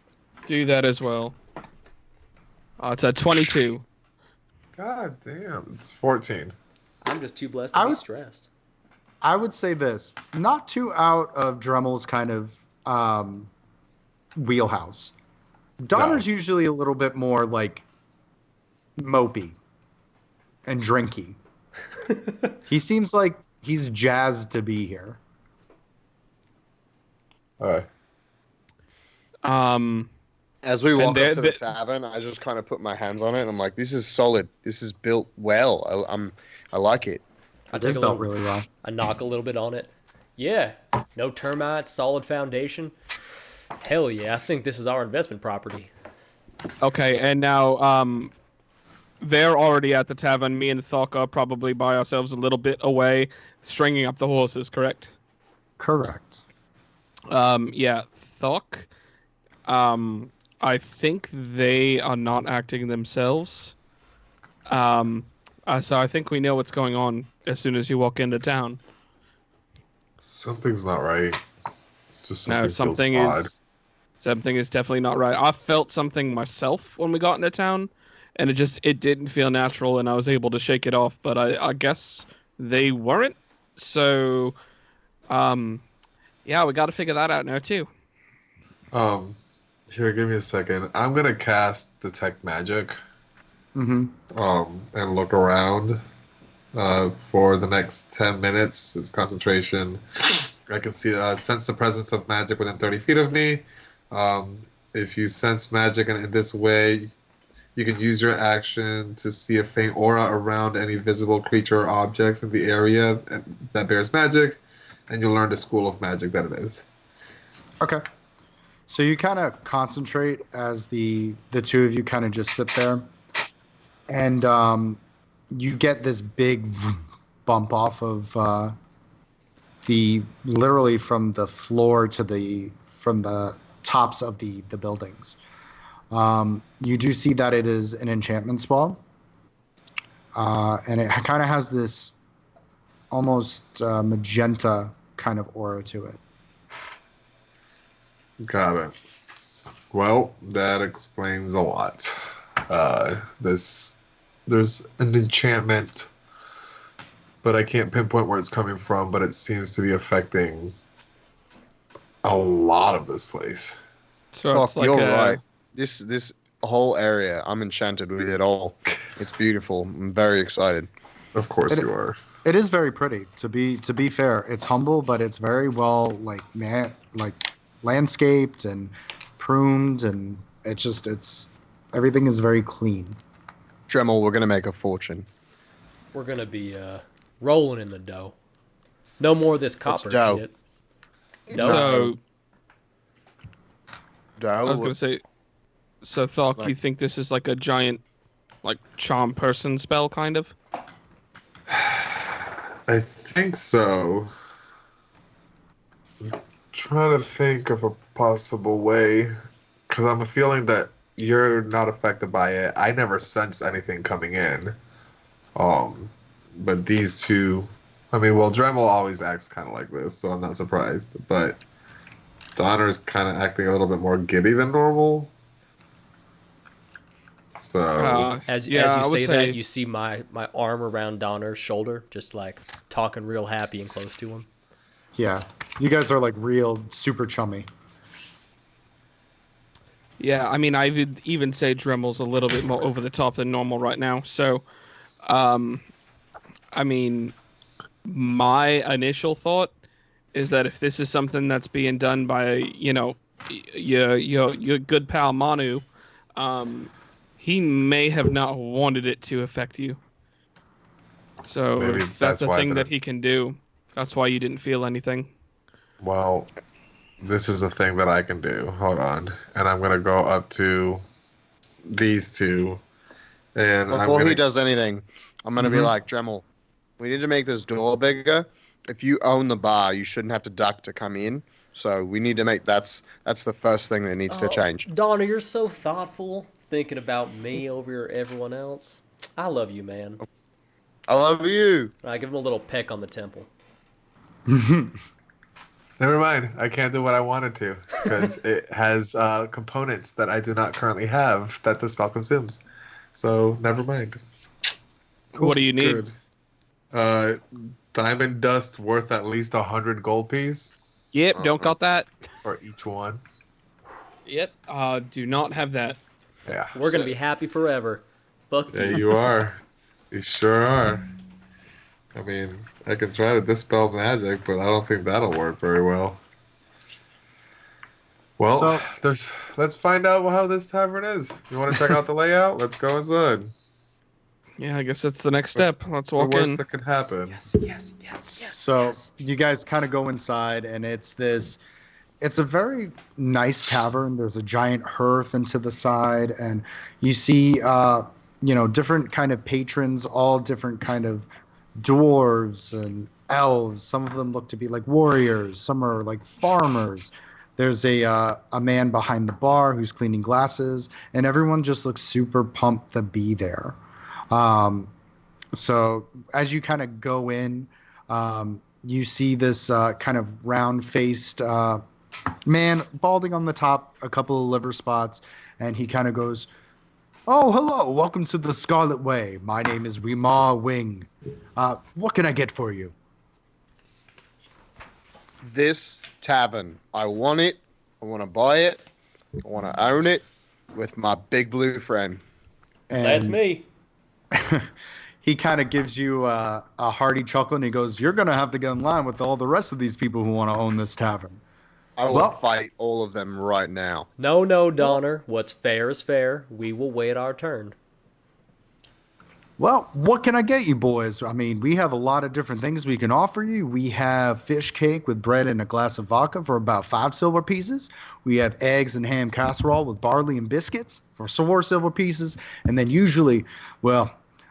Do that as well. It's a 22. God damn. It's 14. I'm just too blessed to I be would- stressed. I would say this, not too out of Dremel's kind of wheelhouse. Donner's usually a little bit more like mopey and drinky. He seems like he's jazzed to be here. Alright. As we walk And up to the tavern, I just kind of put my hands on it, and I'm like, "This is solid. This is built well. I like it." I It take is a built little, really well. I knock a little bit on it. Yeah, no termites, solid foundation. Hell yeah, I think this is our investment property. Okay, and now they're already at the tavern. Me and Thok are probably by ourselves a little bit away, stringing up the horses, correct? Correct. Yeah, Thok. I think they are not acting themselves. So I think we know what's going on as soon as you walk into town. Something's not right. Just No, something feels odd. something is definitely not right. I felt something myself when we got into town, and it didn't feel natural, and I was able to shake it off. But I guess they weren't. So, yeah, we got to figure that out now too. Um, Here, give me a second. I'm gonna cast Detect Magic. Mm-hmm. And look around. For the next 10 minutes, it's concentration. I can sense the presence of magic within 30 feet of me. If you sense magic in this way, you can use your action to see a faint aura around any visible creature or objects in the area that bears magic, and you'll learn the school of magic that it is. Okay. So you kind of concentrate as the two of you kind of just sit there, and you get this big bump off of literally from the floor to from the tops of the buildings. You do see that it is an enchantment spell, and it kind of has this almost magenta kind of aura to it. Got it. Well, that explains a lot. There's an enchantment, but I can't pinpoint where it's coming from, but it seems to be affecting a lot of this place. So it's like You're right. This whole area, I'm enchanted with it all. It's beautiful. I'm very excited. Of course you are. It is very pretty. To be fair, it's humble, but it's very well landscaped and pruned, and it's everything is very clean. Dremel, we're gonna make a fortune. We're gonna be rolling in the dough. No more of this copper dough? shit. So I was Dough? gonna say, so Thok, you think this is like a giant, like charm person spell, kind of? I think so. I'm trying to think of a possible way, because I'm feeling that you're not affected by it. I never sensed anything coming in. But these two, Dremel always acts kind of like this, so I'm not surprised. But Donner's kind of acting a little bit more giddy than normal. So As I you would say say- that, you see my arm around Donner's shoulder, just like talking real happy and close to him. Yeah, you guys are like real super chummy. Yeah, I mean, I would even say Dremel's a little bit more over the top than normal right now. So, I mean, my initial thought is that if this is something that's being done by, your good pal Manu, he may have not wanted it to affect you. So Maybe if that's that's a why thing the- that he can do. That's why you didn't feel anything. well, this is a thing that I can do. Hold on. And I'm going to go up to these two. And Before he does anything, I'm gonna be Mhm. like, Dremel, we need to make this door bigger. If you own the bar, you shouldn't have to duck to come in. So we need to make that's the first thing that needs to change. Donner, you're so thoughtful, thinking about me over everyone else. I love you, man. I love you. I give him a little peck on the temple. Never mind. I can't do what I wanted to because it has components that I do not currently have that the spell consumes. So never mind. What do you need? Good. Diamond dust worth at least 100 gold piece Yep, don't got that. for each one. Yep, do not have that. Yeah. We're gonna be happy forever. Fuck Yeah, you. you are. You sure are. I mean, I can try to dispel magic, but I don't think that'll work very well. Well, let's find out how this tavern is. You want to check out the layout? Let's go inside. Yeah, I guess that's the next step. Let's The walk worst in. that could happen. Yes. So you guys kind of go inside, and it's a very nice tavern. There's a giant hearth into the side, and you see, different kind of patrons, all different kind of dwarves and elves. Some of them look to be like warriors. Some are like farmers. There's a man behind the bar who's cleaning glasses, and everyone just looks super pumped to be there. Um, so as you kind of go in, you see this kind of round-faced man, balding on the top, a couple of liver spots, and he kind of goes, "Oh, hello, welcome to the Scarlet Way. My name is Remar Wing. What can I get for you?" This tavern, I want it. I want to buy it. I want to own it with my big blue friend. And That's me. he kind of gives you a hearty chuckle, and he goes, "You're going to have to get in line with all the rest of these people who want to own this tavern." I will Well- fight all of them right now. No, Donnar. What's fair is fair. We will wait our turn. Well, what can I get you, boys? I mean, we have a lot of different things we can offer you. We have fish cake with bread and a glass of vodka for about 5 silver pieces. We have eggs and ham casserole with barley and biscuits for 4 silver pieces. And then usually, well,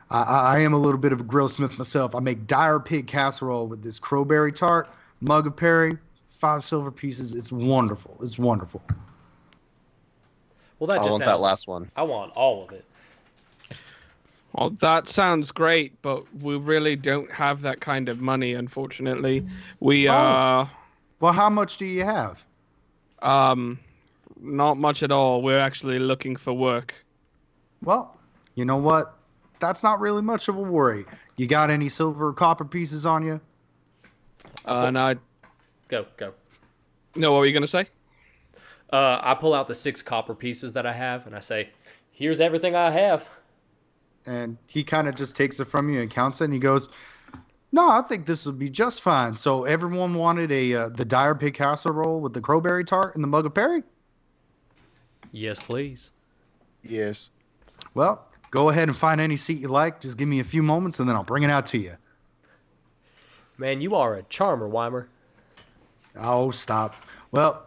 I am a little bit of a grill smith myself. I make dire pig casserole with this crowberry tart, mug of perry, 5 silver pieces. It's wonderful. It's wonderful. Well, that I just want sounds, that last one. I want all of it. Well, that sounds great, but we really don't have that kind of money, unfortunately. We Well, how much do you have? not much at all. We're actually looking for work. Well, you know what? That's not really much of a worry. You got any silver or copper pieces on you? And I Go. no, what were you gonna say? I pull out the 6 copper pieces that I have, and I say, "Here's everything I have." And he kind of just takes it from you and counts it, and he goes, "No, I think this would be just fine." So everyone wanted the dire pig casserole with the crowberry tart and the mug of perry? Yes, please. Yes. Well, go ahead and find any seat you like. Just give me a few moments, and then I'll bring it out to you. Man, you are a charmer, Weimer. Oh, stop. Well,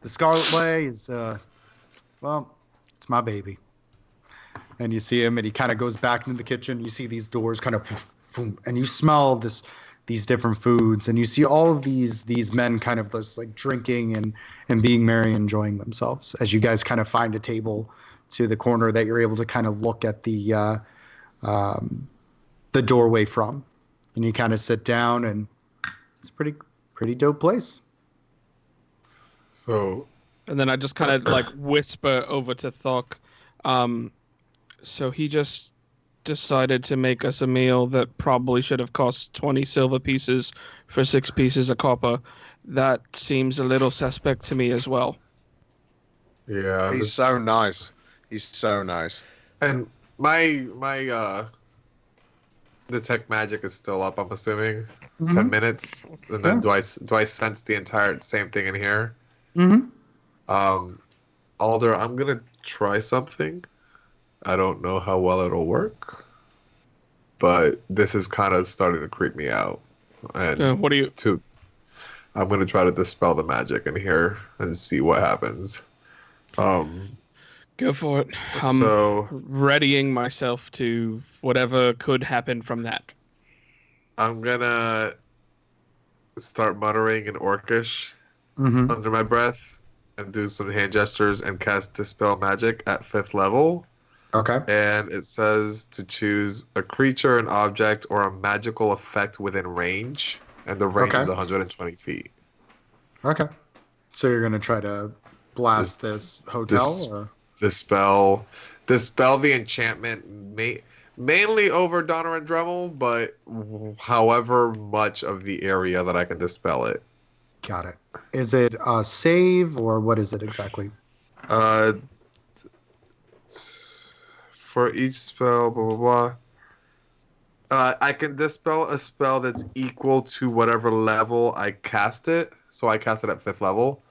the Scarlet Way is, well, it's my baby. And you see him, and he kind of goes back into the kitchen. You see these doors kind of, and you smell these different foods, and you see all of these men kind of just like drinking and being merry, enjoying themselves. As you guys kind of find a table to the corner that you're able to kind of look at the doorway from, and you kind of sit down, and it's a pretty dope place. So And then I just kind of like whisper over to Thok. So he just decided to make us a meal that probably should have cost 20 silver pieces for 6 pieces of copper. That seems a little suspect to me as well. yeah, He's so nice. He's so nice. and my detect magic is still up. I'm assuming 10 minutes, and then do I sense the entire same thing in here? Mm-hmm. Alder, I'm gonna try something. I don't know how well it'll work, but this is kind of starting to creep me out. And What do you? I'm gonna try to dispel the magic in here and see what happens. Go for it. I'm So readying myself to whatever could happen from that. I'm gonna start muttering in Orcish Mm-hmm. under my breath and do some hand gestures and cast Dispel Magic at 5th level. Okay. And it says to choose a creature, an object, or a magical effect within range. And the range Okay. is 120 feet. Okay. So you're gonna try to blast this hotel? this- Or? Dispel the enchantment mainly over Donnar and Dremel, but however much of the area that I can dispel it. Got it. Is it a save or what is it exactly? For each spell, blah, blah, blah. I can dispel a spell that's equal to whatever level I cast it. So I cast it at 5th level.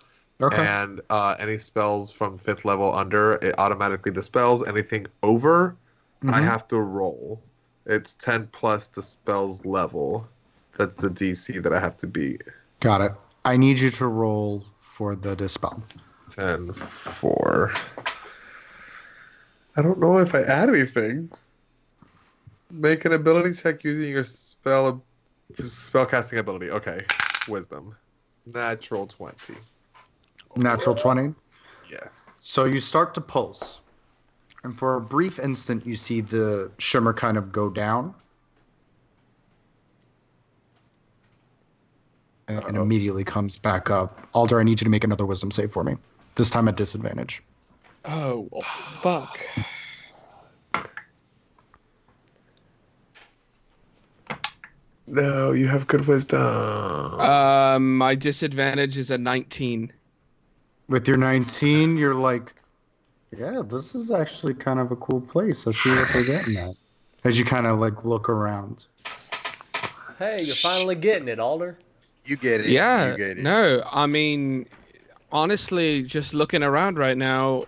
Okay. And any spells from 5th level under, it automatically dispels. Anything over, I Mhm. have to roll. It's 10 plus the spell's level. That's the DC that I have to beat. Got it. I need you to roll for the dispel. 10, 4. I don't know if I add anything. Make an ability check using your spell Spellcasting ability. Okay. Wisdom. Natural 20. Natural 20. Yes. So you start to pulse. And for a brief instant, you see the shimmer kind of go down. And immediately comes back up. Alder, I need you to make another wisdom save for me. This time at disadvantage. Oh, well, fuck. No, you have good wisdom. My disadvantage is a 19. With your 19, you're like, yeah, this is actually kind of a cool place. Let's see what they're getting at. As you kind of like look around. Hey, you're finally getting it, Alder. You get it. Yeah, You get it. no, I mean, honestly, just looking around right now,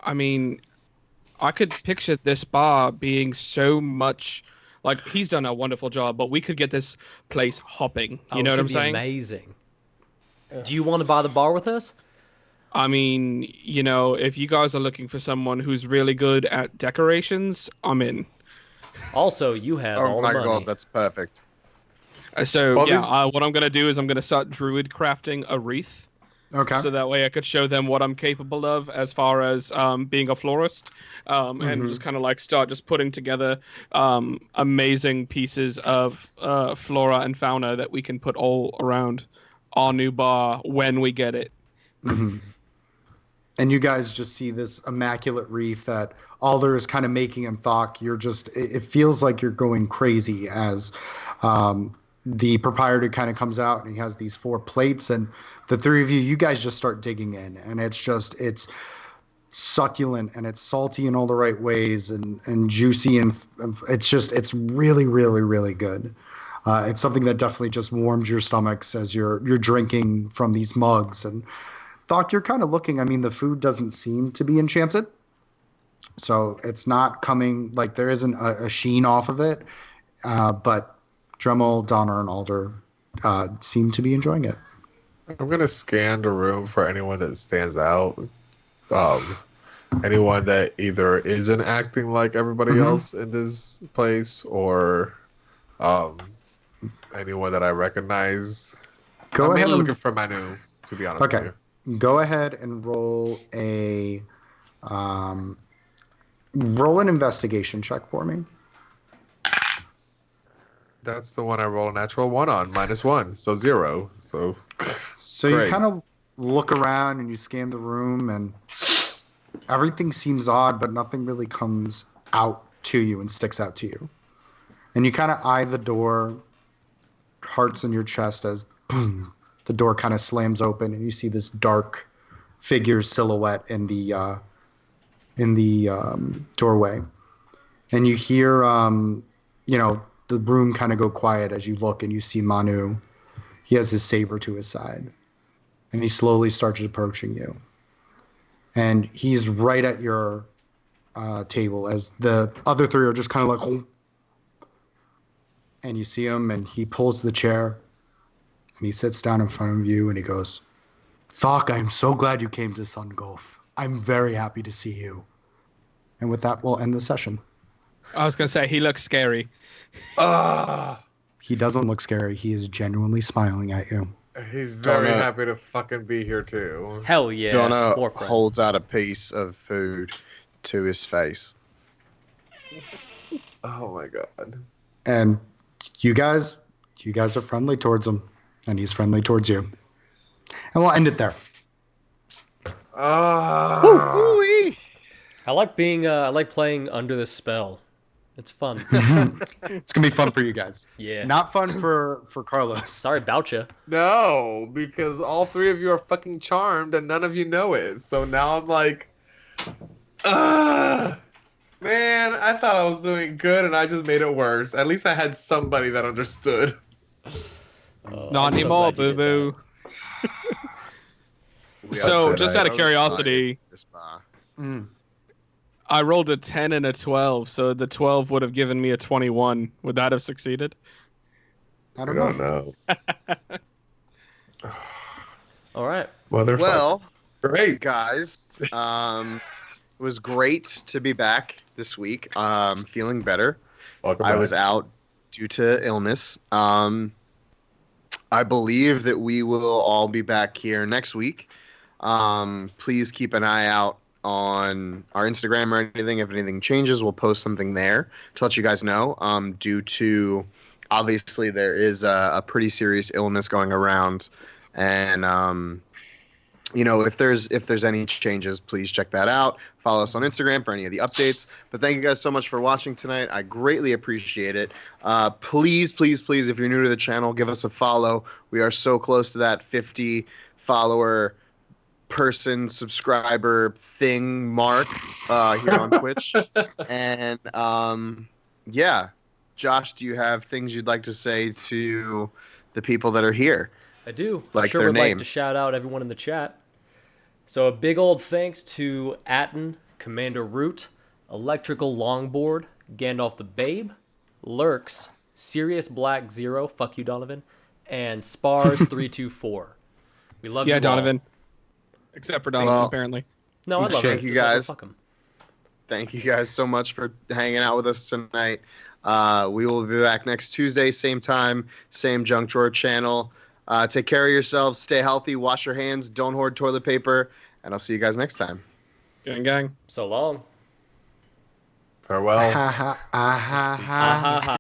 I mean, I could picture this bar being so much, like, he's done a wonderful job, but we could get this place hopping. You know what I'm saying? Amazing. Do you want to buy the bar with us? I mean, you know, if you guys are looking for someone who's really good at decorations, I'm in. Also, you have Oh all my the money. god, that's perfect. So, Well, yeah, what I'm going to do is I'm going to start druid crafting a wreath. Okay. So that way I could show them what I'm capable of as far as being a florist, and just kind of like start just putting together amazing pieces of flora and fauna that we can put all around our new bar when we get it. Mm-hmm. And you guys just see this immaculate reef that Alder is kind of making him thok. You're just, it feels like you're going crazy as the proprietor kind of comes out and he has these 4 plates, and the 3 of you guys just start digging in, and it's succulent and it's salty in all the right ways and juicy, and it's really, really, really good. It's something that definitely just warms your stomachs as you're drinking from these mugs. And Thok, you're kind of looking, I mean, the food doesn't seem to be enchanted. So it's not coming, like there isn't a sheen off of it. But Dremel, Donnar, and Alder seem to be enjoying it. I'm gonna scan the room for anyone that stands out. Anyone that either isn't acting like everybody else in this place, or anyone that I recognize. Go I'm ahead. mainly looking for Manu, to be honest with Okay. you. Go ahead and roll an investigation check for me. That's the one I roll a natural 1 on, -1, so 0. So You Great. kind of look around and you scan the room, and everything seems odd, but nothing really comes out to you and sticks out to you. And you kind of eye the door, hearts in your chest as boom, the door kind of slams open, and you see this dark figure silhouette in the doorway. And you hear, the room kind of go quiet as you look, and you see Manu. He has his saber to his side, and he slowly starts approaching you. And he's right at your table as the other 3 are just kind of like, oh. And you see him, and he pulls the chair, and he sits down in front of you, and he goes, Thok, I'm so glad you came to Sungulf. I'm very happy to see you. And with that, we'll end the session. I was going to say, he looks scary. He doesn't look scary. He is genuinely smiling at you. he's very Donnar. happy to fucking be here too. Hell yeah. Donnar More friends. holds out a piece of food to his face. Oh my god. And you guys are friendly towards him, and he's friendly towards you. And we'll end it there. I like playing under the spell. It's fun. It's gonna be fun for you guys. Yeah. Not fun for Carlos. Sorry about you. No, because all 3 of you are fucking charmed and none of you know it. So now I'm like, man, I thought I was doing good and I just made it worse. At least I had somebody that understood. Not I'm so anymore, glad you did boo that. boo. So, just out of curiosity, This bar. I rolled a 10 and a 12, so the 12 would have given me a 21. Would that have succeeded? I I don't don't know. know. All right. Motherfucker. Well, Great. guys, it was great to be back this week. Feeling better. Welcome I back. was out due to illness. I believe that we will all be back here next week. Please keep an eye out on our Instagram or anything. If anything changes, we'll post something there to let you guys know. Due to, obviously, there is a pretty serious illness going around, and if there's any changes, please check that out. Follow us on Instagram for any of the updates. But thank you guys so much for watching tonight. I greatly appreciate it. Please, please, please, if you're new to the channel, give us a follow. We are so close to that 50 follower person subscriber thing mark here on Twitch. And yeah, Josh, do you have things you'd like to say to the people that are here? I do. Like I sure their would like to names. shout out everyone in the chat. So a big old thanks to Atten, Commander Root, Electrical Longboard, Gandalf the Babe, Lurks, Sirius Black Zero, fuck you Donovan, and Spars324. We love you all. Donovan. Except for Donovan, Well, apparently. No, I love thank him. you Just also guys. fuck him. Thank you guys so much for hanging out with us tonight. We will be back next Tuesday, same time, same Junk Drawer channel. Take care of yourselves. Stay healthy. Wash your hands. Don't hoard toilet paper. And I'll see you guys next time. Gang. So long. Farewell. Ha ha ah ha ha. Ha ha ha.